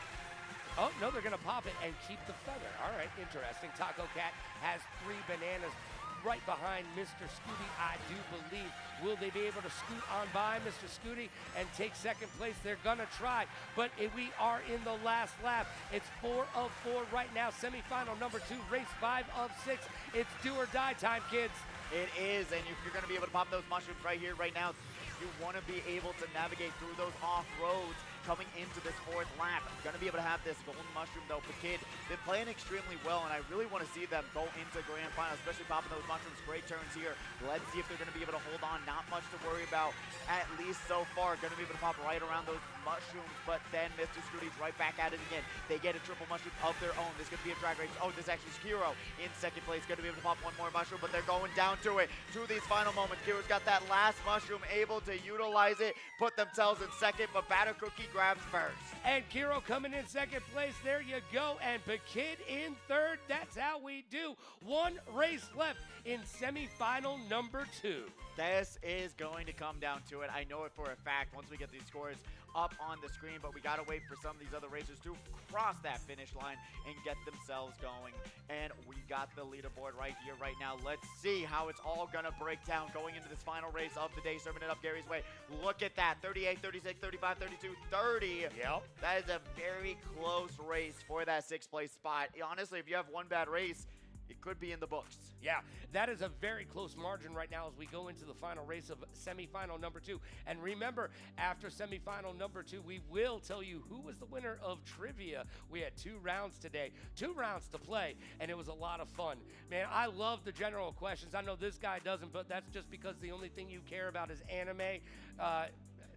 Oh, no, they're going to pop it and keep the feather. All right, interesting. Taco Cat has 3 bananas right behind Mr. Scooty, I do believe. Will they be able to scoot on by Mr. Scooty and take 2nd place? They're going to try, but we are in the last lap. It's 4 of 4 right now. Semifinal number 2, race 5 of 6. It's do or die time, kids. It is, and if you're going to be able to pop those mushrooms right here, right now, you want to be able to navigate through those off-roads coming into this 4th lap. Going to be able to have this golden mushroom, though. Kid been playing extremely well, and I really want to see them go into grand final, especially popping those mushrooms. Great turns here. Let's see if they're going to be able to hold on. Not much to worry about, at least so far. Going to be able to pop right around those mushrooms, but then Mr. Scooty's right back at it again. They get a triple mushroom of their own. This is going to be a drag race. Oh, this actually is Hero in 2nd place. Going to be able to pop one more mushroom, but they're going down to it. To these final moments, Kiro's got that last mushroom, able to utilize it, put themselves in 2nd, but Batter Cookie grabs 1st. And Kiro coming in 2nd place. There you go. And Bakid in 3rd. That's how we do. 1 race left in semifinal number 2. This is going to come down to it. I know it for a fact once we get these scores up on the screen, but we got to wait for some of these other racers to cross that finish line and get themselves going. And we got the leaderboard right here, right now. Let's see how it's all going to break down going into this final race of the day. Serving it up Gary's way. Look at that. 38, 36, 35, 32, 30. Yep. That is a very close race for that 6th place spot. Honestly, if you have one bad race, it could be in the books. Yeah, that is a very close margin right now as we go into the final race of semifinal number 2. And remember, after semifinal number 2, we will tell you who was the winner of trivia. We had 2 rounds today, 2 rounds to play, and it was a lot of fun. Man, I love the general questions. I know this guy doesn't, but that's just because the only thing you care about is anime,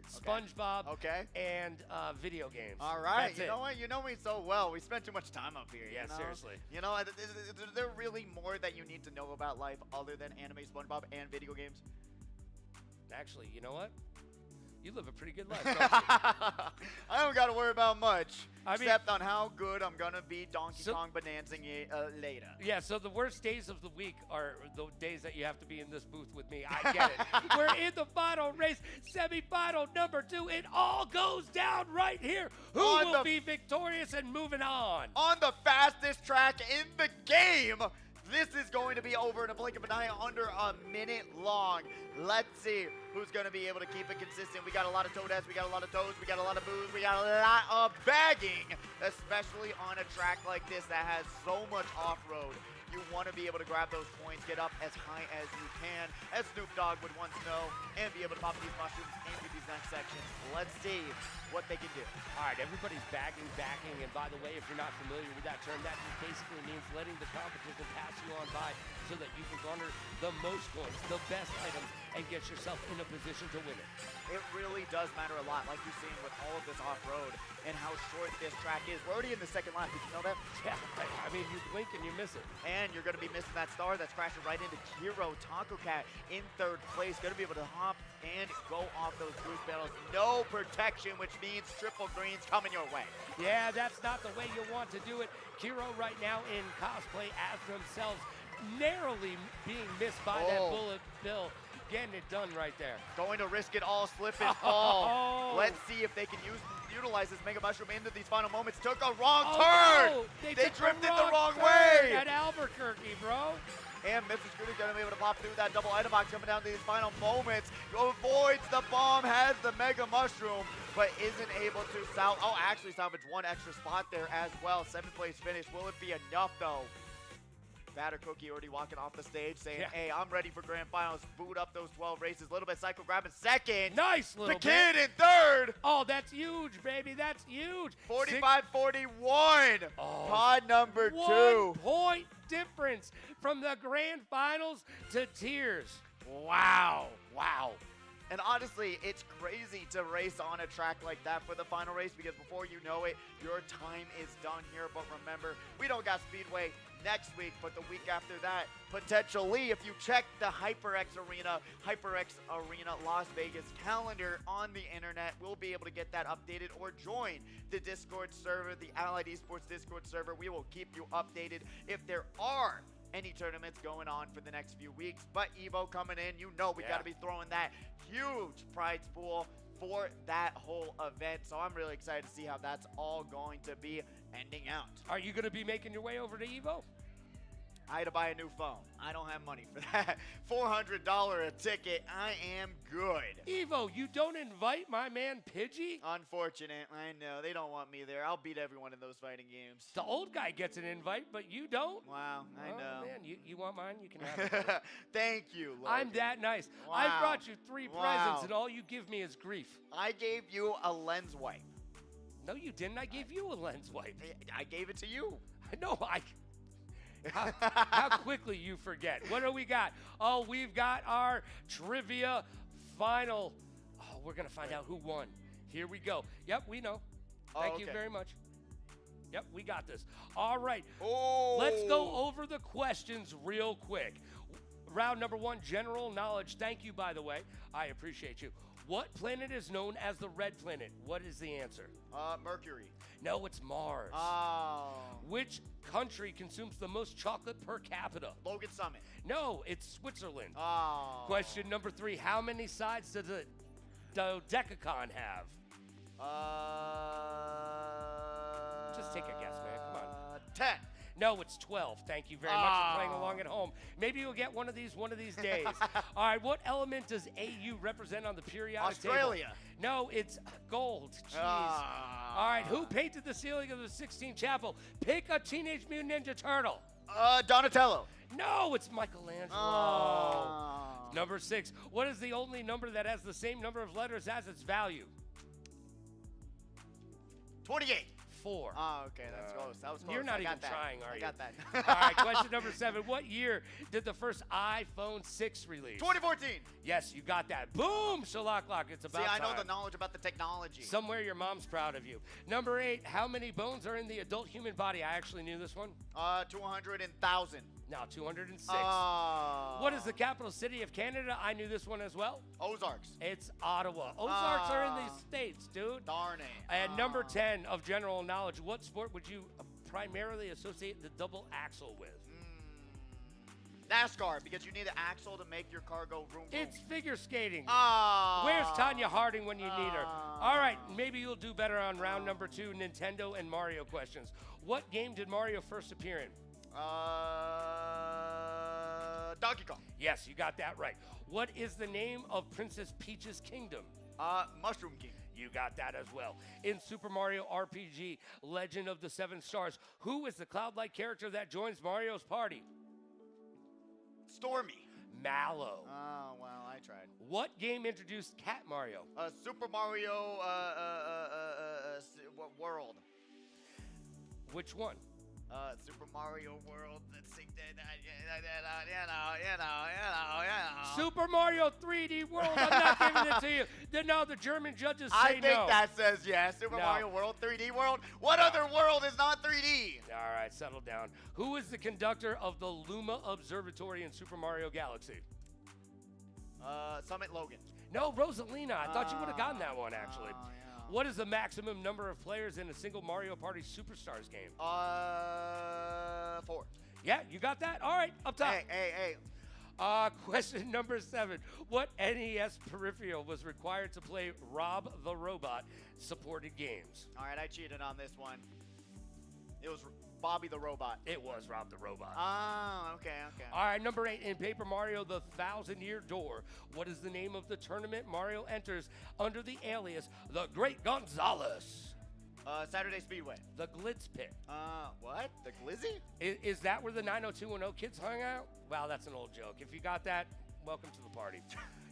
SpongeBob, and video games. All right. That's you it. know what? You know me so well. We spend too much time up here. Yeah, you know? seriously. You know, is there really more that you need to know about life other than anime, SpongeBob, and video games? Actually, you know what? You live a pretty good life, don't you? I don't got to worry about much, I mean, except on how good I'm going to be Donkey Kong Bonanzing later. Yeah, so the worst days of the week are the days that you have to be in this booth with me. I get it. We're in the final race, semifinal number 2. It all goes down right here. Who will be victorious and moving on? On the fastest track in the game. This is going to be over in a blink of an eye, under a minute long. Let's see who's going to be able to keep it consistent. We got a lot of Toadettes, we got a lot of Toads, we got a lot of Boos, we got a lot of bagging, especially on a track like this that has so much off-road. You want to be able to grab those points, get up as high as you can, as Snoop Dogg would once know, and be able to pop these mushrooms into these next sections. Let's see what they can do. All right, everybody's backing, and by the way, if you're not familiar with that term, that just basically means letting the competition pass you on by so that you can garner the most points, the best items, and get yourself in a position to win it. It really does matter a lot, like you're seeing with all of this off-road and how short this track is. We're already in the second lap. Did you know that? Yeah, I mean, you blink and you miss it. And you're going to be missing that star that's crashing right into Kiro. Taco Cat in 3rd place. Going to be able to hop and go off those boost battles. No protection, which means triple greens coming your way. Yeah, that's not the way you want to do it. Kiro right now in cosplay as themselves, narrowly being missed by that bullet bill. Getting it done right there. Going to risk it all, slip and fall. Let's see if they can utilize this Mega Mushroom into these final moments. Took a wrong turn. No. They drifted the wrong way. At Albuquerque, bro. And Mr. Scooter's going to be able to pop through that double item box coming down to these final moments. Avoids the bomb, has the Mega Mushroom, but isn't able to actually salvage one extra spot there as well. 7th place finish. Will it be enough, though? Batter Cookie already walking off the stage saying, hey, I'm ready for grand finals. Boot up those 12 races. Little bit Cycle grabbing 2nd. Nice little The Kid in 3rd. Oh, that's huge, baby. That's huge. 45-41. Pod number 2. 1 point difference from the grand finals to tiers. Wow. Wow. And honestly, it's crazy to race on a track like that for the final race because before you know it, your time is done here. But remember, we don't got Speedway next week, but the week after that, potentially, if you check the HyperX Arena Las Vegas calendar on the internet, we'll be able to get that updated or join the Discord server, the Allied Esports Discord server. We will keep you updated if there are any tournaments going on for the next few weeks. But Evo coming in, you know we got to be throwing that huge prize pool for that whole event. So I'm really excited to see how that's all going to be ending out. Are you going to be making your way over to Evo? I had to buy a new phone. I don't have money for that. $400 a ticket. I am good. Evo, you don't invite my man Pidgey? Unfortunate. I know. They don't want me there. I'll beat everyone in those fighting games. The old guy gets an invite, but you don't? Wow. I know. Man, you want mine? You can have it. Thank you, Lord. I'm that nice. Wow. I brought you 3 presents, and all you give me is grief. I gave you a lens wipe. No, you didn't. I gave you a lens wipe. I gave it to you. No, how quickly you forget. What do we got? Oh, we've got our trivia final. Oh, we're going to find out who won. Here we go. Yep, we know. Thank you very much. Yep, we got this. All right. Let's go over the questions real quick. Round number 1, general knowledge. Thank you, by the way. I appreciate you. What planet is known as the red planet? What is the answer? Mercury. No, it's Mars. Oh. Which country consumes the most chocolate per capita? Logan Summit. No, it's Switzerland. Oh. Question number 3. How many sides does a dodecagon have? Just take a guess, man. Come on. 10. No, it's 12. Thank you very much for playing along at home. Maybe you'll get one of these days. All right, what element does AU represent on the periodic Australia. table? No, it's gold. Jeez. All right, who painted the ceiling of the Sistine Chapel? Pick a Teenage Mutant Ninja Turtle. Donatello. No, it's Michelangelo. Number 6. What is the only number that has the same number of letters as its value? 28. 4. Oh, okay, that's close. That was close. You're not I got even that. trying, are you? I got that. All right, question number 7. What year did the first iPhone 6 release? 2014. Yes, you got that. Boom, Shalak. It's about See, I know time. the knowledge about the technology. Somewhere your mom's proud of you. Number 8. How many bones are in the adult human body? I actually knew this one. 200,000. Now 206. Oh. What is the capital city of Canada? I knew this one as well. Ozarks. It's Ottawa. Ozarks are in the States, dude. Darn it. And number 10 of general knowledge, what sport would you primarily associate the double axle with? NASCAR, because you need an axle to make your car go vroom, vroom. It's figure skating. Oh. Where's Tanya Harding when you need her? All right, maybe you'll do better on round number 2, Nintendo and Mario questions. What game did Mario first appear in? Donkey Kong. Yes, you got that right. What is the name of Princess Peach's kingdom? Mushroom King. You got that as well. In Super Mario RPG, Legend of the Seven Stars, who is the cloud-like character that joins Mario's party? Stormy. Mallow. Oh, well, I tried. What game introduced Cat Mario? Super Mario World. Which one? Super Mario World. Super Mario 3D World. I'm not giving it to you. No, the German judges say I think no. that says yes. Super No. Mario World, 3D World. What other world is not 3D? All right, settle down. Who is the conductor of the Luma Observatory in Super Mario Galaxy? Summit Logan. No, Rosalina. I thought you would have gotten that one, actually. Yeah. What is the maximum number of players in a single Mario Party Superstars game? 4. Yeah, you got that? All right, up top. Hey. Question number 7. What NES peripheral was required to play Rob the Robot supported games? All right, I cheated on this one. It was Bobby the Robot. It was Rob the Robot. Oh, okay. All right, number 8. In Paper Mario, the 1,000-Year Door, what is the name of the tournament Mario enters under the alias The Great Gonzalez? Saturday Speedway. The Glitz Pit. What? The Glizzy? Is that where the 90210 kids hung out? Wow, that's an old joke. If you got that, welcome to the party.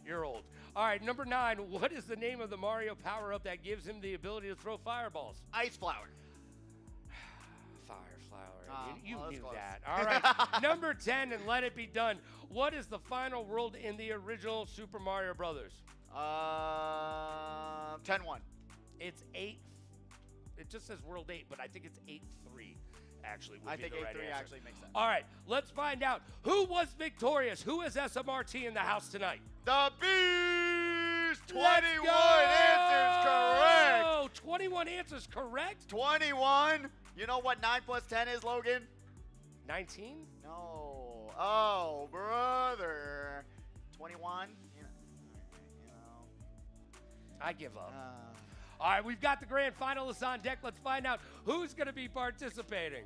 You're old. All right, number 9. What is the name of the Mario power-up that gives him the ability to throw fireballs? Ice Flower. Fire flower. Oh, You well, that's knew close. that. All right, number 10, and let it be done. What is the final world in the original Super Mario Brothers? 10-1. It's 8. It just says World 8, but I think it's 8-3. Actually, would I be think the right 8-3 answer. actually makes sense. All right, let's find out who was victorious. Who is SMRT in the house tonight? The Beast! 21 Let's go! answers correct. 21 answers correct? 21. You know what 9 plus 10 is, Logan? 19? No. Oh, brother. 21? I give up. All right, we've got the grand finalists on deck. Let's find out who's going to be participating.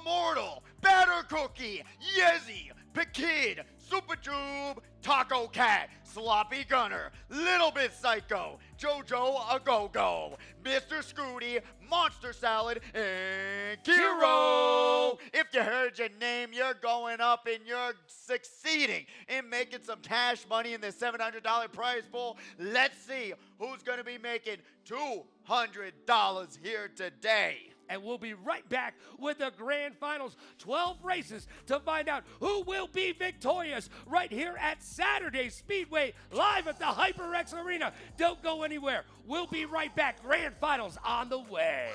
Immortal, Batter Cookie, Yezi, Pekid, Super Tube, Taco Cat, Sloppy Gunner, Little Bit Psycho, Jojo A Go-Go, Mr. Scooty, Monster Salad, and Kiro. If you heard your name, you're going up and you're succeeding in making some cash money in the $700 prize pool. Let's see who's going to be making $200 here today. And we'll be right back with the grand finals, 12 races to find out who will be victorious right here at Saturday Speedway, live at the HyperX Arena. Don't go anywhere. We'll be right back. Grand finals on the way.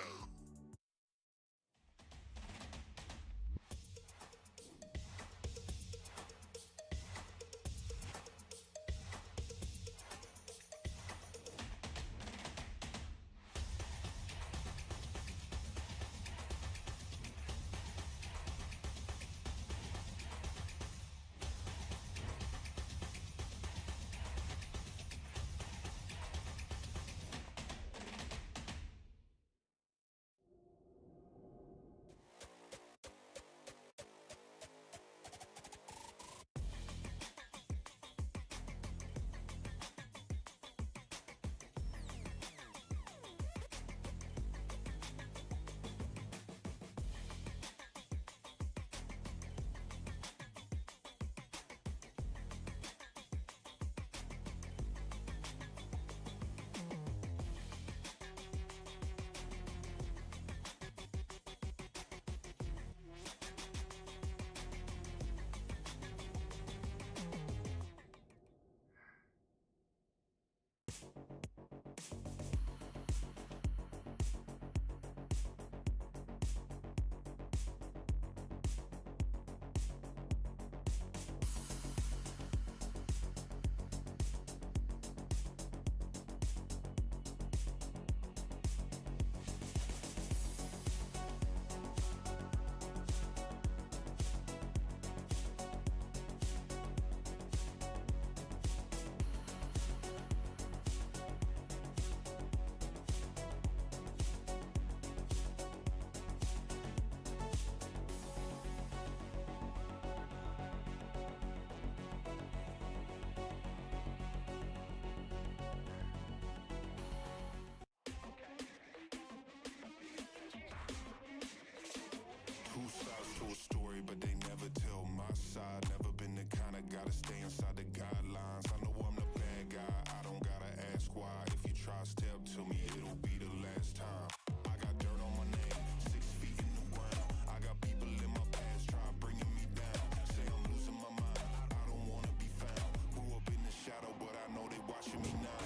side. Never been the kind of guy to stay inside the guidelines. I know I'm the bad guy, I don't gotta ask why. If you try step to me, it'll be the last time. I got dirt on my name, 6 feet in the ground. I got people in my past try bringing me down. Say I'm losing my mind, I don't wanna be found. Grew up in the shadow, but I know they watching me now.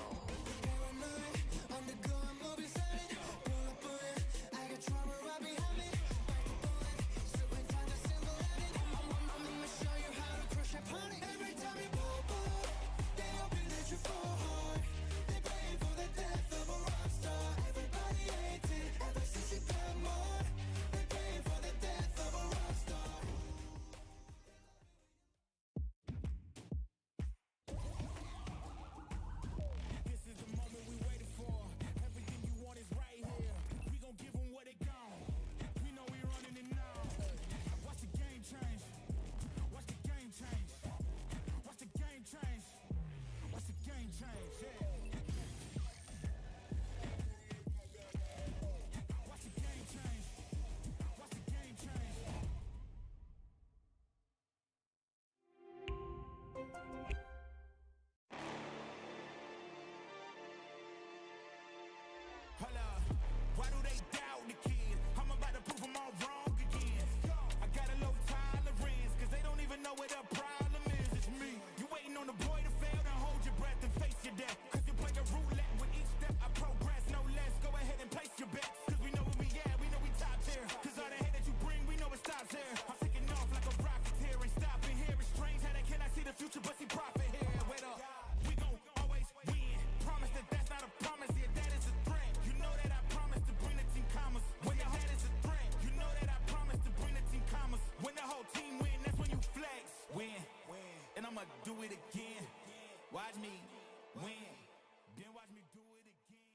Why do they doubt the kid? I'm about to prove them all wrong again. I got a low tolerance, cause they don't even know what the problem is. It's me. You waiting on the boy to fail, then hold your breath and face your death. Cause you play a roulette with each step I progress, no less. Go ahead and place your bets. Cause we know where we at, we know we top tier. Cause all the hate that you bring, we know it stops here. I'm taking off like a rocket here and stopping here. It's strange how they cannot see the future, but see profit here. Wait up, we gon' always win. Promise that that's not a promise, yeah, that is a threat. You know that I promise to bring the team commas. When the that is a threat, you know that I promise to bring the team commas. When the whole team win, that's when you flex. Win, and I'ma do it again. Watch me win, then watch me do it again.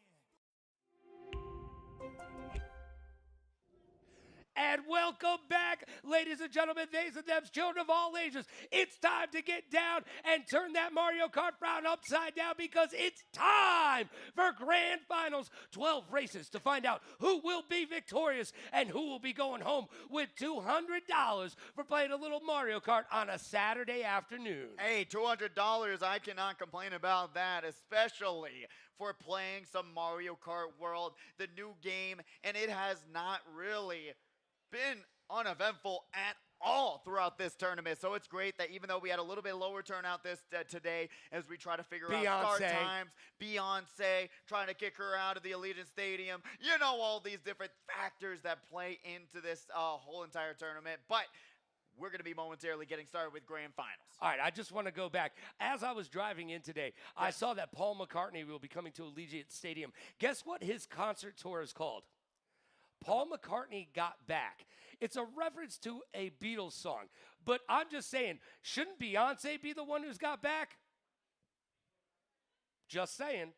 And welcome back, ladies and gentlemen, theys and thems, children of all ages. It's time to get down and turn that Mario Kart frown upside down because it's time for Grand Finals. 12 races to find out who will be victorious and who will be going home with $200 for playing a little Mario Kart on a Saturday afternoon. Hey, $200, I cannot complain about that, especially for playing some Mario Kart World, the new game, and it has not really been uneventful at all throughout this tournament. So it's great that even though we had a little bit lower turnout today as we try to figure out start times, Beyonce trying to kick her out of the Allegiant Stadium, you know, all these different factors that play into this whole entire tournament. But we're going to be momentarily getting started with Grand Finals. All right, I just want to go back. As I was driving in today, I saw that Paul McCartney will be coming to Allegiant Stadium. Guess what his concert tour is called? Paul McCartney Got Back. It's a reference to a Beatles song. But I'm just saying, shouldn't Beyonce be the one who's got back? Just saying.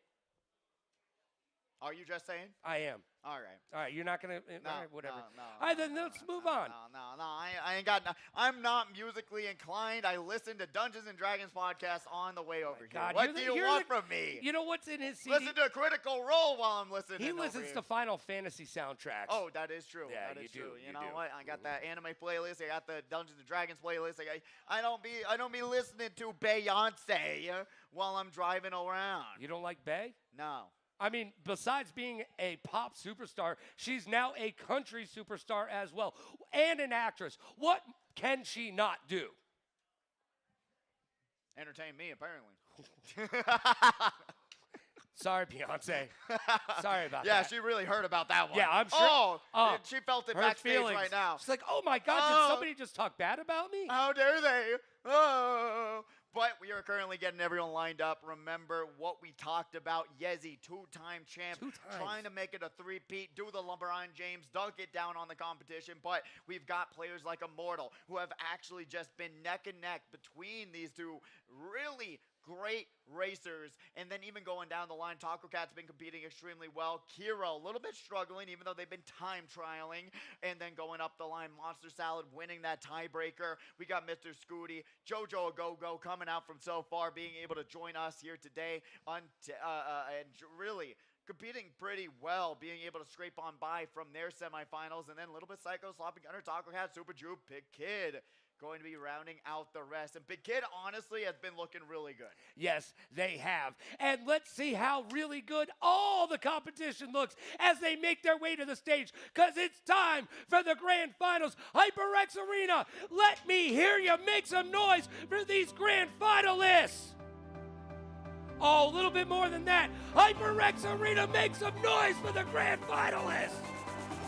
Are you just saying? I am. All right. All right, you're not going to, No, all right, whatever. no, All right, then let's move on. No. I ain't got. I'm not musically inclined. I listen to Dungeons and Dragons podcast on the way over here. God, What do you want from me? You know what's in his CD? Listen to Critical Role while I'm listening. He over listens here. to Final Fantasy soundtracks. Oh, that is true. Yeah, that you is do, true. you You know do. what? I got that anime playlist. I got the Dungeons and Dragons playlist. I don't be listening to Beyonce while I'm driving around. You don't like Bey? No. I mean, besides being a pop superstar, she's now a country superstar as well, and an actress. What can she not do? Entertain me, apparently. Sorry, Beyonce. Sorry about that. Yeah, she really heard about that one. Yeah, I'm sure. Oh, she felt it her backstage feelings. right now. She's like, oh my God, Oh. did somebody just talk bad about me? How dare they? Oh. But we are currently getting everyone lined up. Remember what we talked about. Yezi, two-time champ, 2 times. trying to make it a three-peat, do the LeBron James, dunk it down on the competition. But we've got players like Immortal who have actually just been neck and neck between these two really great racers. And then even going down the line, Taco Cat's been competing extremely well. Kira a little bit struggling, even though they've been time trialing. And then going up the line, Monster Salad winning that tiebreaker. We got Mr. Scooty, Jojo Agogo coming out from so far, being able to join us here today and really competing pretty well, being able to scrape on by from their semifinals. And then Little Bit Psycho, Sloppy Gunner, Taco Cat, Super Drew, Big Kid going to be rounding out the rest. And Big Kid, honestly, has been looking really good. Yes, they have. And let's see how really good all the competition looks as they make their way to the stage, because it's time for the grand finals. HyperX Arena, let me hear you make some noise for these grand finalists. Oh, a little bit more than that. HyperX Arena, make some noise for the grand finalists.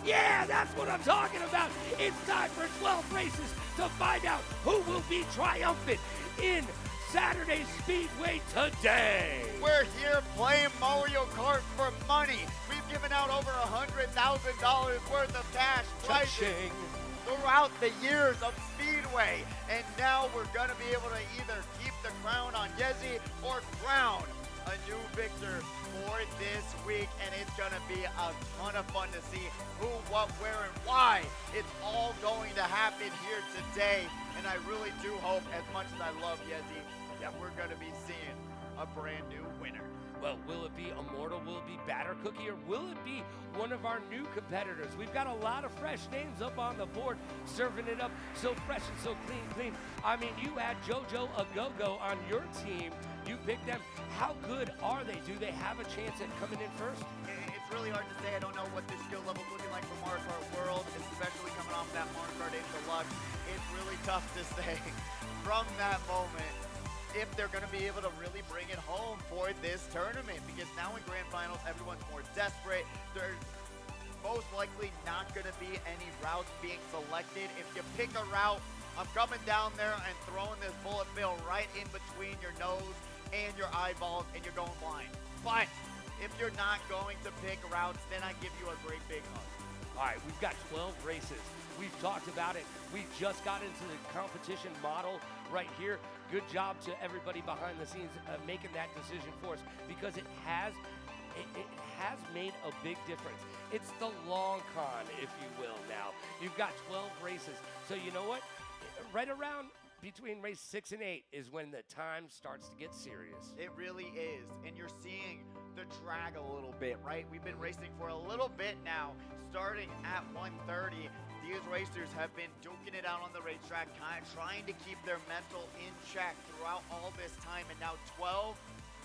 Yeah, that's what I'm talking about. It's time for 12 races to find out who will be triumphant in Saturday's Speedway today. We're here playing Mario Kart for money. We've given out over $100,000 worth of cash prizes Cha-ching. throughout the years of Speedway. And now we're going to be able to either keep the crown on Yezi or crown a new victor for this week. And it's going to be a ton of fun to see who, what, where, and why it's all going to happen here today. And I really do hope, as much as I love Yezi, that we're going to be seeing a brand new winner. Well, will it be Immortal? Will it be Batter Cookie? Or will it be one of our new competitors? We've got a lot of fresh names up on the board, serving it up so fresh and so clean. I mean, you had JoJo A Go-Go on your team. You picked them. How good are they? Do they have a chance at coming in first? It's really hard to say. I don't know what their skill level's looking like for Mario Kart World, especially coming off that Mario Kart 8 Deluxe. It's really tough to say from that moment if they're going to be able to really bring it home for this tournament, because now in grand finals everyone's more desperate. There's most likely not going to be any routes being selected. If you pick a route, I'm coming down there and throwing this bullet bill right in between your nose and your eyeballs, and you're going blind. But if you're not going to pick routes, then I give you a great big hug. All right, we've got 12 races. We've talked about it. We just got into the competition model right here. Good job to everybody behind the scenes making that decision for us, because it has made a big difference. It's the long con, if you will, now. You've got 12 races. So you know what? Right around between race 6 and 8 is when the time starts to get serious. It really is. And you're seeing the drag a little bit, right? We've been racing for a little bit now, starting at 1:30. These racers have been duking it out on the racetrack, kind of trying to keep their mental in check throughout all this time. And now 12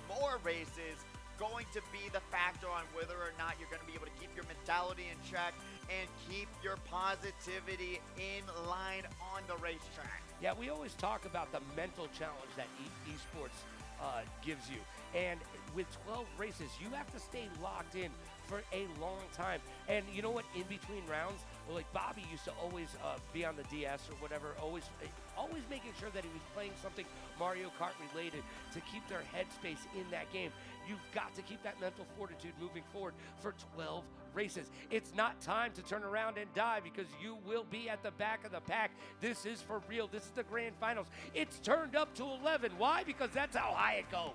more races going to be the factor on whether or not you're going to be able to keep your mentality in check and keep your positivity in line on the racetrack. Yeah, we always talk about the mental challenge that esports gives you. And with 12 races, you have to stay locked in for a long time. And you know what? In between rounds, like Bobby used to always be on the DS or whatever, always making sure that he was playing something Mario Kart related to keep their headspace in that game. You've got to keep that mental fortitude moving forward for 12 races. It's not time to turn around and die, because you will be at the back of the pack. This is for real. This is the grand finals. It's turned up to 11. Why? Because that's how high it goes.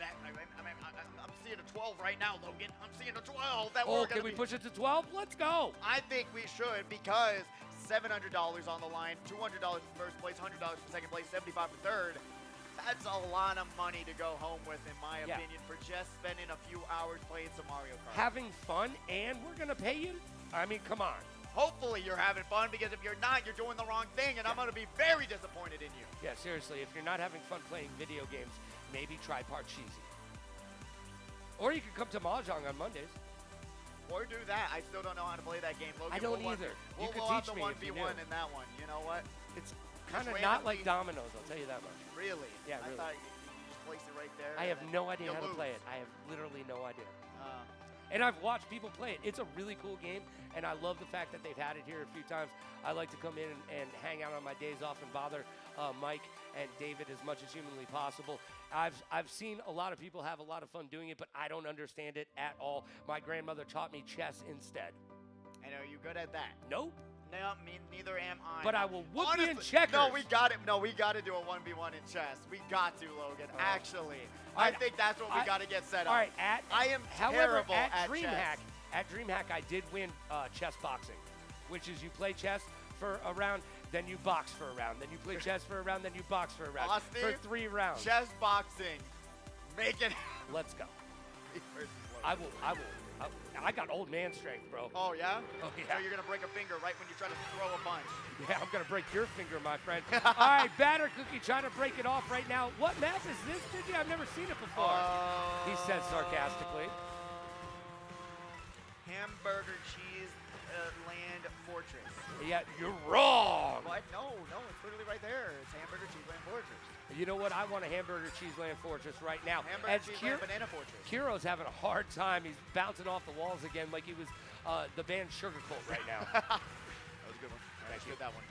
I'm seeing a 12 right now, Logan. I'm seeing a 12. Oh, can we push it to 12? Let's go. I think we should, because $700 on the line, $200 for first place, $100 for second place, $75 for third. That's a lot of money to go home with, in my opinion, for just spending a few hours playing some Mario Kart. Having fun, and we're going to pay you? I mean, come on. Hopefully you're having fun, because if you're not, you're doing the wrong thing, and I'm going to be very disappointed in you. Yeah, seriously, if you're not having fun playing video games, maybe try Parcheesi. Or you can come to Mahjong on Mondays. Or do that. I still don't know how to play that game, Logan. I don't either. We'll could have teach the me if you 1v1 knew. in that one. You know what? It's kind of not like dominoes, I'll tell you that much. Really? Yeah, really. I thought you just place it right there. I have and no idea you how to lose. play it. I have literally no idea. Uh, And I've watched people play it. It's a really cool game, and I love the fact that they've had it here a few times. I like to come in and hang out on my days off and bother Mike and David as much as humanly possible. I've seen a lot of people have a lot of fun doing it, but I don't understand it at all. My grandmother taught me chess instead. and are you good at that? Nope. No, neither am I. But I will whoop you in Honestly, checkers. No, we got it. No, we got to do a 1v1 in chess. We got to, Logan. Actually, I think that's what we got to get set up. All right, I am however, terrible at chess. DreamHack, at DreamHack, I did win chess boxing, which is you play chess for a round, then you box for a round, then you play chess for a round, then you box for a round, Austin, for 3 rounds. Chess boxing. Make it. Let's go. First I got old man strength, bro. Oh, yeah? Oh, yeah. So you're going to break a finger right when you try to throw a punch. Yeah, I'm going to break your finger, my friend. All right, Batter Cookie trying to break it off right now. What map is this, Digi? I've never seen it before. He says sarcastically. Hamburger Cheese Land Fortress. Yeah, you're wrong. What? No, it's literally right there. It's Hamburger Cheese Land Fortress. You know what? I want a Hamburger Cheese Land Fortress right now. Hamburger Cheese Land Banana Fortress. Kiro's having a hard time. He's bouncing off the walls again like he was the band Sugar Cult right now. That was a good one. I actually that one.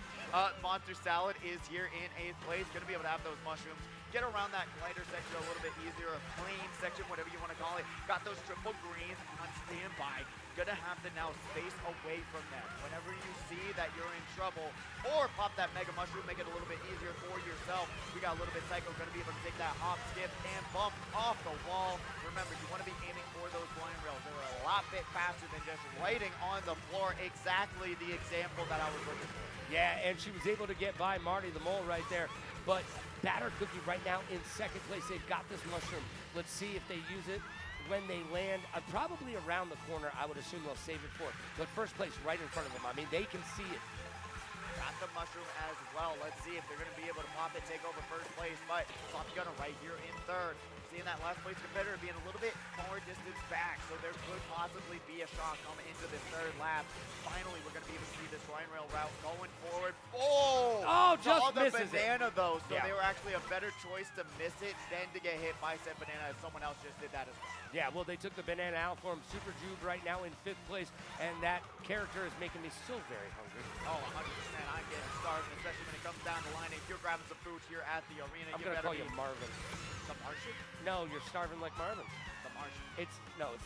Monster Salad is here in 8th place. Going to be able to have those mushrooms. Get around that glider section a little bit easier, a plain section, whatever you want to call it. Got those triple greens on standby. Gonna have to now space away from them. Whenever you see that you're in trouble, or pop that mega mushroom, make it a little bit easier for yourself. We got a little bit psycho, gonna be able to take that hop, skip, and bump off the wall. Remember, you want to be aiming for those blind rails. They're a lot bit faster than just writing on the floor. Exactly the example that I was looking for. Yeah, and she was able to get by Marty the Mole right there. But Batter Cookie right now in 2nd place. They've got this mushroom. Let's see if they use it when they land. Probably around the corner, I would assume they'll save it for. But 1st place right in front of them. I mean, they can see it. Got the mushroom as well. Let's see if they're going to be able to pop it, take over 1st place. But Sloppy Gunner right here in 3rd. Seeing that last place competitor being a little bit more distance back, so there could possibly be a shot coming into this 3rd lap. Finally, we're going to be able to see this Ryan Rail route going forward. Oh, just saw the misses banana though, so Yeah. they were actually a better choice to miss it than to get hit by said banana, as someone else just did that as well. Yeah, well, they took the banana out for him. Super Jube right now in 5th place, and that character is making me so very hungry. Oh, 100%. I'm getting starving, especially when it comes down to line. If you're grabbing some food here at the arena, I'm you going to better call be you Marvin. the Martian. No, you're starving like Marvin. The Martian. It's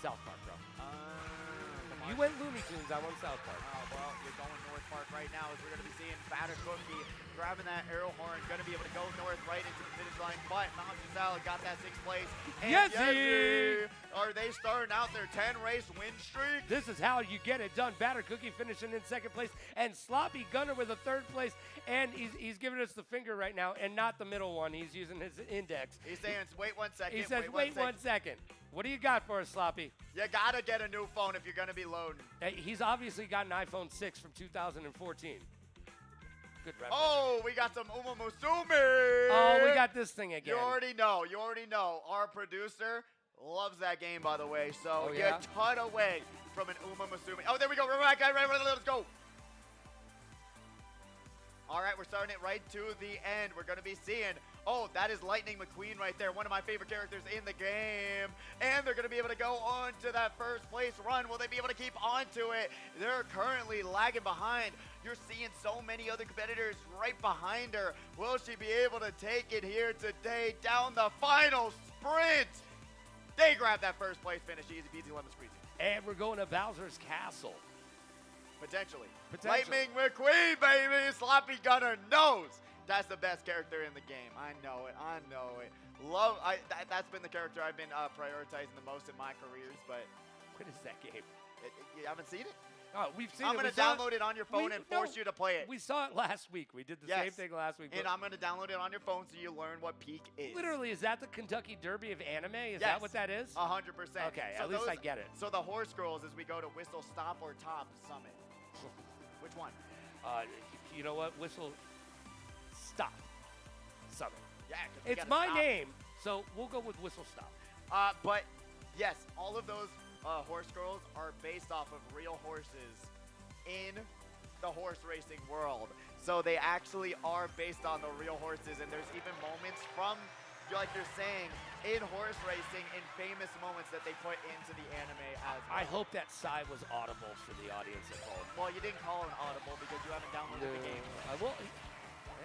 South Park, bro. The You Martian. went Looney Tunes, I went South Park. Oh, well, you're going North Park right now as we're going to be seeing Batter Cookie grabbing that arrow horn, going to be able to go north right into the finish line, but Monster Salad got that 6th place. And Yesy! Are they starting out their 10-race win streak? This is how you get it done. Batter Cookie finishing in 2nd place, and Sloppy Gunner with a 3rd place, and he's giving us the finger right now, and not the middle one. He's using his index. He's saying, wait 1 second. He says, wait 1 second. What do you got for us, Sloppy? You got to get a new phone if you're going to be loading. Hey, he's obviously got an iPhone 6 from 2014. Good reference. Oh, we got some Uma Musume. Oh, we got this thing again. You already know. Our producer loves that game, by the way. So Oh, yeah? you cut away from an Uma Musume. Oh, there we go. Right, let's go. All right, we're starting it right to the end. We're going to be seeing, oh, that is Lightning McQueen right there, one of my favorite characters in the game. And they're going to be able to go on to that 1st place run. Will they be able to keep on to it? They're currently lagging behind. You're seeing so many other competitors right behind her. Will she be able to take it here today down the final sprint? They grab that 1st place finish, easy peasy lemon squeezy. And we're going to Bowser's Castle. Potentially. Potentially. Lightning McQueen, baby. Sloppy Gunner knows that's the best character in the game. I know it. That's been the character I've been prioritizing the most in my careers, but What is that game? you haven't seen it? Oh, we've seen I'm it. going to download it on your phone and force you to play it. We saw it last week. We did the same thing last week. And I'm going to download it on your phone so you learn what peak is. Literally, is that the Kentucky Derby of anime? Is that what that is? 100%. Okay, So at least I get it. So the horse girls as we go to Whistle Stop or Top Summit. Which one? You know what? Whistle Stop Summit. Yeah, 'cause we It's gotta my stop. name, so we'll go with Whistle Stop. But yes, all of those horse girls are based off of real horses in the horse racing world. So they actually are based on the real horses, and there's even moments from, like you're saying, in horse racing, in famous moments that they put into the anime as well. I hope that sigh was audible for the audience at home. Well, you didn't call it audible because you haven't downloaded the game.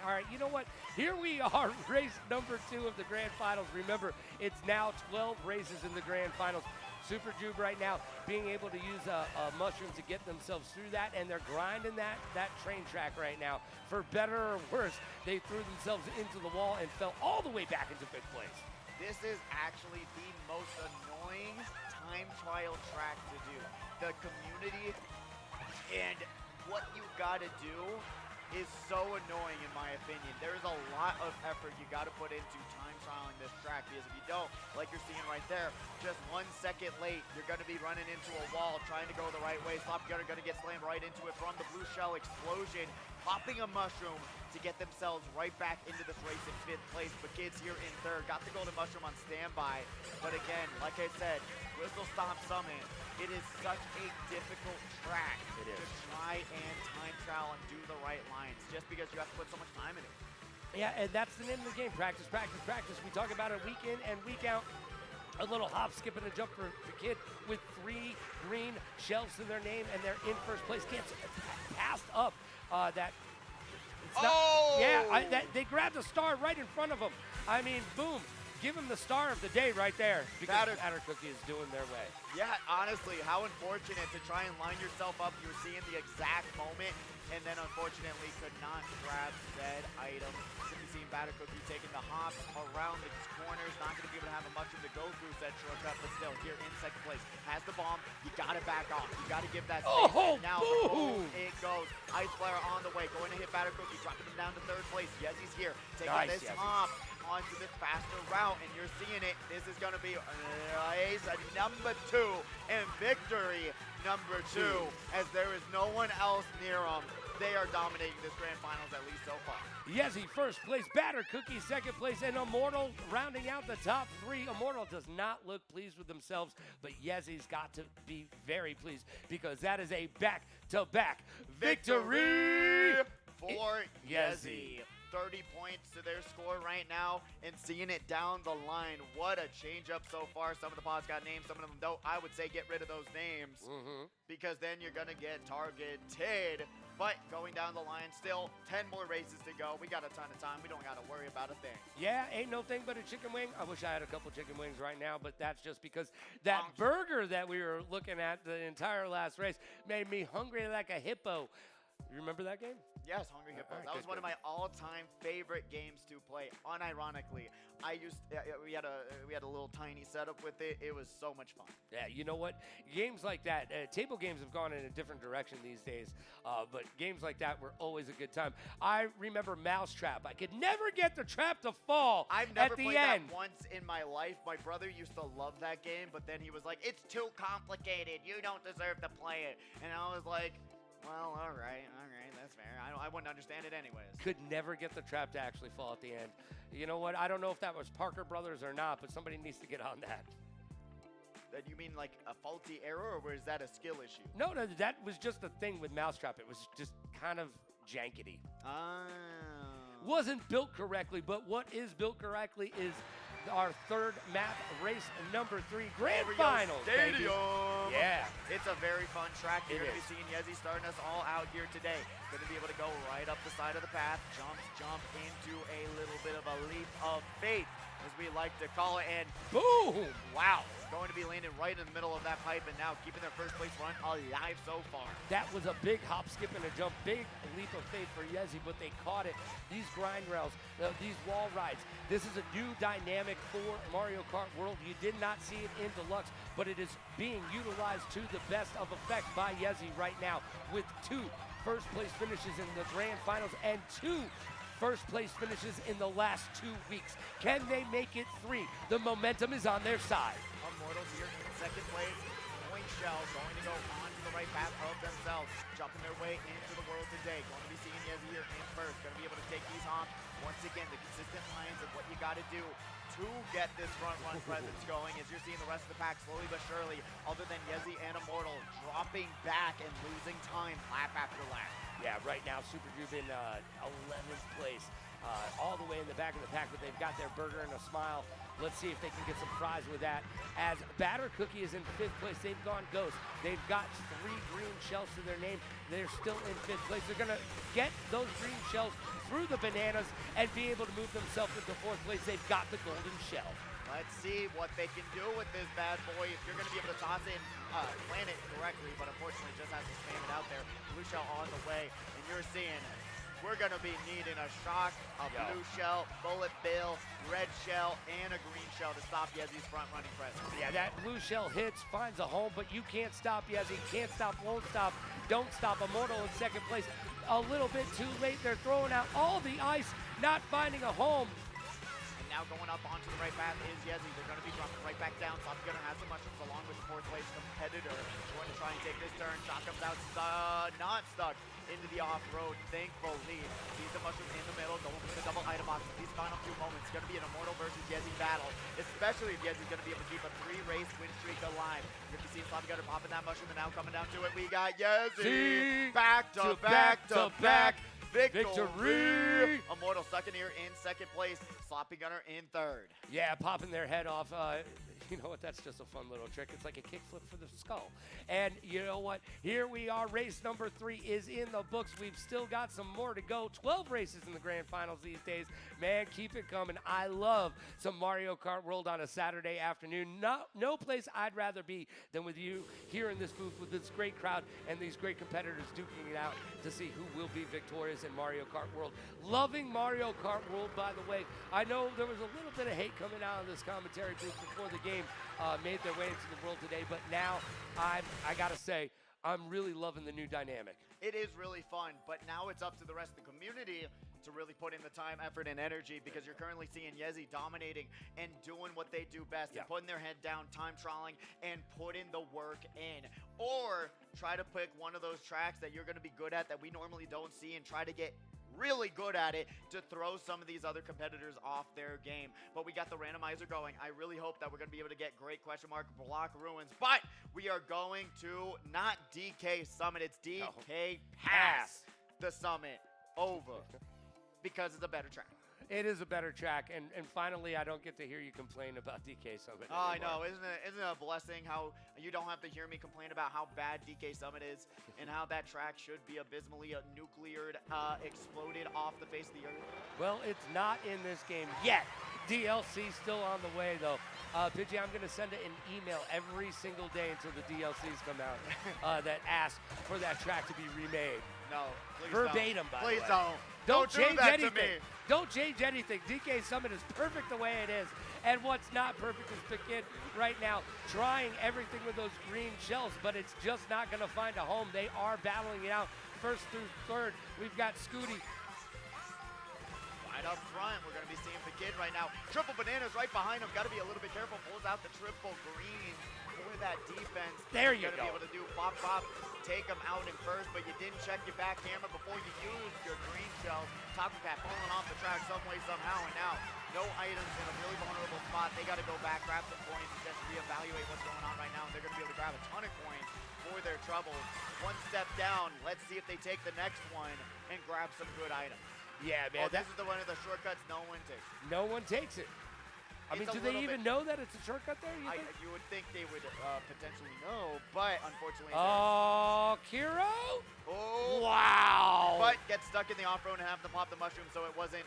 All right, you know what? Here we are, race number 2 of the Grand Finals. Remember, it's now 12 races in the Grand Finals. Super Jube right now being able to use a mushroom to get themselves through that, and they're grinding that train track right now. For better or worse, they threw themselves into the wall and fell all the way back into 5th place. This is actually the most annoying time trial track to do. The community and what you gotta do is so annoying in my opinion. There's a lot of effort you got to put into time trialing this track, because if you don't, like you're seeing right there, just 1 second late, you're going to be running into a wall trying to go the right way. Sloppy Gunner going to get slammed right into it from the blue shell explosion, popping a mushroom to get themselves right back into this race in 5th place. But kids here in 3rd got the golden mushroom on standby. But again, like I said, Whistle Stop Summit, it is such a difficult track to try and time trial and do the right lines, just because you have to put so much time in it. Yeah, and that's the name of the game. Practice, practice, practice. We talk about it week in and week out. A little hop, skip, and a jump for the kid with 3 green shells to their name, and they're in 1st place. Gets passed up that. It's not, yeah, they grabbed a star right in front of them. I mean, boom. Give them the star of the day right there, because Batter Cookie is doing their way. Yeah, honestly, how unfortunate to try and line yourself up. You were seeing the exact moment, and then unfortunately could not grab said item. Simply seeing Batter Cookie taking the hop around the corners, not going to be able to have a mushroom to go through said shortcut, but still here in 2nd place. Has the bomb, you got to back off. You got to give that space. Oh, now boom. It goes. Ice Flare on the way, going to hit Batter Cookie, dropping him down to 3rd place. Yezi's here, taking Nice, this Yezi. hop onto this faster route, and you're seeing it. This is going to be race number 2 and victory number 2, as there is no one else near them. They are dominating this grand finals, at least so far. Yezi 1st place, Batter Cookie 2nd place, and Immortal rounding out the top 3. Immortal does not look pleased with themselves, but Yezi's got to be very pleased, because that is a back-to-back victory for Yezi. 30 points to their score right now, and seeing it down the line. What a change up so far. Some of the pods got names, some of them don't. I would say get rid of those names, because then you're going to get targeted. But going down the line, still 10 more races to go. We got a ton of time. We don't got to worry about a thing. Yeah, ain't no thing but a chicken wing. I wish I had a couple chicken wings right now, but that's just because that burger that we were looking at the entire last race made me hungry like a hippo. You remember that game? Yes, Hungry Hippos. That was one of my all-time favorite games to play. Unironically, we had a little tiny setup with it. It was so much fun. Yeah, you know what? Games like that, table games have gone in a different direction these days, but games like that were always a good time. I remember Mousetrap. I could never get the trap to fall I've never at the played end. that once in my life. My brother used to love that game, but then he was like, "It's too complicated. You don't deserve to play it." And I was like, well, all right, that's fair. I wouldn't understand it anyways. Could never get the trap to actually fall at the end. You know what? I don't know if that was Parker Brothers or not, but somebody needs to get on that. You mean like a faulty error, or is that a skill issue? No, that was just the thing with Mousetrap. It was just kind of jankety. Wasn't built correctly, but what is built correctly is our 3rd map, race number 3, grand finals. Stadium. Yeah. It's a very fun track. You're going to be seeing Yezi starting us all out here today. Going to be able to go right up the side of the path, jump into a little bit of a leap of faith, as we like to call it, and boom! Wow. Going to be landing right in the middle of that pipe, and now keeping their 1st place run alive so far. That was a big hop, skip, and a jump. Big leap of faith for Yezi, but they caught it. These grind rails, these wall rides. This is a new dynamic for Mario Kart World. You did not see it in Deluxe, but it is being utilized to the best of effect by Yezi right now, with 2 first-place finishes in the grand finals and 2 first-place finishes in the last 2 weeks. Can they make it 3? The momentum is on their side. Immortals here in 2nd place. Point Shell going to go onto the right path of themselves, jumping their way into the world today. Going to be seeing Yezi here in 1st. Going to be able to take these hops. Once again, the consistent lines of what you got to do to get this front run presence going, as you're seeing the rest of the pack slowly but surely, other than Yezi and Immortal, dropping back and losing time lap after lap. Yeah, right now, Super Juve in 11th place, all the way in the back of the pack, but they've got their burger and a smile. Let's see if they can get some fries with that. As Batter Cookie is in 5th place, they've gone ghost. They've got 3 green shells to their name. They're still in 5th place. They're going to get those green shells through the bananas and be able to move themselves into 4th place. They've got the golden shell. Let's see what they can do with this bad boy. If you're going to be able to toss in, plan it correctly, but unfortunately just has to spam it out there. Blue shell on the way, and you're seeing we're going to be needing a shock, a blue shell, bullet bill, red shell, and a green shell to stop Yezi's front running presence. Yeah, that blue shell hits, finds a home, but you can't stop Yezi. Can't stop, won't stop. don't stop. Immortal in second place. A little bit too late. They're throwing out all the ice, not finding a home. And now going up onto the right path is Yezi. They're going to be dropping right back down. Sloppy Gunner has the mushrooms along with the fourth place competitor. Going to try and take this turn. Shot comes out, not stuck into the off-road, thankfully. Sees the mushroom in the middle, going for the double item box. These final few moments, going to be an Immortal versus Yezi battle, especially if Yezi's going to be able to keep a 3-race win streak alive. You're going to see Sloppy Gunner popping that mushroom, and now coming down to it, we got Yezi. Back to back. Victory! Immortal stuck in here in second place. Sloppy Gunner in third. Yeah, popping their head off. You know what? That's just a fun little trick. It's like a kickflip for the skull. And you know what? Here we are. Race number 3 is in the books. We've still got some more to go. 12 races in the grand finals these days. Man, keep it coming. I love some Mario Kart World on a Saturday afternoon. No place I'd rather be than with you here in this booth with this great crowd and these great competitors duking it out to see who will be victorious in Mario Kart World. Loving Mario Kart World, by the way. I know there was a little bit of hate coming out of this commentary booth before the game made their way into the world today, but now I gotta say, I'm really loving the new dynamic. It is really fun, but now it's up to the rest of the community to really put in the time, effort, and energy, because you're currently seeing Yezi dominating and doing what they do best, and putting their head down, time trialing, and putting the work in. Or try to pick one of those tracks that you're going to be good at that we normally don't see and try to get really good at it to throw some of these other competitors off their game. But we got the randomizer going. I really hope that we're going to be able to get great question mark block ruins, but we are going to not DK Summit, it's DK Pass the Summit over because it's a better track. It is a better track, and finally, I don't get to hear you complain about DK Summit Oh, I anymore. know. Isn't it a blessing how you don't have to hear me complain about how bad DK Summit is and how that track should be abysmally nucleared, exploded off the face of the earth? Well, it's not in this game yet. DLC still on the way, though. Pidgey, I'm going to send an email every single day until the DLCs come out that ask for that track to be remade. No, please Verbatim, don't. by the Please way. Don't change do that anything. to me. Don't change anything. DK Summit is perfect the way it is. And what's not perfect is Piquet right now trying everything with those green shells, but it's just not going to find a home. They are battling it out first through third. We've got Scooty. Right up front, we're going to be seeing Piquet right now. Triple Bananas right behind him. Got to be a little bit careful. Pulls out the triple green for that defense. There you go. Going to be able to do pop, take him out in first, but you didn't check your back camera before you used your green shell. Taco Cat falling off the track some way, somehow, and now no items in a really vulnerable spot. They got to go back, grab some coins, and just reevaluate what's going on right now, and they're going to be able to grab a ton of coins for their troubles. One step down. Let's see if they take the next one and grab some good items. Yeah, man. Oh, this is the one of the shortcuts no one takes. No one takes it. I mean, do they even know that it's a shortcut there? You would think they would potentially know, but unfortunately. Oh, Kiro? Oh. Wow. But gets stuck in the off-road and have to pop the mushroom, so it wasn't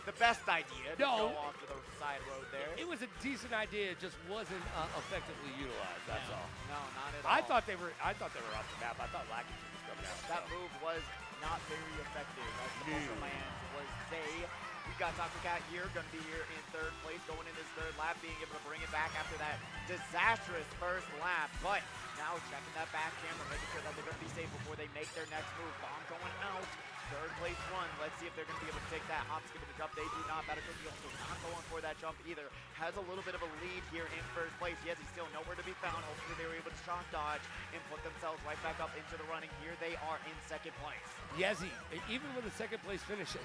the best idea to go off to the side road there. It was a decent idea, it just wasn't effectively utilized. That's all. No, not at all. I thought they were off the map. I thought Lackey was coming out. That move was not very effective. As the muscle man was they. We got Taco Cat here, going to be here in third place, going in this third lap, being able to bring it back after that disastrous first lap. But now checking that back camera, making sure that they're going to be safe before they make their next move. Bomb going out. Third place run. Let's see if they're going to be able to take that hop, skip, and the jump. They do not. Better Cookie also not going for that jump either. Has a little bit of a lead here in first place. Yes, he's still nowhere to be found. Hopefully they were able to shock dodge and put themselves right back up into the running. Here they are in second place. Yezi, even with a second place finish,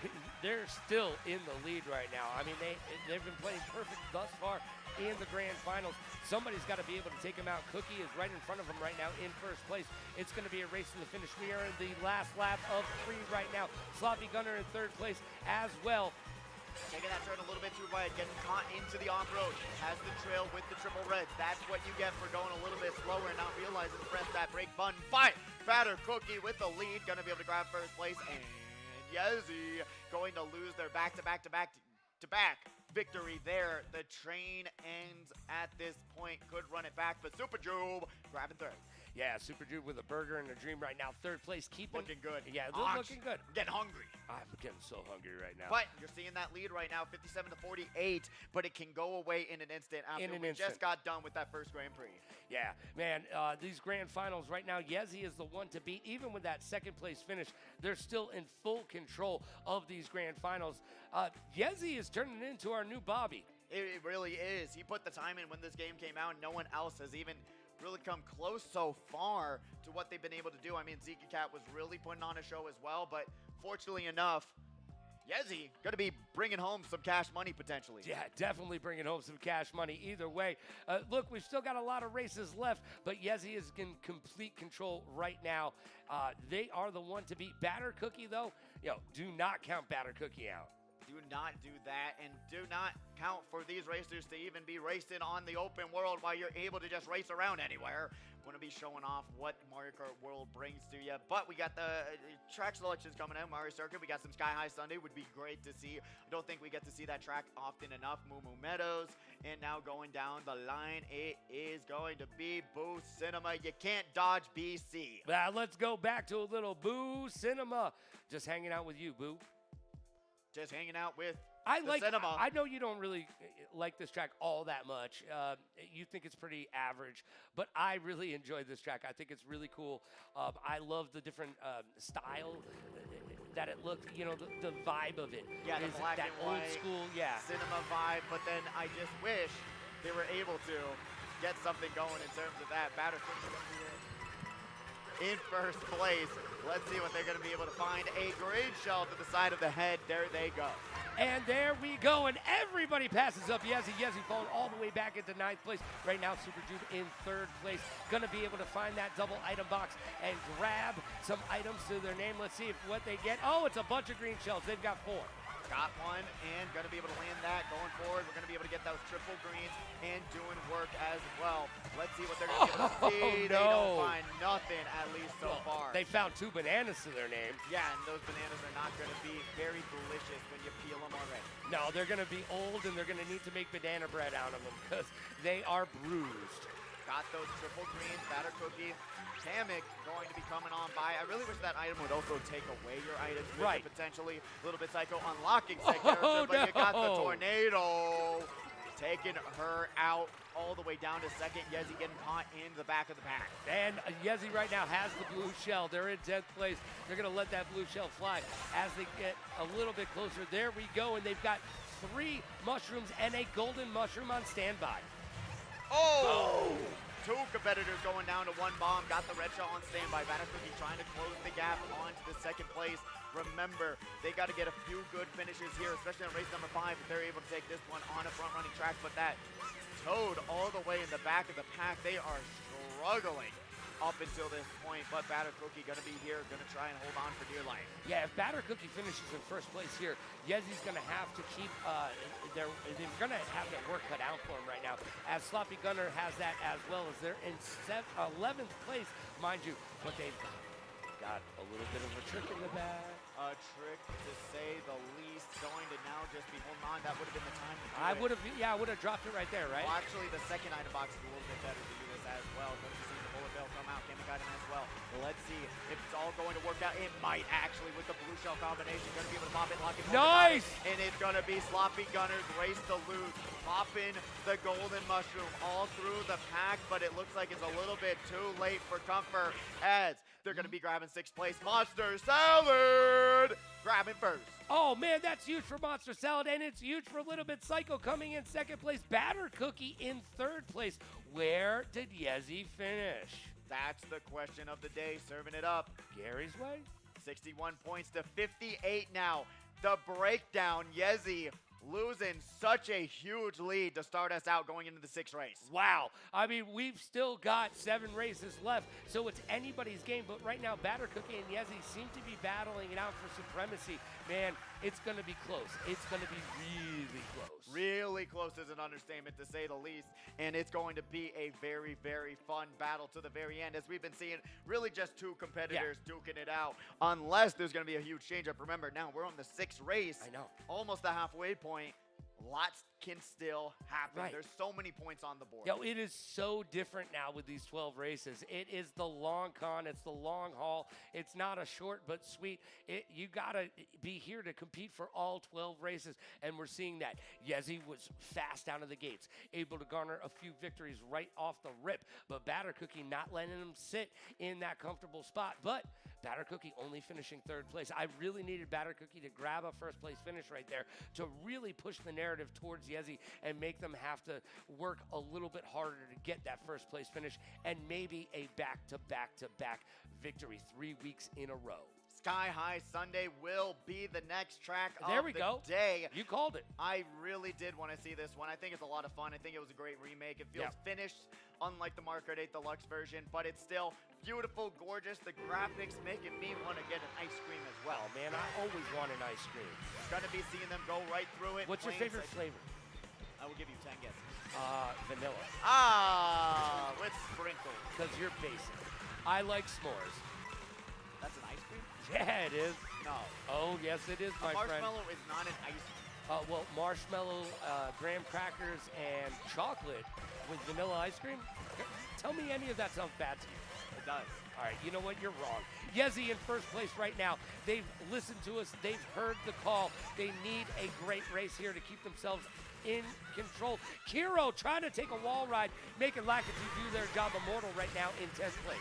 they're still in the lead right now. I mean, they've been playing perfect thus far in the grand finals. Somebody's got to be able to take him out. Cookie is right in front of him right now in first place. It's going to be a race to the finish. We are in the last lap of 3 right now. Sloppy Gunner in third place as well. Taking that turn a little bit too wide, getting caught into the off-road. Has the trail with the triple reds. That's what you get for going a little bit slower and not realizing to press that brake button. But Fatter Cookie with the lead, going to be able to grab first place. And Yezi going to lose their back-to-back victory there. The train ends at this point. Could run it back, but Super Jube grabbing third. Yeah, Super Jude with a burger and a dream right now. Third place, keeping. Looking good. Yeah, Ox. looking good. I'm getting hungry. I'm getting so hungry right now. But you're seeing that lead right now, 57-48, but it can go away in an instant after we just got done with that first Grand Prix. Yeah, man, these grand finals right now, Yezi is the one to beat. Even with that second place finish, they're still in full control of these grand finals. Yezi is turning into our new Bobby. It really is. He put the time in when this game came out, and no one else has even really come close so far to what they've been able to do. I mean, Zika Cat was really putting on a show as well, but fortunately enough, Yezi going to be bringing home some cash money potentially. Yeah, definitely bringing home some cash money either way. Look, we've still got a lot of races left, but Yezi is in complete control right now. They are the one to beat. Batter Cookie, though, do not count Batter Cookie out. Do not do that, and do not count for these racers to even be racing on the open world while you're able to just race around anywhere. Want to be showing off what Mario Kart World brings to you. But we got the track selections coming out. Mario Circuit, we got some Sky High Sunday. Would be great to see. I don't think we get to see that track often enough. Moo Moo Meadows. And now going down the line, it is going to be Boo Cinema. You can't dodge BC. Let's go back to a little Boo Cinema. Just hanging out with you, Boo. Just hanging out with Cinema. I know you don't really like this track all that much. You think it's pretty average, but I really enjoy this track. I think it's really cool. I love the different style that it looked, the vibe of it. Yeah, the black that and old white school, cinema vibe, but then I just wish they were able to get something going in terms of that. Batter in first place. Let's see what they're going to be able to find. A green shell to the side of the head. There they go. And there we go, and everybody passes up Yezi. Yezi falling all the way back into 9th place. Right now, Super Jude in 3rd place. Gonna be able to find that double item box and grab some items to their name. Let's see what they get. Oh, it's a bunch of green shells. They've got 4. Got one, and going to be able to land that. Going forward, we're going to be able to get those triple greens and doing work as well. Let's see what they're going to be able to see. They don't find nothing, at least so far. They found 2 bananas to their name. Yeah, and those bananas are not going to be very delicious when you peel them already. No, they're going to be old, and they're going to need to make banana bread out of them because they are bruised. Got those triple greens, Batter Cookie. Kamek going to be coming on by. I really wish that item would also take away your items. Right. Potentially a little bit Psycho unlocking said character, but you got the tornado. Taking her out all the way down to 2nd. Yezi getting caught in the back of the pack. And Yezi right now has the blue shell. They're in 10th place. They're going to let that blue shell fly as they get a little bit closer. There we go, and they've got 3 mushrooms and a golden mushroom on standby. Oh! 2 competitors going down to 1 bomb. Got the red shell on standby. Batter Cookie trying to close the gap onto the 2nd place. Remember, they got to get a few good finishes here, especially on race number 5, if they're able to take this one on a front-running track. But that Toad all the way in the back of the pack, they are struggling up until this point, but Batter Cookie going to be here, going to try and hold on for dear life. Yeah, if Batter Cookie finishes in 1st place here, Yezi's going to have to keep, they're going to have their work cut out for him right now, as Sloppy Gunner has that as well, as they're in 11th place, mind you, but they've got a little bit of a trick in the bag. A trick, to say the least, going to now just be holding on. That would have been the time to do I would have dropped it right there, right? Well, actually, the 2nd item box is a little bit better to do this as well. Going to see the bullet bill come out. Kamek got him as well. Let's see if it's all going to work out. It might actually with the blue shell combination. Going to be able to pop it, lock it. Nice! And it's going to be Sloppy Gunner's race to lose. Popping the golden mushroom all through the pack, but it looks like it's a little bit too late for Comfort as they're going to be grabbing 6th place. Monster Salad grabbing 1st. Oh, man, that's huge for Monster Salad, and it's huge for Little Bit Psycho coming in 2nd place. Batter Cookie in 3rd place. Where did Yezi finish? That's the question of the day, serving it up. Gary's way? 61 points to 58 now. The breakdown, Yezi losing such a huge lead to start us out going into the 6th race. Wow. I mean, we've still got 7 races left, so it's anybody's game. But right now, Batter Cookie and Yezi seem to be battling it out for supremacy. Man, it's going to be close. It's going to be really close. Really close is an understatement, to say the least. And it's going to be a very, very fun battle to the very end, as we've been seeing really just 2 competitors duking it out, unless there's going to be a huge change-up. Remember, now we're on the 6th race. I know. Almost the halfway point. lots can still happen. Right. There's so many points on the board. Yo, it is so different now with these 12 races. It is the long con. It's the long haul. It's not a short but sweet. You got to be here to compete for all 12 races, and we're seeing that. Yezi was fast out of the gates, able to garner a few victories right off the rip, but Batter Cookie not letting him sit in that comfortable spot. But Batter Cookie only finishing third place. I really needed Batter Cookie to grab a first place finish right there to really push the narrative towards Yezi and make them have to work a little bit harder to get that first place finish and maybe a back-to-back-to-back victory 3 weeks in a row. Sky High Sunday will be the next track There of we the go. day. You called it. I really did want to see this one. I think it's a lot of fun. I think it was a great remake. It feels finished, unlike the Mario Kart 8 Deluxe version, but it's still beautiful, gorgeous. The graphics making me want to get an ice cream as well. Oh, man, I always want an ice cream. Going to be seeing them go right through it. What's your plain favorite session. flavor? I will give you 10 guesses. Vanilla. With sprinkles. Because you're basic. I like s'mores. That's an ice cream? Yeah, it is. No. Oh, yes, it is, my friend. Marshmallow is not an ice cream. Well, marshmallow, graham crackers, and chocolate with vanilla ice cream? Tell me any of that sounds bad to you. It does. All right, you know what? You're wrong. Yezi in first place right now. They've listened to us. They've heard the call. They need a great race here to keep themselves in control. Kiro trying to take a wall ride, making Lakitu do their job immortal right now in 10th place.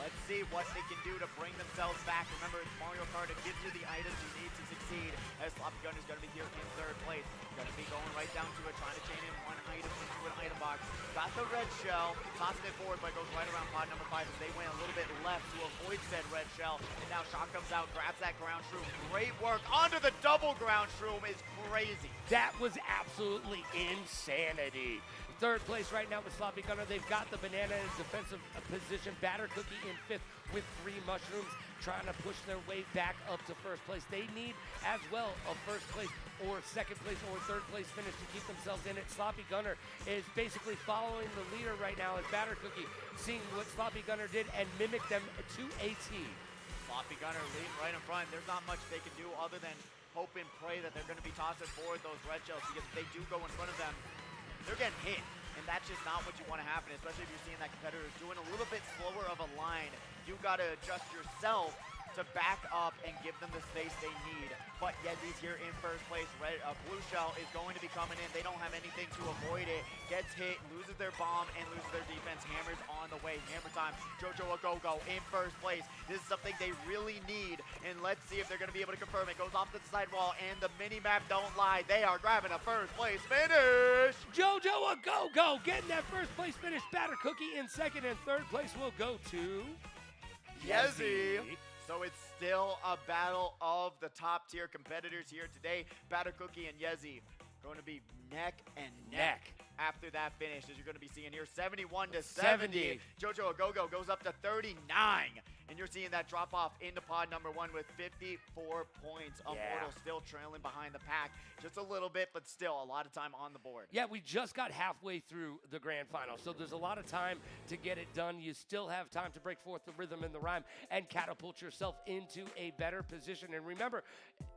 Let's see what they can do to bring themselves back. Remember, it's Mario Kart. It gives you the items you need to succeed. As Sloppy Gun is going to be here in third place. Going to be going right down to it, trying to chain in one item into an item box. Got the red shell, tosses it forward, but goes right around pod number 5 as they went a little bit left to avoid said red shell. And now Shock comes out, grabs that ground shroom. Great work onto the double ground shroom is crazy. That was absolutely insanity. Third place right now with Sloppy Gunner. They've got the banana in defensive position. Batter Cookie in 5th with 3 mushrooms, trying to push their way back up to first place. They need as well a first place or second place or third place finish to keep themselves in it. Sloppy Gunner is basically following the leader right now as Batter Cookie, seeing what Sloppy Gunner did and mimic them to a T. Sloppy Gunner leading right in front. There's not much they can do other than hope and pray that they're going to be tossing forward those red shells, because if they do go in front of them, they're getting hit, and that's just not what you want to happen, especially if you're seeing that competitor is doing a little bit slower of a line. You got to adjust yourself to back up and give them the space they need. But Yezi's here in first place. Blue Shell is going to be coming in. They don't have anything to avoid it. Gets hit, loses their bomb, and loses their defense. Hammer's on the way. Hammer time. Jojo a go-go in first place. This is something they really need, and let's see if they're going to be able to confirm it. Goes off to the sidewall, and the mini-map don't lie. They are grabbing a first place finish. Jojo a go-go, getting that first place finish. Batter Cookie in second, and third place will go to Yezi. So it's still a battle of the top tier competitors here today. Batter Cookie and Yezi going to be neck and neck after that finish, as you're going to be seeing here. 71 to 70. Jojo Agogo goes up to 39. And you're seeing that drop off into pod number 1 with 54 points. Immortal still trailing behind the pack just a little bit, but still a lot of time on the board. Yeah, we just got halfway through the grand final, so there's a lot of time to get it done. You still have time to break forth the rhythm and the rhyme and catapult yourself into a better position. And remember,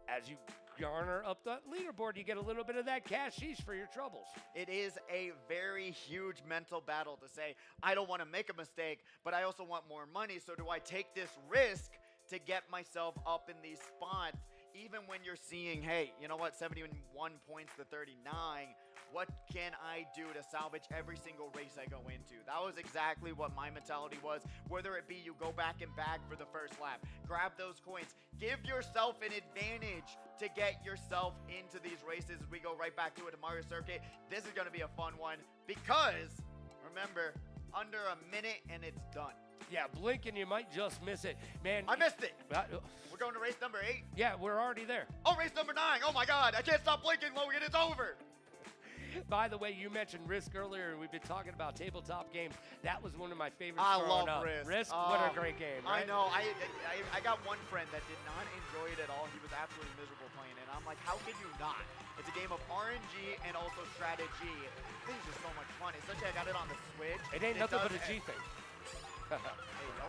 as you garner up the leaderboard, you get a little bit of that cashish for your troubles. It is a very huge mental battle to say, I don't want to make a mistake, but I also want more money, so do I take this risk to get myself up in these spots? Even when you're seeing, hey, you know what, 71 points to 39, what can I do to salvage every single race I go into? That was exactly what my mentality was. Whether it be you go back and bag for the first lap, grab those coins, give yourself an advantage to get yourself into these races. We go right back to it, Mario Circuit. This is going to be a fun one because, remember, under a minute and it's done. Yeah, blink and you might just miss it. Man, I missed it. We're going to race number 8. Yeah, we're already there. Oh, race number 9. Oh my God, I can't stop blinking, Logan. It's over. By the way, you mentioned Risk earlier. We've been talking about tabletop games. That was one of my favorites. I growing love up. Risk. Risk, what a great game, right? I know. I got one friend that did not enjoy it at all. He was absolutely miserable playing it. And I'm like, how can you not? It's a game of RNG and also strategy. This is just so much fun. Especially I got it on the Switch. It ain't nothing but a G thing. Hey, yo.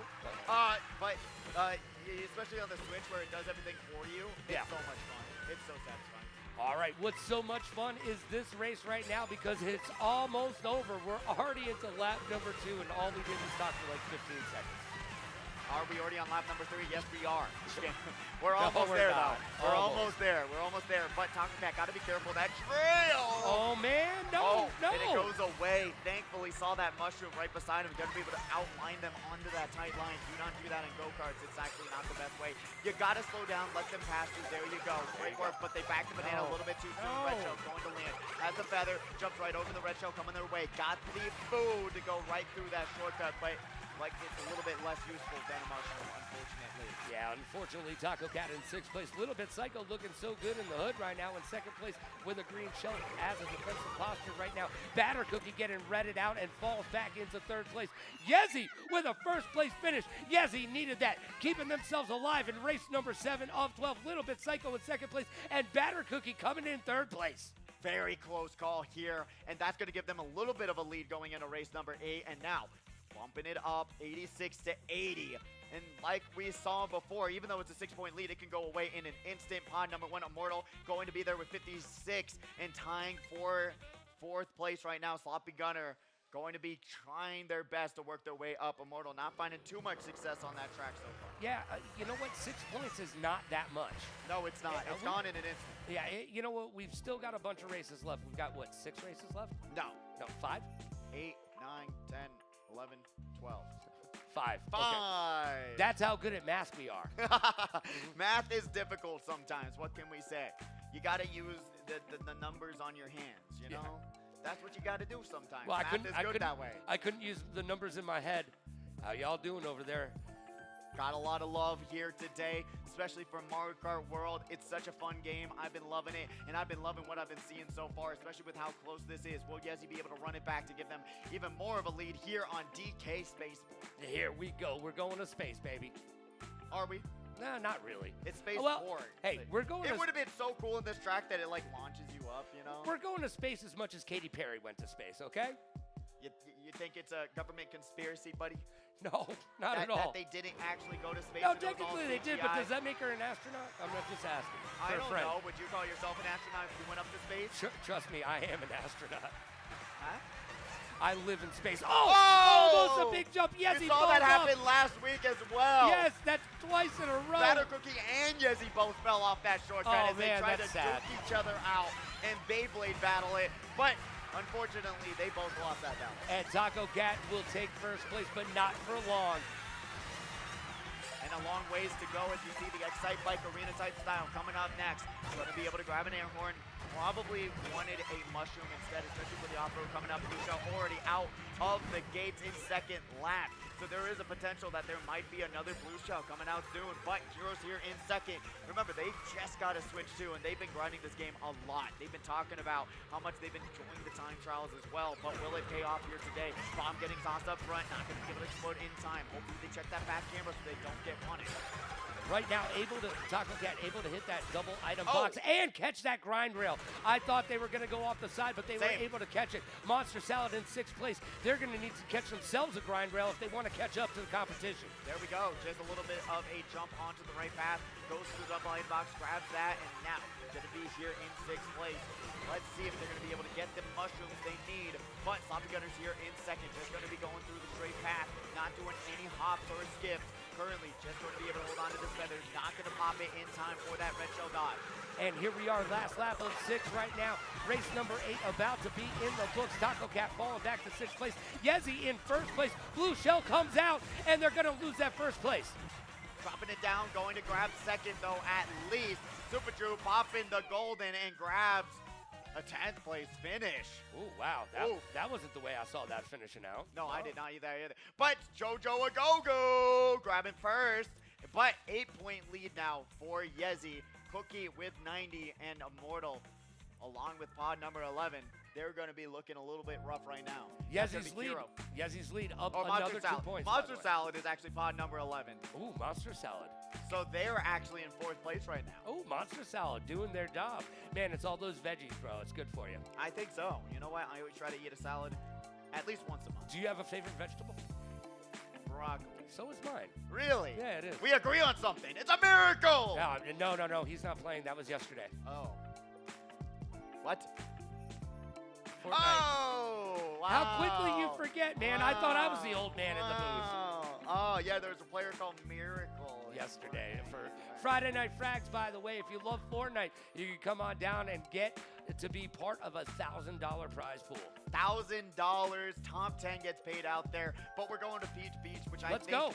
Especially on the Switch where it does everything for you. It's so much fun. It's so satisfying. All right, what's so much fun is this race right now because it's almost over. We're already into lap number 2, and all we did was talk for like 15 seconds. Are we already on lap number 3? Yes, we are. We're almost we're there, not. though. We're almost there. We're almost there. But Taco Cat, got to be careful. That trail! Oh, man, Oh, no. and it goes away. Thankfully, saw that mushroom right beside him. Going to be able to outline them onto that tight line. Do not do that in go-karts. It's actually not the best way. You got to slow down. Let them pass you. There you go. Great work, but they backed the banana a little bit too soon. No. Red Shell's going to land. Has the feather. Jumps right over the Red Shell coming their way. Got the food to go right through that shortcut, but like it's a little bit less useful than a mushroom, unfortunately. Yeah, unfortunately, Taco Cat in 6th place. Little bit Psycho looking so good in the hood right now in 2nd place with a green shell as a defensive posture right now. Batter Cookie getting redded out and falls back into 3rd place. Yezi with a 1st place finish. Yezi needed that, keeping themselves alive in race number 7 of 12. Little bit Psycho in 2nd place and Batter Cookie coming in 3rd place. Very close call here, and that's going to give them a little bit of a lead going into race number 8. And now, bumping it up 86 to 80. And like we saw before, even though it's a 6-point lead, it can go away in an instant. Pod number 1, Immortal, going to be there with 56 and tying for 4th place right now. Sloppy Gunner going to be trying their best to work their way up. Immortal not finding too much success on that track so far. Yeah, you know what? 6 points is not that much. No, it's not. It's gone in an instant. Yeah, you know what? We've still got a bunch of races left. We've got, what, 6 races left? No. No, 5? 8, 9, 10, 11, 12. 5. 5. Okay. That's how good at math we are. Math is difficult sometimes. What can we say? You got to use the numbers on your hands, you know? That's what you got to do sometimes. Well, Math is good that way. I couldn't use the numbers in my head. How y'all doing over there? Got a lot of love here today, especially for Mario Kart World. It's such a fun game. I've been loving it, and I've been loving what I've been seeing so far, especially with how close this is. Will Yezi be able to run it back to give them even more of a lead here on DK Spaceport? Here we go. We're going to space, baby. Are we? Nah, not really. It's Spaceport. Hey, we're going It to... would have been so cool in this track that it, like, launches you up, you know? We're going to space as much as Katy Perry went to space, okay? You think it's a government conspiracy, buddy? No, not at all. That they didn't actually go to space? No, and it was all technically they did, but CGI? does that make her an astronaut? I'm not just asking. I don't know. Would you call yourself an astronaut if you went up to space? Trust me, I am an astronaut. Huh? I live in space. Oh! Almost a big jump. Yes, you he saw that happen last week as well. Yes, that's twice in a row. Batter Cookie and Yezi both fell off that shortcut as they tried to sad. duke each other out and Beyblade battle it. But unfortunately, they both lost that battle. And Taco Cat will take 1st place, but not for long. And a long ways to go as you see the Excite Bike Arena type style coming up next. Going to be able to grab an air horn. Probably wanted a mushroom instead, especially for the off-road coming up. Blue Shell already out of the gates in 2nd lap. So there is a potential that there might be another Blue Shell coming out soon. But Heroes here in 2nd. Remember, they just got a Switch 2, and they've been grinding this game a lot. They've been talking about how much they've been enjoying the time trials as well. But will it pay off here today? Bomb getting tossed up front, not going to be able to explode in time. Hopefully they check that back camera so they don't get punished. Right now, Taco Cat able to hit that double item box and catch that grind rail. I thought they were going to go off the side, but they were able to catch it. Monster Salad in 6th place. They're going to need to catch themselves a grind rail if they want to catch up to the competition. There we go. Just a little bit of a jump onto the right path. Goes to the double item box, grabs that, and now going to be here in 6th place. Let's see if they're going to be able to get the mushrooms they need. But Sloppy Gunner's here in 2nd. Just going to be going through the straight path, not doing any hops or skips. Currently, just going to be able to hold on to this feather. Not going to pop it in time for that Red Shell dodge. And here we are, last lap of 6 right now. Race number 8 about to be in the books. Taco Cat falling back to 6th place. Yezi in 1st place. Blue Shell comes out, and they're going to lose that 1st place. Dropping it down, going to grab 2nd, though, at least. Super Drew popping the golden and grabs a 10th place finish. Ooh, wow. That wasn't the way I saw that finishing out. No, I did not either. But Jojo Agogo grabbing 1st. But 8-point lead now for Yezi. Cookie with 90 and Immortal along with pod number 11. They're going to be looking a little bit rough right now. Yezi's lead up another 2 points. Monster Salad is actually pod number 11. Ooh, Monster Salad. So they're actually in 4th place right now. Ooh, Monster Salad doing their job. Man, it's all those veggies, bro. It's good for you. I think so. You know what? I always try to eat a salad at least once a month. Do you have a favorite vegetable? Broccoli. So is mine. Really? Yeah, it is. We agree on something. It's a miracle! No, he's not playing. That was yesterday. Oh. What? Fortnite. Oh, wow. How quickly you forget, man. I thought I was the old man in the booth. Oh, yeah, there was a player called Miracle. Yesterday for Friday Night Frags, by the way. If you love Fortnite, you can come on down and get to be part of a $1,000 prize pool. $1,000, top 10 gets paid out there, but we're going to Peach Beach, which I think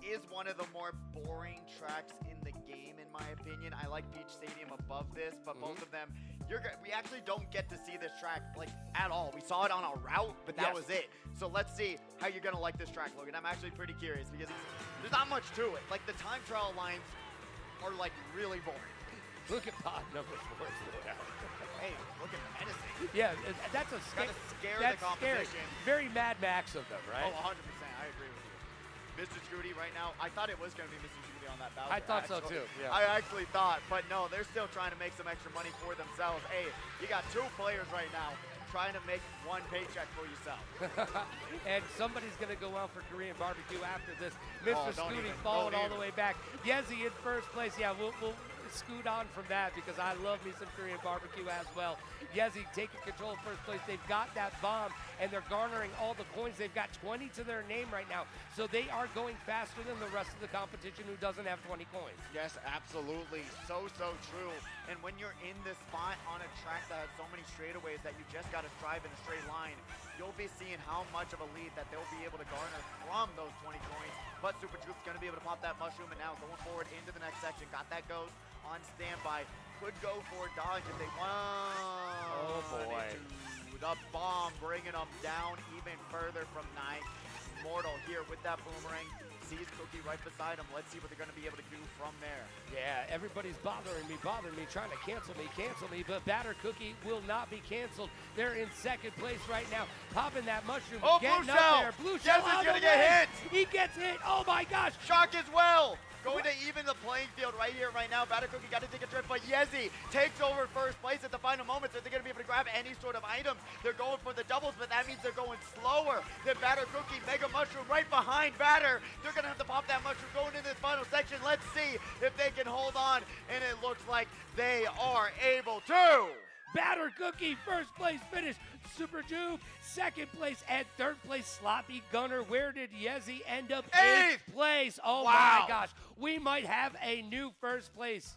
is one of the more boring tracks in the game, in my opinion. I like Peach Stadium above this, but both of them, we actually don't get to see this track like at all. We saw it on a route, but that was it. So let's see how you're gonna like this track, Logan. I'm actually pretty curious because there's not much to it. Like the time trial lines are like really boring. Look at pod number 4. Hey, look at menacing. Yeah, that's a Gotta scare the competition. Scary. Very Mad Max of them, right? Oh, 100%. I agree with you. Mr. Scooty right now, I thought it was going to be Mr. Scooty on that Bowser. I thought so too, yeah. I actually thought, but no, they're still trying to make some extra money for themselves. Hey, you got 2 players right now trying to make 1 paycheck for yourself. And somebody's going to go out for Korean barbecue after this. Mr. Scooty even, falling don't all the way back. Yezi in first place. Yeah, we'll scoot on from that because I love me some Korean barbecue as well. Yezi taking control of first place. They've got that bomb, and they're garnering all the coins. They've got 20 to their name right now, so they are going faster than the rest of the competition who doesn't have 20 coins. Yes, absolutely. So true. And when you're in this spot on a track that has so many straightaways that you just got to drive in a straight line, you'll be seeing how much of a lead that they'll be able to garner from those 20 coins. But Super Troop's going to be able to pop that mushroom, and now going forward into the next section. Got that Ghost on standby. Could go for a dodge if they want. Oh boy. The bomb bringing them down even further from 9. Mortal here with that boomerang. Sees Cookie right beside him. Let's see what they're going to be able to do from there. Yeah, everybody's bothering me, trying to cancel me, but Batter Cookie will not be canceled. They're in second place right now, popping that mushroom, getting Blue up Shell. there. Blue Shell Yes, he's out going of to the get way. hit. He gets hit. Oh my gosh. Shock as well. Going to even the playing field right here, right now. Batter Cookie got to take a trip, but Yezi takes over first place at the final moments. Are they going to be able to grab any sort of item? They're going for the doubles, but that means they're going slower than Batter Cookie. Mega Mushroom right behind Batter. They're going to have to pop that mushroom going into this final section. Let's see if they can hold on, and it looks like they are able to. Batter Cookie, first place finish. Super Juve, second place, and third place, Sloppy Gunner. Where did Yezi end up? 8th place. Oh wow. My gosh. We might have a new first place.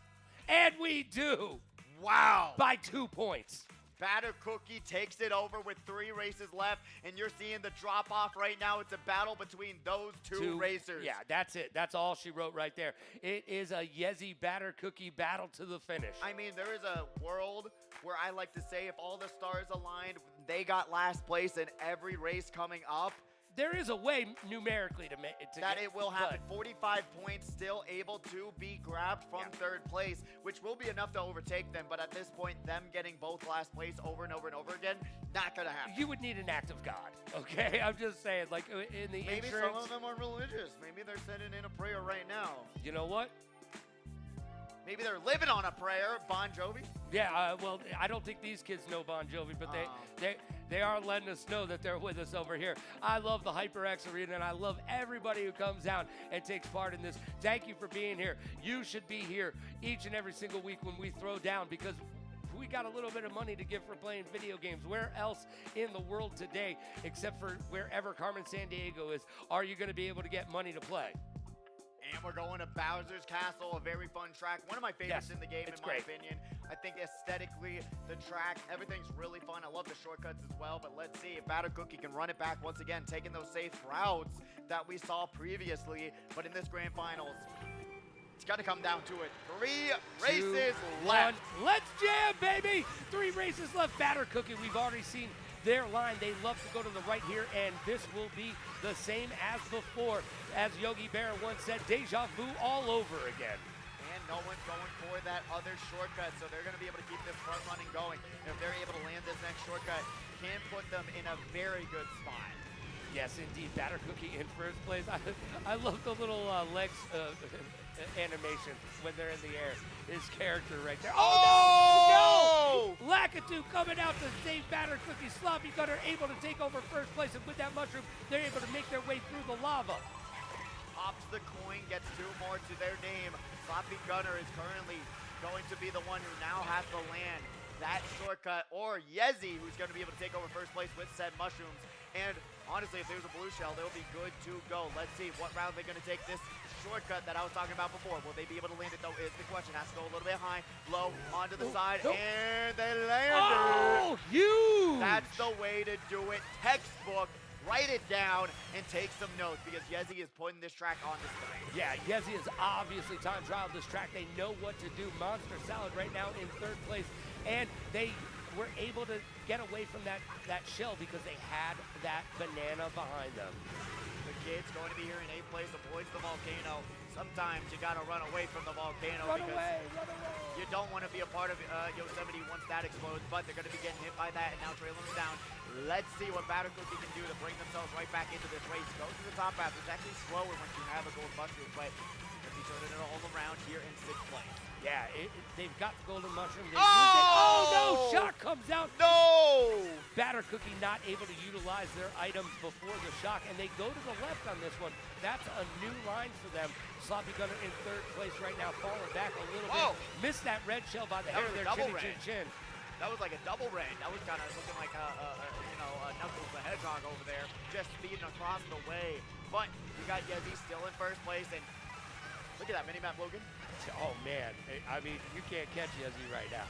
And we do. Wow. By 2 points. Batter Cookie takes it over with 3 races left, and you're seeing the drop-off right now. It's a battle between those two racers. Yeah, that's it. That's all she wrote right there. It is a Yezi Batter Cookie battle to the finish. I mean, there is a world where I like to say if all the stars aligned, they got last place in every race coming up. There is a way numerically to make it. It will happen. 45 points still able to be grabbed from third place, which will be enough to overtake them. But at this point, them getting both last place over and over and over again, not going to happen. You would need an act of God, okay? I'm just saying, like in the Maybe insurance. some of them are religious. Maybe they're sending in a prayer right now. You know what? Maybe they're living on a prayer, Bon Jovi. Yeah, well, I don't think these kids know Bon Jovi, but they are letting us know that they're with us over here. I love the HyperX Arena, and I love everybody who comes down and takes part in this. Thank you for being here. You should be here each and every single week when we throw down because we got a little bit of money to give for playing video games. Where else in the world today, except for wherever Carmen Sandiego is, are you going to be able to get money to play? And we're going to Bowser's Castle, a very fun track. One of my favorites in the game, in my opinion. I think aesthetically, the track, everything's really fun. I love the shortcuts as well, but let's see if Batter Cookie can run it back once again, taking those safe routes that we saw previously. But in this grand finals, it's got to come down to it. 3 races left. Let's jam, baby! 3 races left. Batter Cookie, we've already seen their line. They love to go to the right here, and this will be the same as before. As Yogi Berra once said, deja vu all over again. And no one's going for that other shortcut, so they're going to be able to keep this front running going. And if they're able to land this next shortcut, can put them in a very good spot. Yes, indeed. Batter Cookie in first place. I love the little legs animation when they're in the air. His character right there. Oh, no! Lakitu coming out to save Batter Cookie. Sloppy Gunner able to take over first place, and with that mushroom, they're able to make their way through the lava. Pops the coin, gets 2 more to their name. Sloppy Gunner is currently going to be the one who now has to land that shortcut, or Yezi, who's going to be able to take over first place with said mushrooms. And honestly, if there's a blue shell, they'll be good to go. Let's see what round they're going to take this shortcut that I was talking about before. Will they be able to land it, though, is the question. Has to go a little bit high, low, onto the side, and they landed. Oh, huge! That's the way to do it. Textbook. Write it down and take some notes because Yezi is putting this track on display. Yeah, Yezi is obviously time trial this track. They know what to do. Monster Salad right now in third place, and they were able to get away from that shell because they had that banana behind them. The kid's going to be here in 8th place, avoids the volcano. Sometimes you gotta run away from the volcano Run because away. you don't want to be a part of Yosemite once that explodes, but they're going to be getting hit by that and now trailing them down. Let's see what Batter Cookie can do to bring themselves right back into this race. Go to the top half. It's actually slower once you have a gold mushroom, but if you turn it all around here in 6th place. Yeah, they've got the golden mushroom. They Oh! used it. Oh, no! Shock comes out. No! Batter Cookie not able to utilize their items before the shock, and they go to the left on this one. That's a new line for them. Sloppy Gunner in third place right now, falling back a little Whoa. bit. Missed that red shell by the hair was a there, double chin, red. chin. That was like a double raid. That was kind of looking like Knuckles the Hedgehog over there, just speeding across the way. But you got Yezi still in first place, and look at that mini-map, Logan. Oh, man. I mean, you can't catch Yezi right now.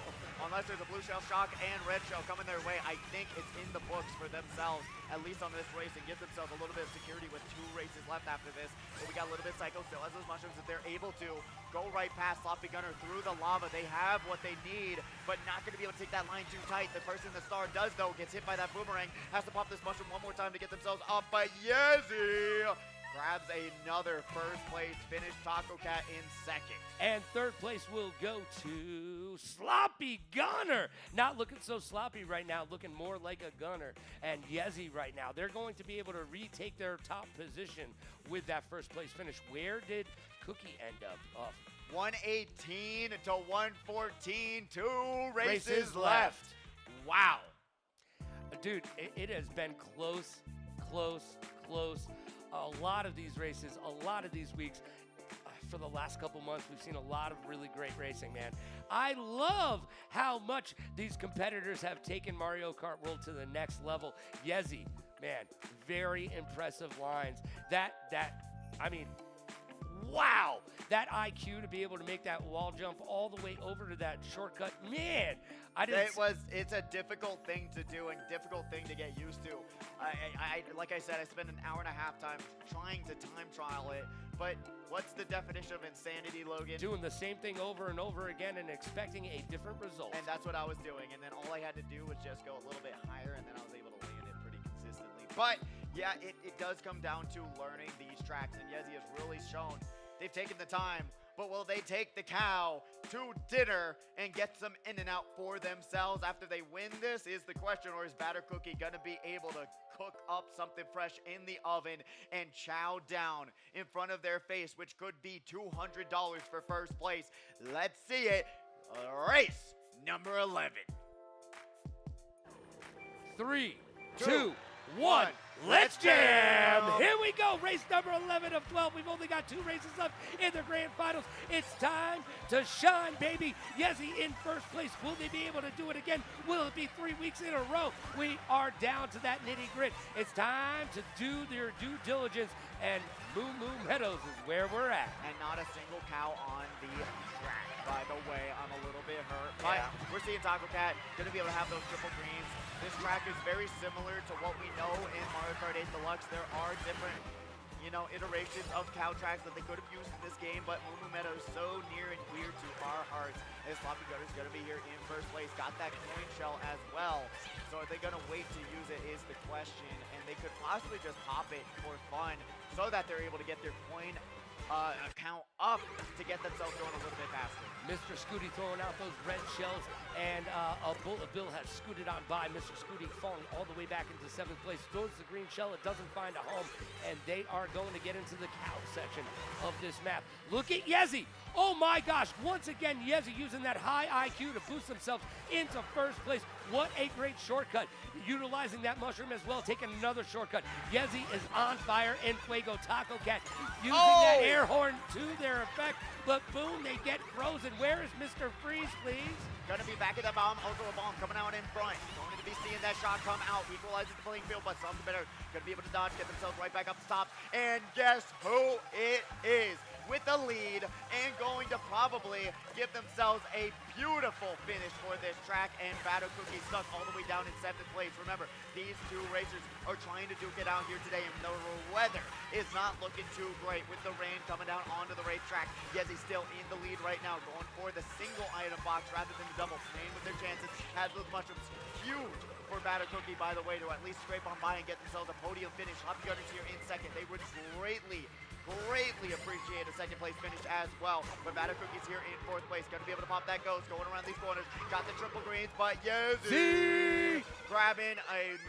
Unless there's a blue shell shock and red shell coming their way, I think it's in the books for themselves, at least on this race, and give themselves a little bit of security with 2 races left after this. But we got a little bit of Psycho still has those mushrooms. If they're able to go right past Sloppy Gunner through the lava, they have what they need, but not going to be able to take that line too tight. The person in the star does, though, gets hit by that boomerang, has to pop this mushroom one more time to get themselves up, but Yezi grabs another first place finish. Taco Cat in second. And third place will go to Sloppy Gunner. Not looking so sloppy right now, looking more like a gunner. And Yezi right now, they're going to be able to retake their top position with that first place finish. Where did Cookie end up? 118 to 114, 2 races left. Wow. Dude, it has been close, close, close. A lot of these races, a lot of these weeks, for the last couple months, we've seen a lot of really great racing, man. I love how much these competitors have taken Mario Kart World to the next level. Yezi, man, very impressive lines. I mean, wow, that IQ to be able to make that wall jump all the way over to that shortcut, man. It's a difficult thing to do and difficult thing to get used to. Like I said, I spent an hour and a half time trying to time trial it, but what's the definition of insanity, Logan? Doing the same thing over and over again and expecting a different result. And that's what I was doing, and then all I had to do was just go a little bit higher, and then I was able to land it pretty consistently. But yeah, it does come down to learning these tracks, and Yezi has really shown they've taken the time. But will they take the cow to dinner and get some in and out for themselves after they win this is the question, or is Batter Cookie going to be able to cook up something fresh in the oven and chow down in front of their face, which could be $200 for first place? Let's see it. Race number 11. 3, 2, 1. Let's jam! Here we go, race number 11 of 12. We've only got 2 races left in the grand finals. It's time to shine, baby. Yezi in first place. Will they be able to do it again? Will it be 3 weeks in a row? We are down to that nitty-grit. It's time to do their due diligence, and Moo Moo Meadows is where we're at. And not a single cow on the track. By the way, I'm a little bit hurt, but we're seeing Taco Cat going to be able to have those triple greens. This track is very similar to what we know in Mario Kart 8 Deluxe. There are different, iterations of cow tracks that they could have used in this game, but Moo Moo Meadow is so near and dear to our hearts. And Sloppy Gunner is going to be here in first place. Got that coin shell as well. So are they going to wait to use it is the question. And they could possibly just pop it for fun so that they're able to get their coin count up to get themselves going a little bit faster. Mr. Scooty throwing out those red shells, and a Bill has scooted on by. Mr. Scooty falling all the way back into 7th place. Throws the green shell. It doesn't find a home, and they are going to get into the cow section of this map. Look at Yezi. Oh my gosh, once again, Yezi using that high IQ to boost themselves into first place. What a great shortcut. Utilizing that mushroom as well, taking another shortcut. Yezi is on fire in Fuego. Taco Cat using that air horn to their their effect, but boom, they get frozen. Where is Mr. Freeze, please? Gonna be back at the bomb. Also a bomb coming out in front. Going to be seeing that shot come out. Equalizes the playing field, but something better. Gonna be able to dodge, get themselves right back up the top. And guess who it is? With the lead and going to probably give themselves a beautiful finish for this track, and Battle Cookie stuck all the way down in 7th place. Remember, these two racers are trying to duke it out here today, and the weather is not looking too great with the rain coming down onto the racetrack. Yezzy's still in the lead right now, going for the single item box rather than the double, playing with their chances. Has those mushrooms. Huge for Battle Cookie, by the way, to at least scrape on by and get themselves a podium finish. Hoppy Gunners here in second. They would greatly appreciate a second place finish as well. But Battle Cookie's here in 4th place. Gonna be able to pop that ghost, going around these corners. Got the triple greens, but Yezzy grabbing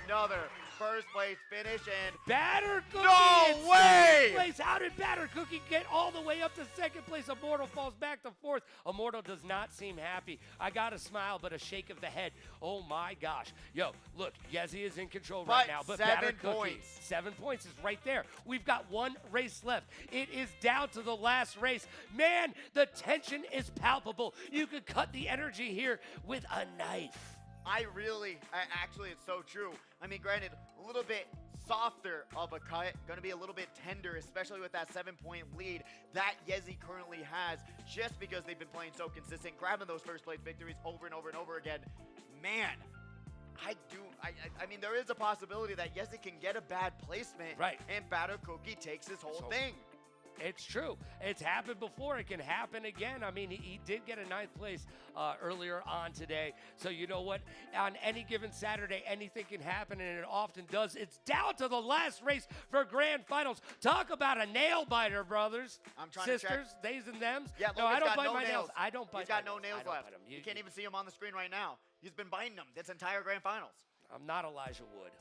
another first place finish, and Batter Cookie No in way! 2nd place. How did Batter Cookie get all the way up to 2nd place? Immortal falls back to 4th. Immortal does not seem happy. I got a smile, but a shake of the head. Oh my gosh. Yo, look, Yezzy is in control right now, but 7 Batter Cookie, points. 7 points is right there. We've got one race left. It is down to the last race. Man, the tension is palpable. You could cut the energy here with a knife. Actually, it's so true. I mean, granted, a little bit softer of a cut, going to be a little bit tender, especially with that 7-point lead that Yezzy currently has, just because they've been playing so consistent, grabbing those first place victories over and over and over again. Man, I mean, there is a possibility that Yezzy can get a bad placement, Right. and Batter Cookie takes this whole thing. It's true. It's happened before. It can happen again. I mean, he did get a 9th place earlier on today. So you know what? On any given Saturday, anything can happen, and it often does. It's down to the last race for grand finals. Talk about a nail biter, brothers. I'm trying Sisters, to check. theys and thems. Yeah, no, I Logan's don't got bite no my nails. nails. I don't bite He's got my no nails. nails I don't left. bite 'em. You can't even see him on the screen right now. He's been biting them this entire grand finals. I'm not Elijah Wood.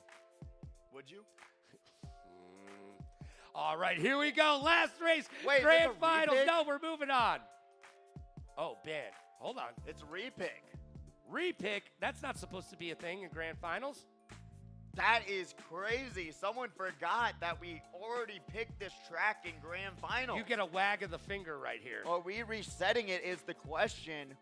Would you? All right, here we go. Last race, Wait, is grand this a finals. repick? No, we're moving on. Oh, Ben, hold on. It's repick. Repick, that's not supposed to be a thing in grand finals. That is crazy. Someone forgot that we already picked this track in grand finals. You get a wag of the finger right here. Are we resetting it is the question.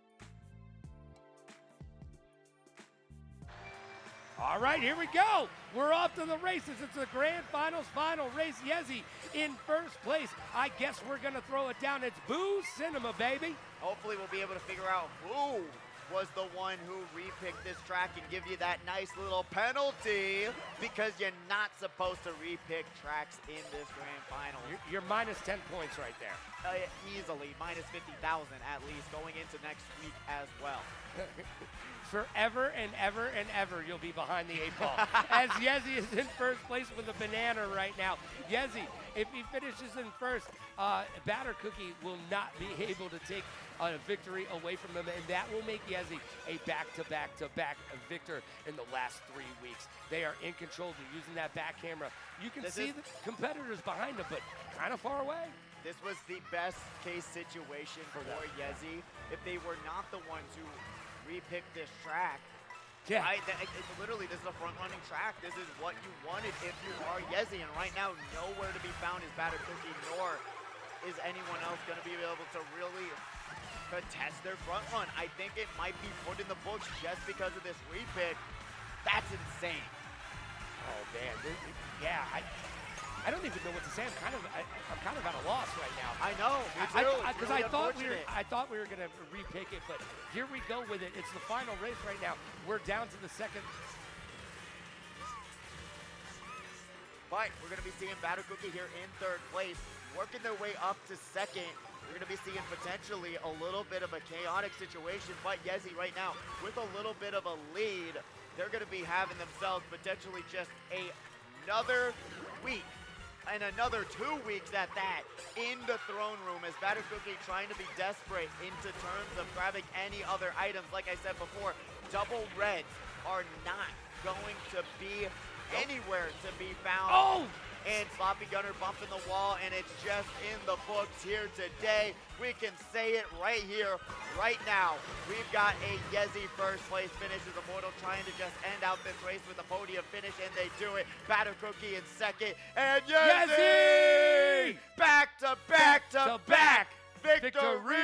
All right, here we go. We're off to the races. It's the grand finals final race. Yezzy in 1st place. I guess we're going to throw it down. It's Boo Cinema, baby. Hopefully we'll be able to figure out who was the one who repicked this track and give you that nice little penalty, because you're not supposed to repick tracks in this grand final. You're minus 10 points right there. Easily, minus 50,000 at least going into next week as well. Forever and ever and ever, you'll be behind the 8 ball. As Yezzy is in 1st place with a banana right now. Yezzy, if he finishes in 1st, Batter Cookie will not be able to take a victory away from him, and that will make Yezzy a back-to-back-to-back victor in the last 3 weeks. They are in control. They're using that back camera. You can see the competitors behind them, but kind of far away. This was the best case situation for Yezzy. If they were not the ones who repicked this track, Yeah. literally, this is a front-running track. This is what you wanted if you are Yezzy, and right now, nowhere to be found is Batter Cookie, nor is anyone else going to be able to really contest their front run. I think it might be put in the books just because of this repick. That's insane. Oh man, yeah. I don't even know what to say. I'm kind of at a loss right now. I know, me too. Because I thought we were gonna repick it, but here we go with it. It's the final race right now. We're down to the 2nd. But we're gonna be seeing Batter Cookie here in 3rd place, working their way up to 2nd. We're gonna be seeing potentially a little bit of a chaotic situation, but Yezzy right now with a little bit of a lead, they're gonna be having themselves potentially just another week. And another 2 weeks at that in the throne room, as Batter Cookie trying to be desperate into terms of grabbing any other items. Like I said before, double reds are not going to be anywhere to be found. Oh! And Sloppy Gunner bumping the wall, and it's just in the books here today. We can say it right here, right now. We've got a Yezzy 1st place finish as Immortal trying to just end out this race with a podium finish, and they do it. Batter Cookie in 2nd, and Yezzy! Back to back to back Victory!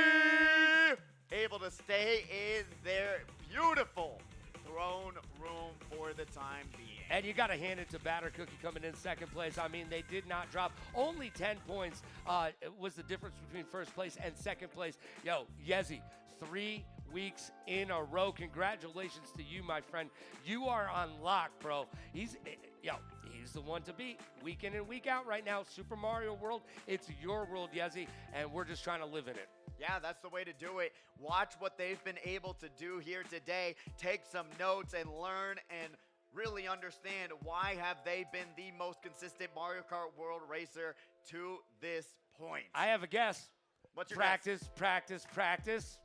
Able to stay in their beautiful throne room for the time being. And you got to hand it to Batter Cookie coming in second place. I mean, they did not drop. Only 10 points was the difference between first place and second place. Yo, Yezi, 3 weeks in a row. Congratulations to you, my friend. You are on lock, bro. He's the one to beat week in and week out right now. Super Mario World, it's your world, Yezi, and we're just trying to live in it. Yeah, that's the way to do it. Watch what they've been able to do here today. Take some notes and learn and really understand why have they been the most consistent Mario Kart World racer to this point. I have a guess. What's your practice, guess? Practice, practice.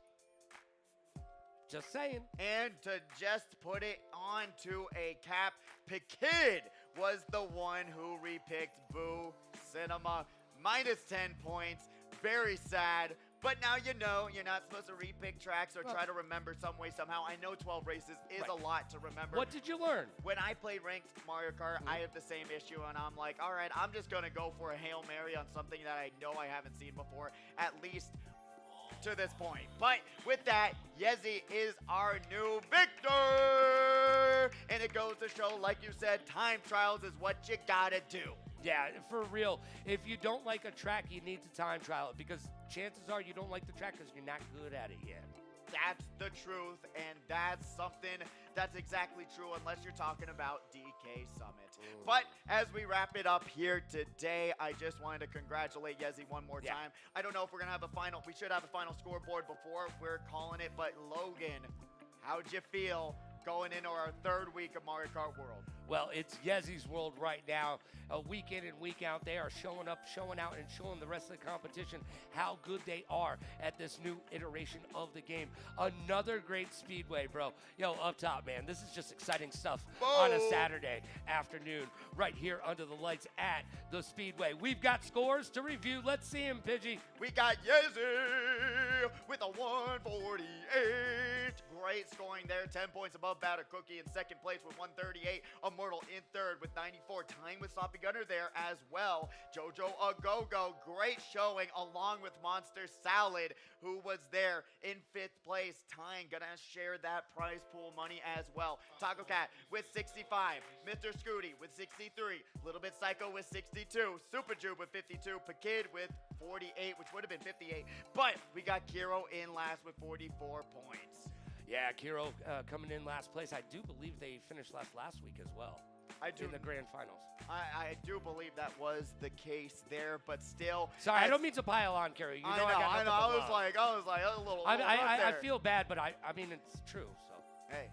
Just saying. And to just put it onto a cap, Pikid was the one who repicked Boo Cinema. Minus 10 points. Very sad. But now you know you're not supposed to repick tracks or try to remember some way, somehow. I know 12 races is a lot to remember. What did you learn? When I played ranked Mario Kart, I have the same issue, and I'm like, all right, I'm just going to go for a Hail Mary on something that I know I haven't seen before, at least to this point. But with that, Yezi is our new victor! And it goes to show, like you said, time trials is what you gotta do. Yeah, for real. If you don't like a track, you need to time trial it because chances are you don't like the track because you're not good at it yet. That's the truth, and that's something that's exactly true unless you're talking about DK Summit. But as we wrap it up here today, I just wanted to congratulate Yezi one more time. I don't know if we're going to have a final. We should have a final scoreboard before we're calling it, but Logan, how'd you feel going into our third week of Mario Kart World? Well, it's Yezi's world right now. Week in and week out, they are showing up, showing out, and showing the rest of the competition how good they are at this new iteration of the game. Another great Speedway, bro. Yo, up top, man. This is just exciting stuff on a Saturday afternoon right here under the lights at the Speedway. We've got scores to review. Let's see them, Pidgey. We got Yezi with a 148. Great scoring there. 10 points above Batter Cookie in second place with 138. Immortal in third with 94. Tying with Sloppy Gunner there as well. Jojo A Go-Go, great showing along with Monster Salad, who was there in fifth place. Tying, gonna share that prize pool money as well. Taco Cat with 65. Mr. Scooty with 63. Little Bit Psycho with 62. Super Jupe with 52. Pikid with 48, which would have been 58. But we got Kiro in last with 44 points. Yeah, Kiro coming in last place. I do believe they finished last week as well. I do. In the grand finals. I do believe that was the case there, but still. Sorry, I don't mean to pile on, Kiro. You know, I know. I was like a little. I feel bad, but I mean it's true. So hey.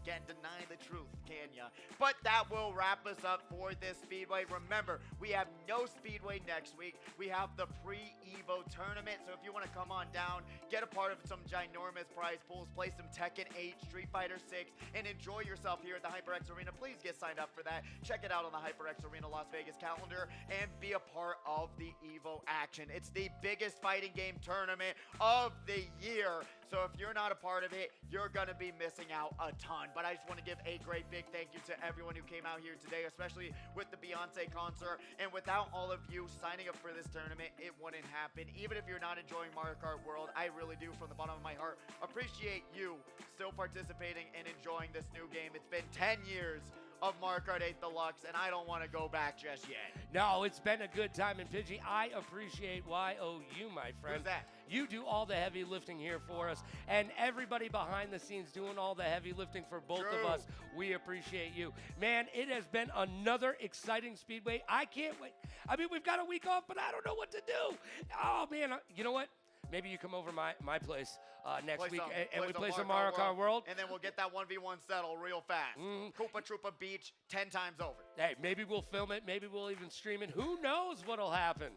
Can't deny the truth, can ya? But that will wrap us up for this Speedway. Remember, we have no Speedway next week. We have the pre-Evo tournament. So if you want to come on down, get a part of some ginormous prize pools, play some Tekken 8, Street Fighter 6, and enjoy yourself here at the HyperX Arena, please get signed up for that. Check it out on the HyperX Arena Las Vegas calendar and be a part of the Evo action. It's the biggest fighting game tournament of the year. So if you're not a part of it, you're going to be missing out a ton. But I just want to give a great big thank you to everyone who came out here today, especially with the Beyonce concert. And without all of you signing up for this tournament, it wouldn't happen. Even if you're not enjoying Mario Kart World, I really do, from the bottom of my heart, appreciate you still participating and enjoying this new game. It's been 10 years of Mario Kart 8 Deluxe, and I don't want to go back just yet. No, it's been a good time. And Pidgey, I appreciate YOU, my friend. Who's that? You do all the heavy lifting here for us, and everybody behind the scenes doing all the heavy lifting for both of us. We appreciate you. Man, it has been another exciting Speedway. I can't wait. I mean, we've got a week off, but I don't know what to do. Oh, man, you know what? Maybe you come over my place next week and we play some Mario Kart World. And then we'll get that 1v1 settled real fast. Koopa Troopa Beach 10 times over. Hey, maybe we'll film it. Maybe we'll even stream it. Who knows what'll happen?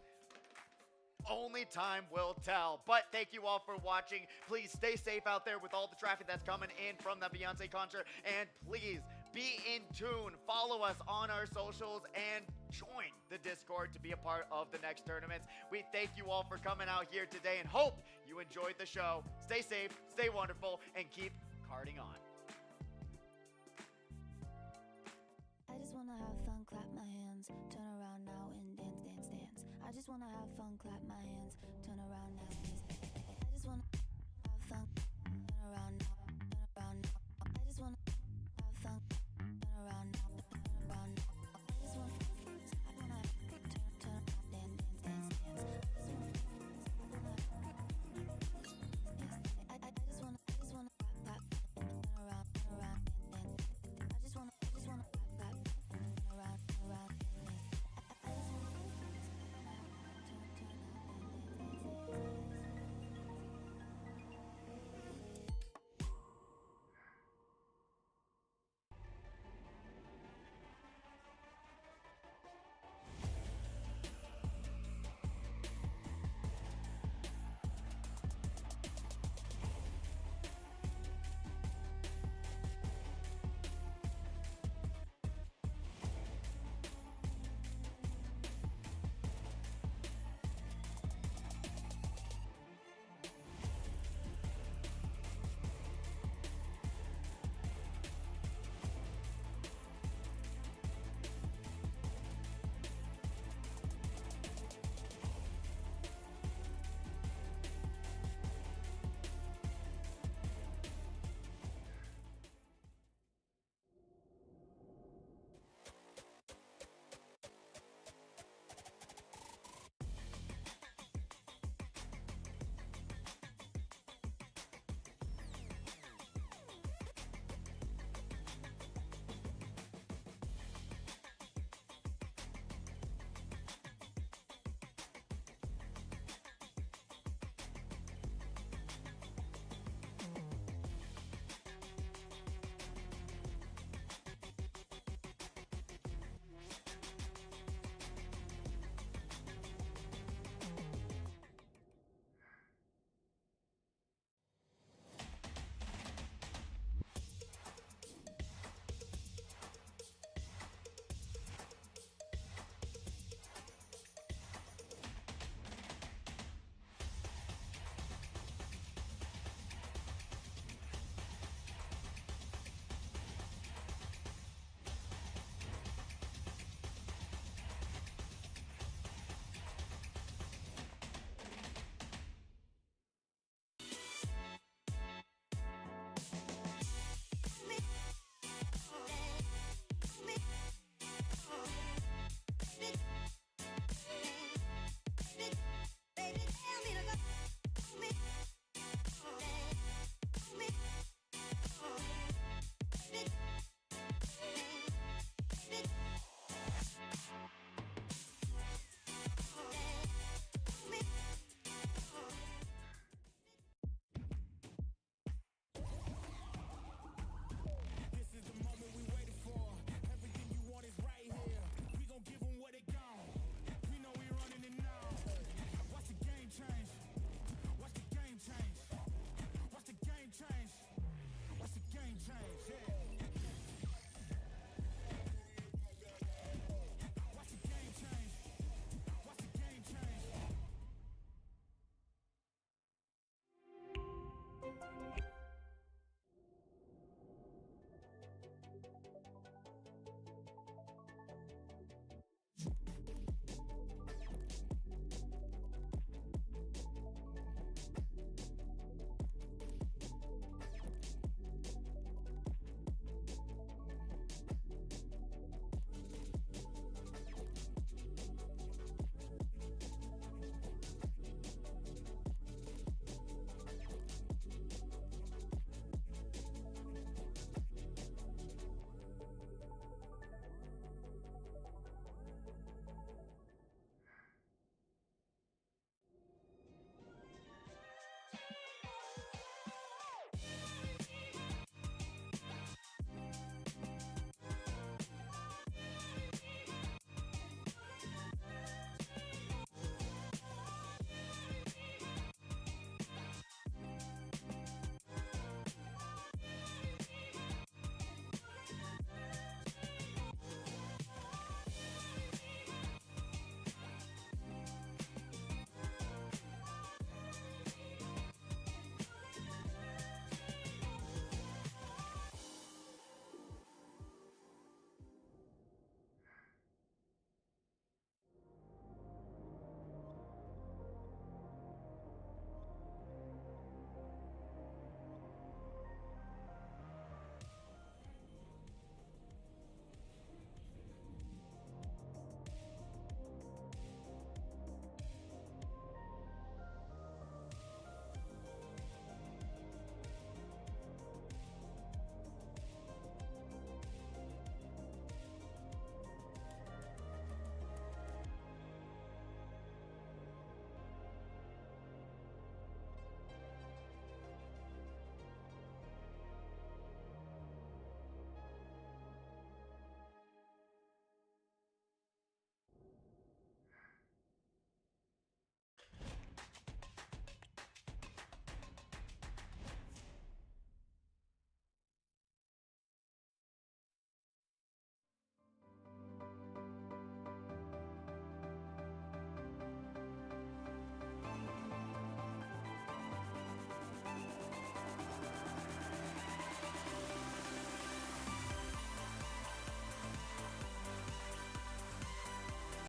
Only time will tell. But thank you all for watching. Please stay safe out there with all the traffic that's coming in from the Beyonce concert. And please be in tune. Follow us on our socials and join the Discord to be a part of the next tournaments. We thank you all for coming out here today and hope you enjoyed the show. Stay safe, stay wonderful, and keep karting on. I just wanna have fun, clap my hands, turn around now and dance, dance, dance. I just wanna have fun, clap my hands, turn around now, dance, dance. around now